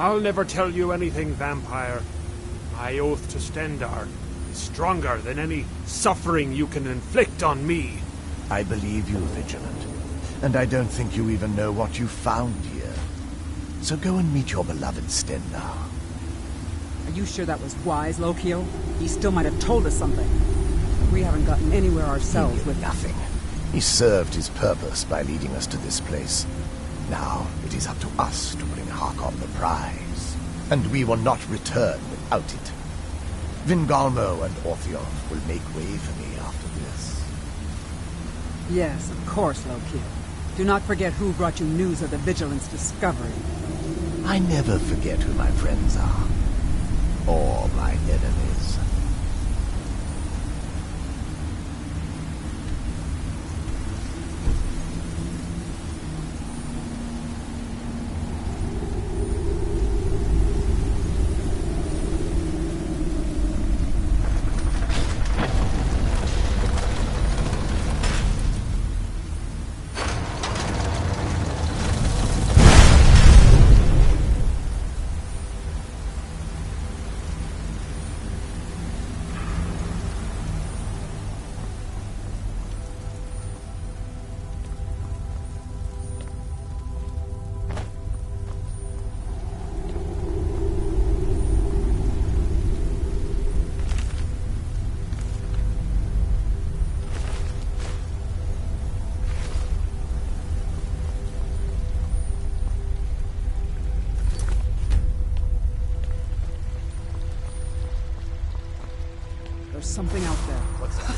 I'll never tell you anything, vampire. My oath to Stendar is stronger than any suffering you can inflict on me. I believe you, Vigilant. And I don't think you even know what you found here. So go and meet your beloved Stendar. Are you sure that was wise, Lokio? He still might have told us something. We haven't gotten anywhere ourselves with nothing. He served his purpose by leading us to this place. Now, it is up to us to bring Harkon the prize. And we will not return without it. Vingalmo and Orthion will make way for me after this. Yes, of course, Lokio. Do not forget who brought you news of the Vigilance discovery. I never forget who my friends are. Or my enemies. There's something out there. What's that?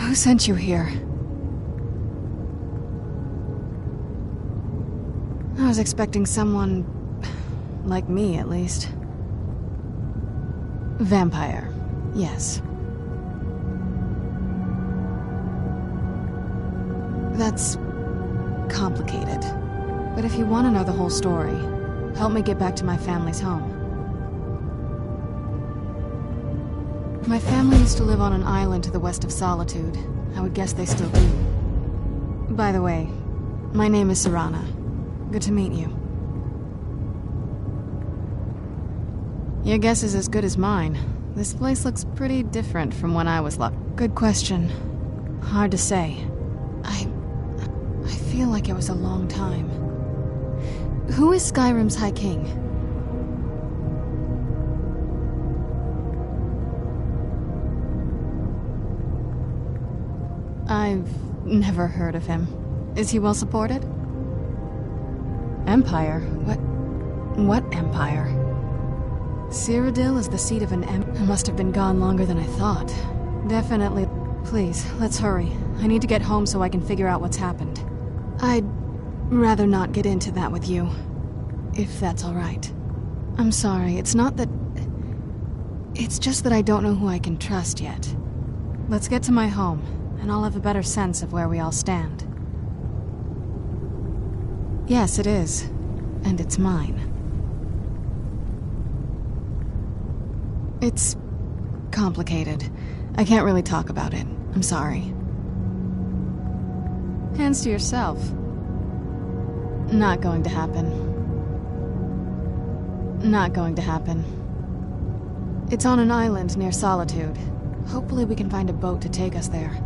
Who sent you here? I was expecting someone... like me, at least. Vampire, yes. That's... complicated. But if you want to know the whole story, help me get back to my family's home. My family used to live on an island to the west of Solitude. I would guess they still do. By the way, my name is Serana. Good to meet you. Your guess is as good as mine. This place looks pretty different from when I was Good question. Hard to say. I feel like it was a long time. Who is Skyrim's High King? I've never heard of him. Is he well supported? Empire? What empire? Cyrodiil is the seat of an I must have been gone longer than I thought. Definitely. Please, let's hurry. I need to get home so I can figure out what's happened. I'd rather not get into that with you, if that's all right. I'm sorry, it's not that... It's just that I don't know who I can trust yet. Let's get to my home, and I'll have a better sense of where we all stand. Yes, it is. And it's mine. It's... complicated. I can't really talk about it. I'm sorry. Hands to yourself. Not going to happen. Not going to happen. It's on an island near Solitude. Hopefully we can find a boat to take us there.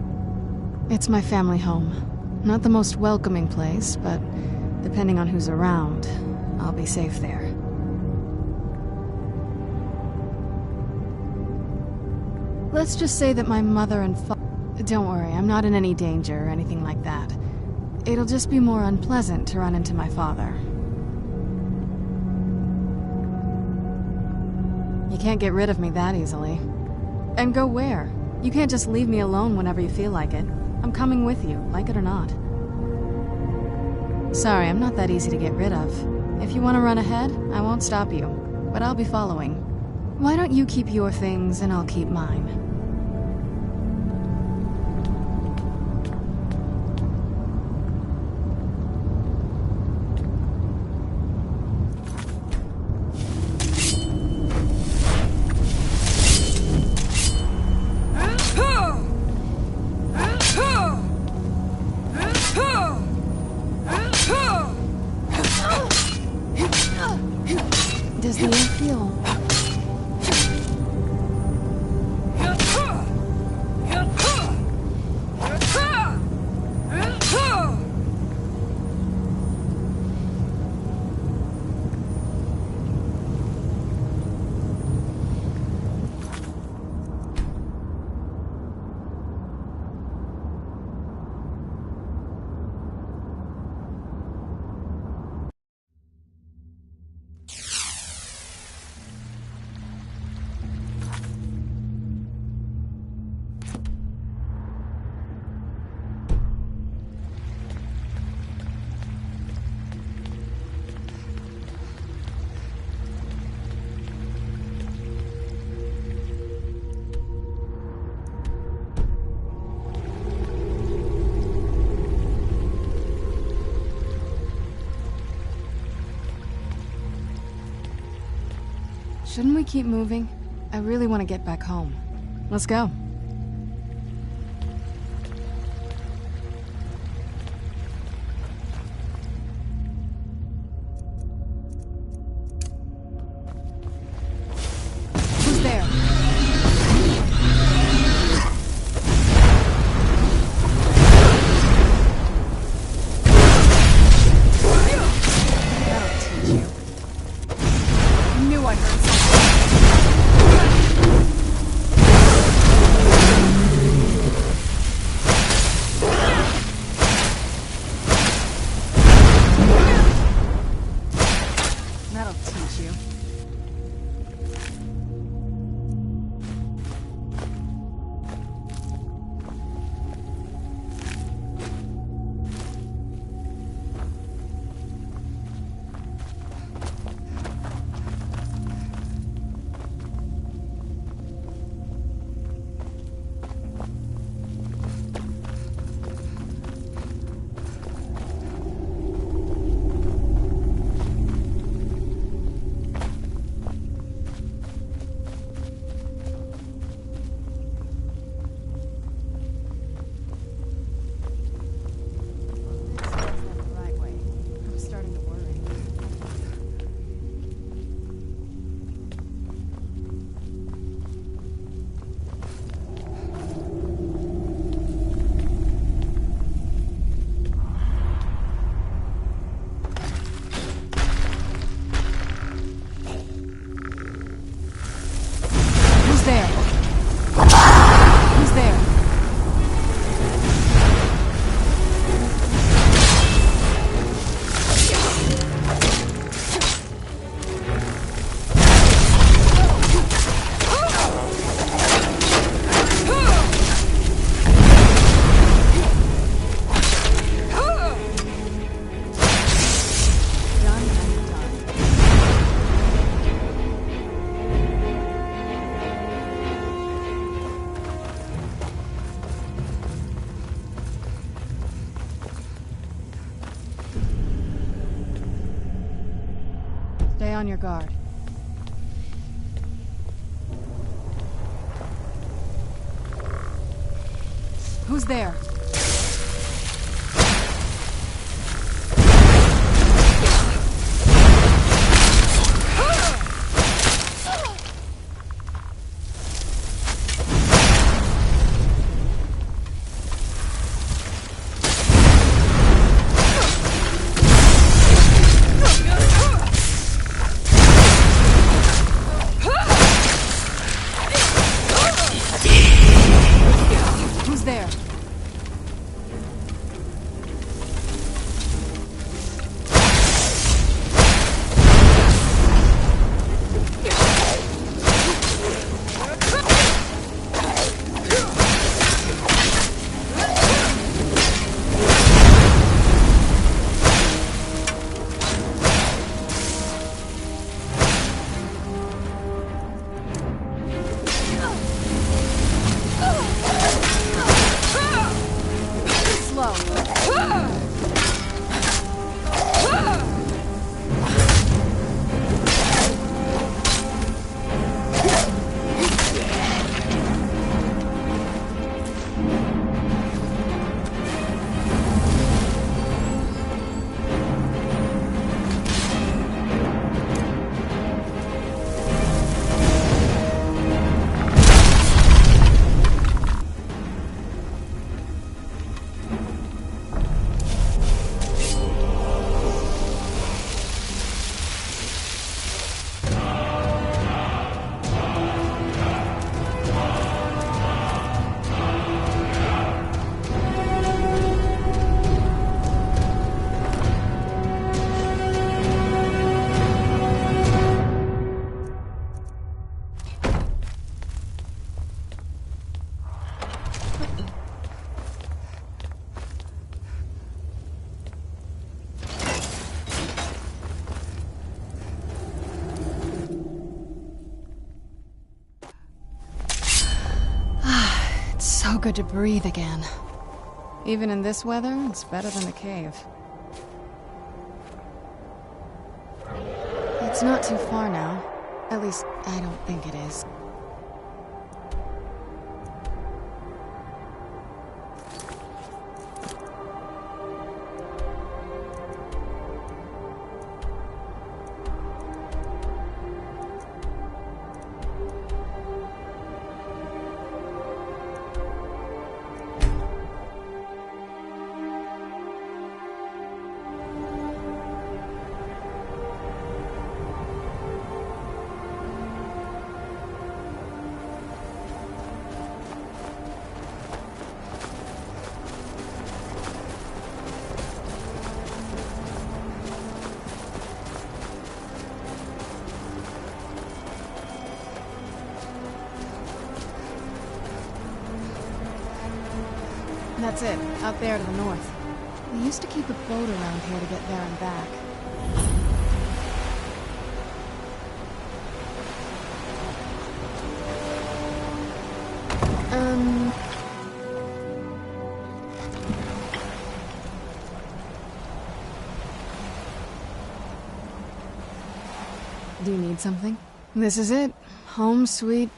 It's my family home. Not the most welcoming place, but depending on who's around, I'll be safe there. Let's just say that my mother and Don't worry, I'm not in any danger or anything like that. It'll just be more unpleasant to run into my father. You can't get rid of me that easily. And go where? You can't just leave me alone whenever you feel like it. I'm coming with you, like it or not. Sorry, I'm not that easy to get rid of. If you want to run ahead, I won't stop you. But I'll be following. Why don't you keep your things and I'll keep mine? Does the air feel... Shouldn't we keep moving? I really want to get back home. Let's go. Who's there? That'll teach you. I knew I heard something. on your guard. Who's there? Who's there? So good to breathe again. Even in this weather, it's better than the cave. It's not too far now. At least, I don't think it is. That's it, up there to the north. We used to keep a boat around here to get there and back. Do you need something? This is it. Home sweet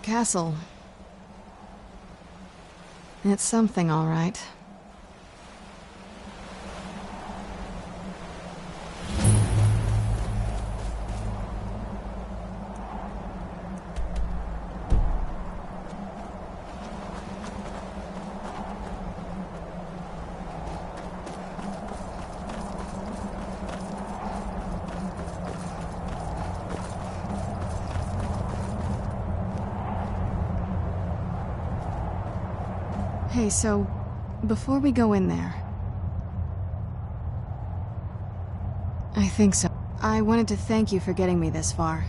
castle. It's something, all right. Hey, so, before we go in there... I think so. I wanted to thank you for getting me this far,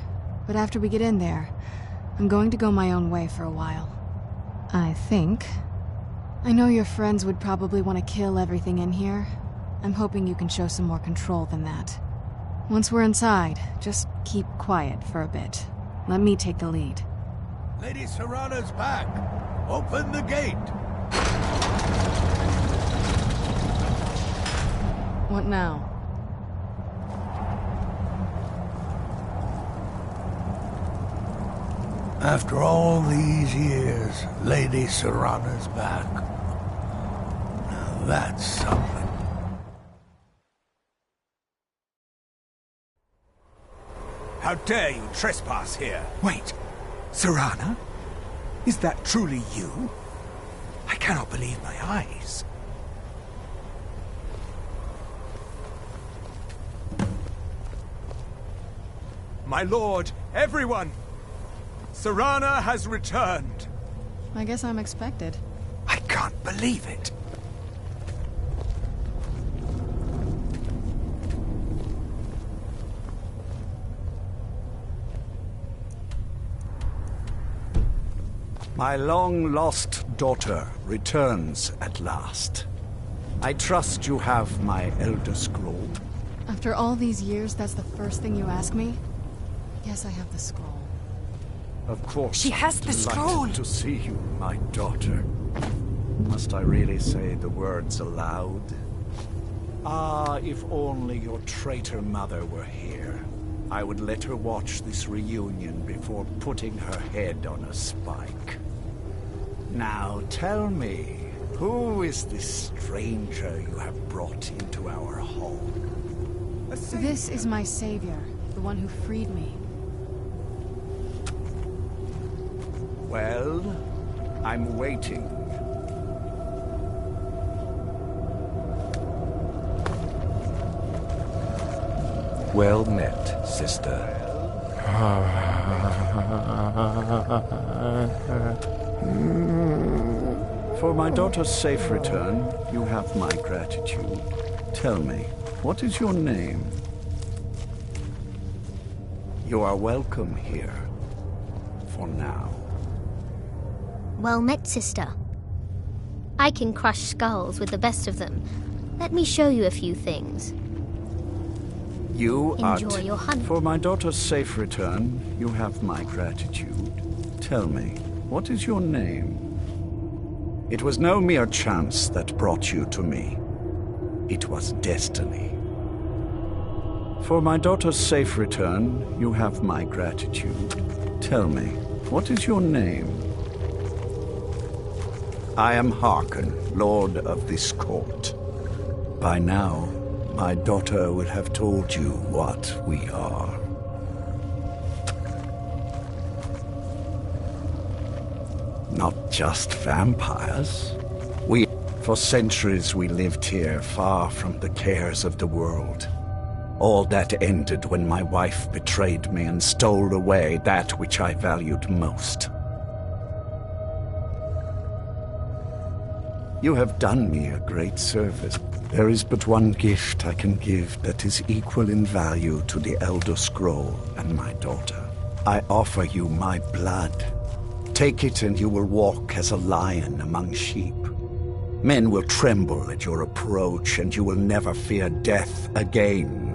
but after we get in there, I'm going to go my own way for a while. I think. I know your friends would probably want to kill everything in here. I'm hoping you can show some more control than that. Once we're inside, just keep quiet for a bit. Let me take the lead. Lady Serrana's back. Open the gate. What now? After all these years, Lady Serana's back. Now that's something. How dare you trespass here? Wait, Serana? Is that truly you? I cannot believe my eyes. My lord, everyone! Serana has returned! I guess I'm expected. I can't believe it. My long-lost daughter returns at last. I trust you have my Elder Scroll. After all these years, that's the first thing you ask me? Yes, I have the scroll. Of course, She has I'm the delighted scroll! to see you, my daughter. Must I really say the words aloud? Ah, if only your traitor mother were here. I would let her watch this reunion before putting her head on a spike. Now tell me, who is this stranger you have brought into our home? This is my savior, the one who freed me. Well, I'm waiting. Well met, sister. For my daughter's safe return, you have my gratitude. Tell me, what is your name? You are welcome here. For now. Well met, sister. I can crush skulls with the best of them. Let me show you a few things. You Enjoy your hunt. For my daughter's safe return, you have my gratitude. Tell me, what is your name? It was no mere chance that brought you to me. It was destiny. For my daughter's safe return, you have my gratitude. Tell me, what is your name? I am Harkon, Lord of this court. By now, my daughter will have told you what we are. Not just vampires. For centuries we lived here, far from the cares of the world. All that ended when my wife betrayed me and stole away that which I valued most. You have done me a great service. There is but one gift I can give that is equal in value to the Elder Scroll and my daughter. I offer you my blood. Take it and you will walk as a lion among sheep. Men will tremble at your approach and you will never fear death again.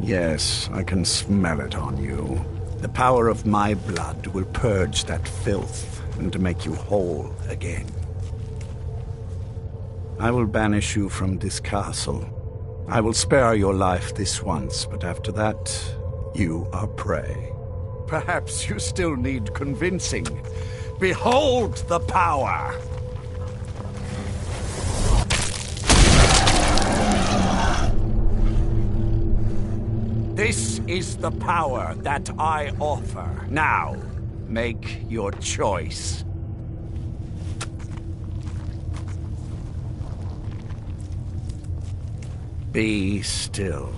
Yes, I can smell it on you. The power of my blood will purge that filth and make you whole again. I will banish you from this castle. I will spare your life this once, but after that, you are prey. Perhaps you still need convincing. Behold the power! This is the power that I offer. Now, make your choice. Be still.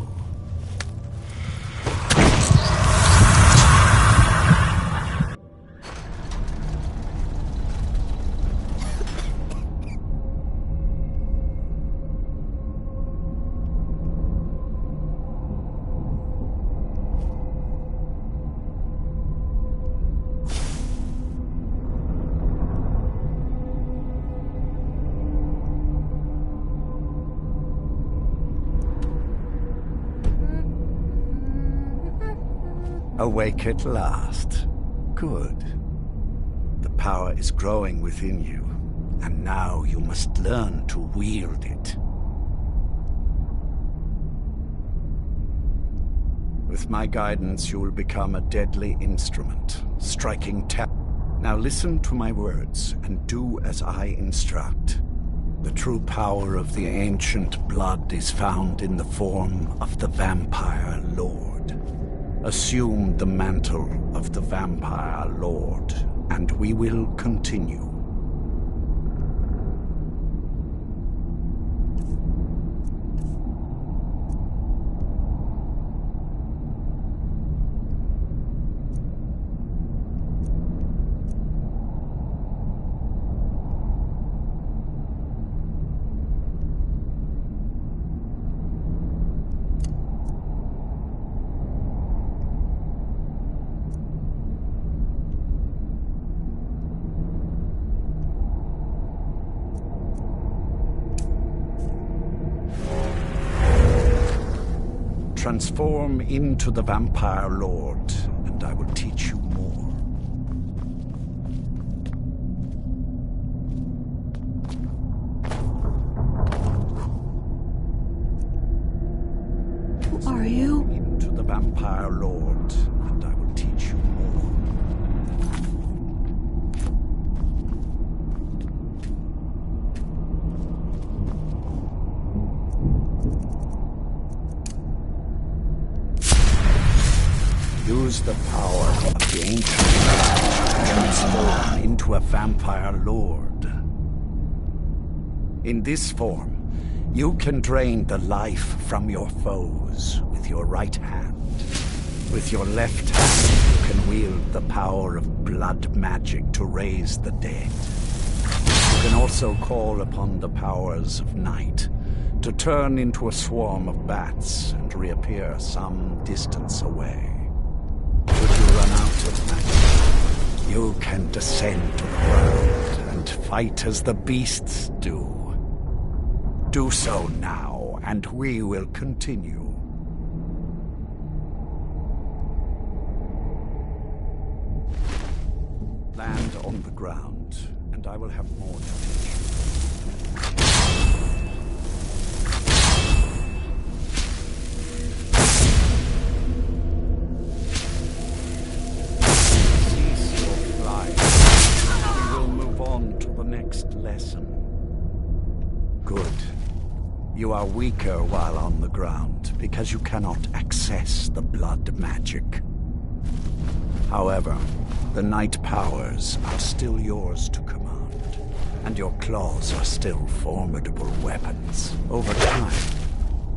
Awake at last. Good. The power is growing within you, and now you must learn to wield it. With my guidance, you will become a deadly instrument, striking terror. Now listen to my words, and do as I instruct. The true power of the ancient blood is found in the form of the Vampire Lord. Assume the mantle of the Vampire Lord, and we will continue. Transform into the Vampire Lord, and I will teach you more. Who are you? Into the Vampire Lord, and I will teach you more. Use the power of the ancient blood to transform into a Vampire Lord. In this form, you can drain the life from your foes with your right hand. With your left hand, you can wield the power of blood magic to raise the dead. You can also call upon the powers of night to turn into a swarm of bats and reappear some distance away. Should you run out of magic, you can descend to the ground and fight as the beasts do. Do so now, and we will continue. Land on the ground, and I will have more to teach you. Good. You are weaker while on the ground, because you cannot access the blood magic. However, the night powers are still yours to command, and your claws are still formidable weapons. Over time,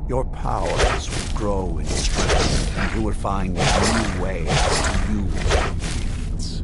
your powers will grow in strength, and you will find new ways to use your gifts.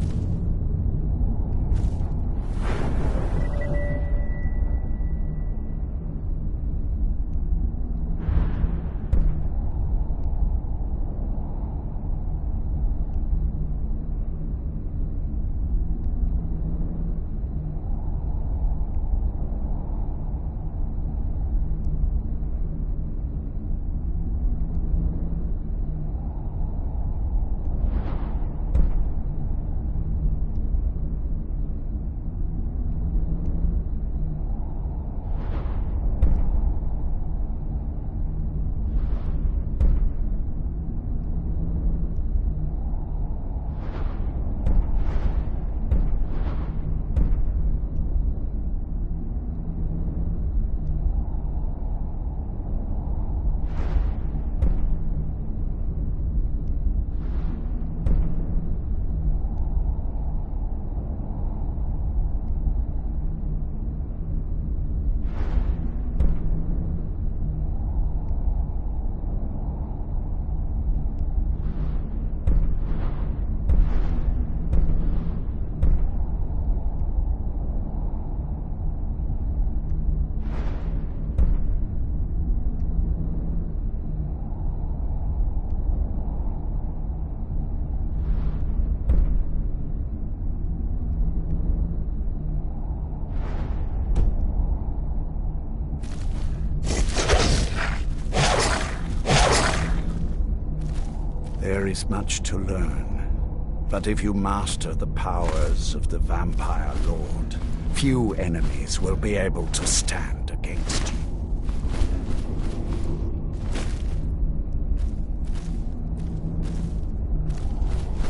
There is much to learn, but if you master the powers of the Vampire Lord, few enemies will be able to stand against you.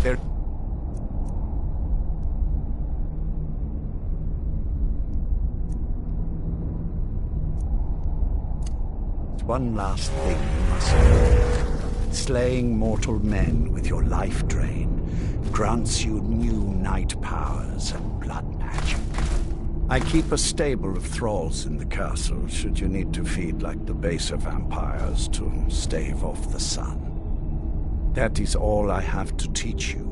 There... One last thing you must know. Slaying mortal men with your life drain grants you new night powers and blood magic. I keep a stable of thralls in the castle should you need to feed like the baser vampires to stave off the sun. That is all I have to teach you.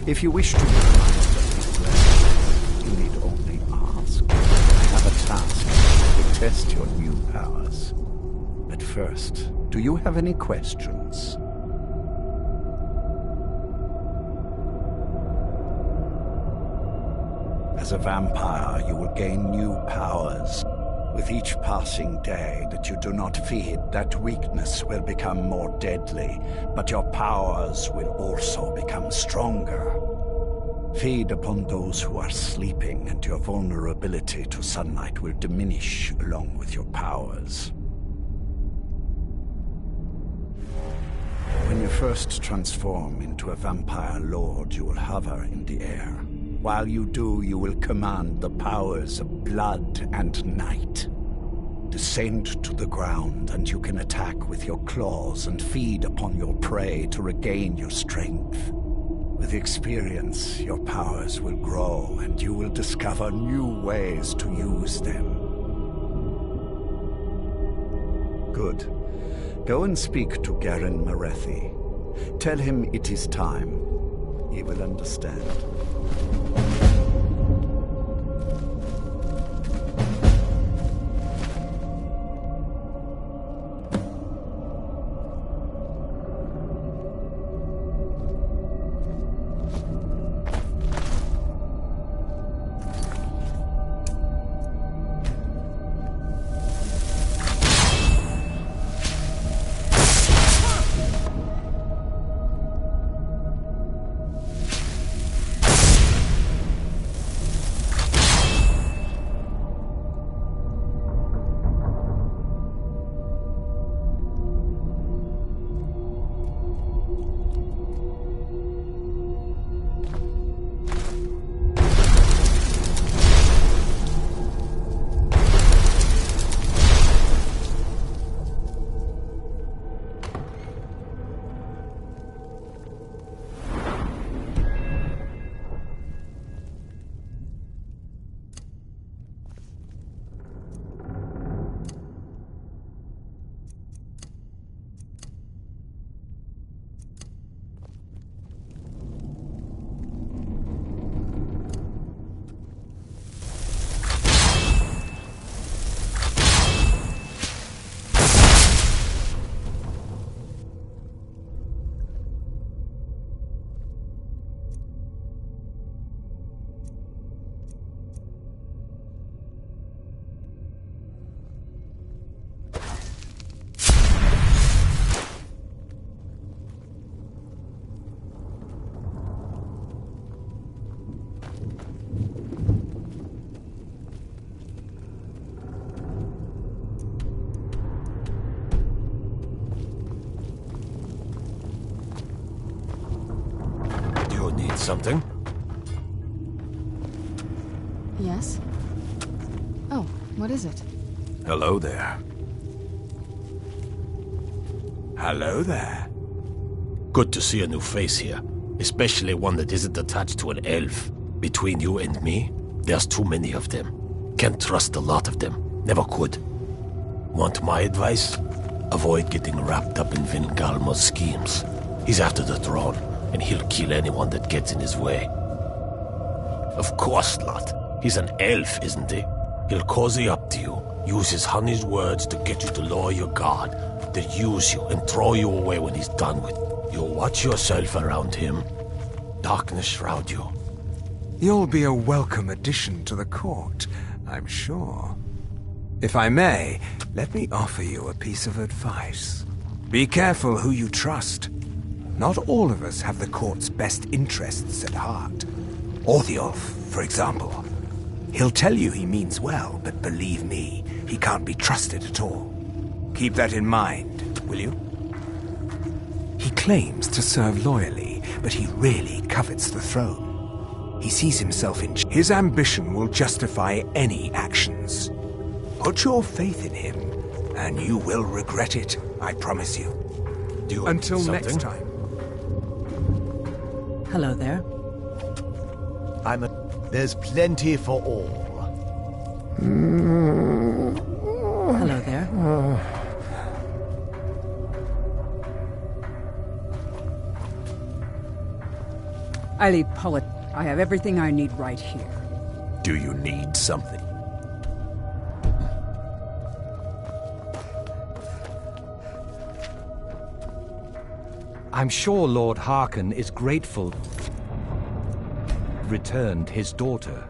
If you wish to be a master of these blades, you need only ask. I have a task to test your new powers. But first, do you have any questions? As a vampire, you will gain new powers. With each passing day that you do not feed, that weakness will become more deadly, but your powers will also become stronger. Feed upon those who are sleeping, and your vulnerability to sunlight will diminish along with your powers. When you first transform into a vampire lord, you will hover in the air. While you do, you will command the powers of blood and night. Descend to the ground, and you can attack with your claws and feed upon your prey to regain your strength. With experience, your powers will grow, and you will discover new ways to use them. Good. Go and speak to Garen Marethi. Tell him it is time. He will understand. Something? Yes? Oh, what is it? Hello there. Hello there. Good to see a new face here, especially one that isn't attached to an elf. Between you and me, there's too many of them. Can't trust a lot of them. Never could. Want my advice? Avoid getting wrapped up in Vingalma's schemes. He's after the throne, and he'll kill anyone that gets in his way. Of course not. He's an elf, isn't he? He'll cozy up to you, use his honey's words to get you to lower your guard, then use you and throw you away when he's done with you. You'll watch yourself around him. Darkness shroud you. You'll be a welcome addition to the court, I'm sure. If I may, let me offer you a piece of advice. Be careful who you trust. Not all of us have the court's best interests at heart. Orthiolf, for example. He'll tell you he means well, but believe me, he can't be trusted at all. Keep that in mind, will you? He claims to serve loyally, but he really covets the throne. He sees himself in... His ambition will justify any actions. Put your faith in him, and you will regret it, I promise you. Until next time. Hello there. There's plenty for all. Hello there. I leave I have everything I need right here. Do you need something? I'm sure Lord Harkon is grateful. Returned his daughter.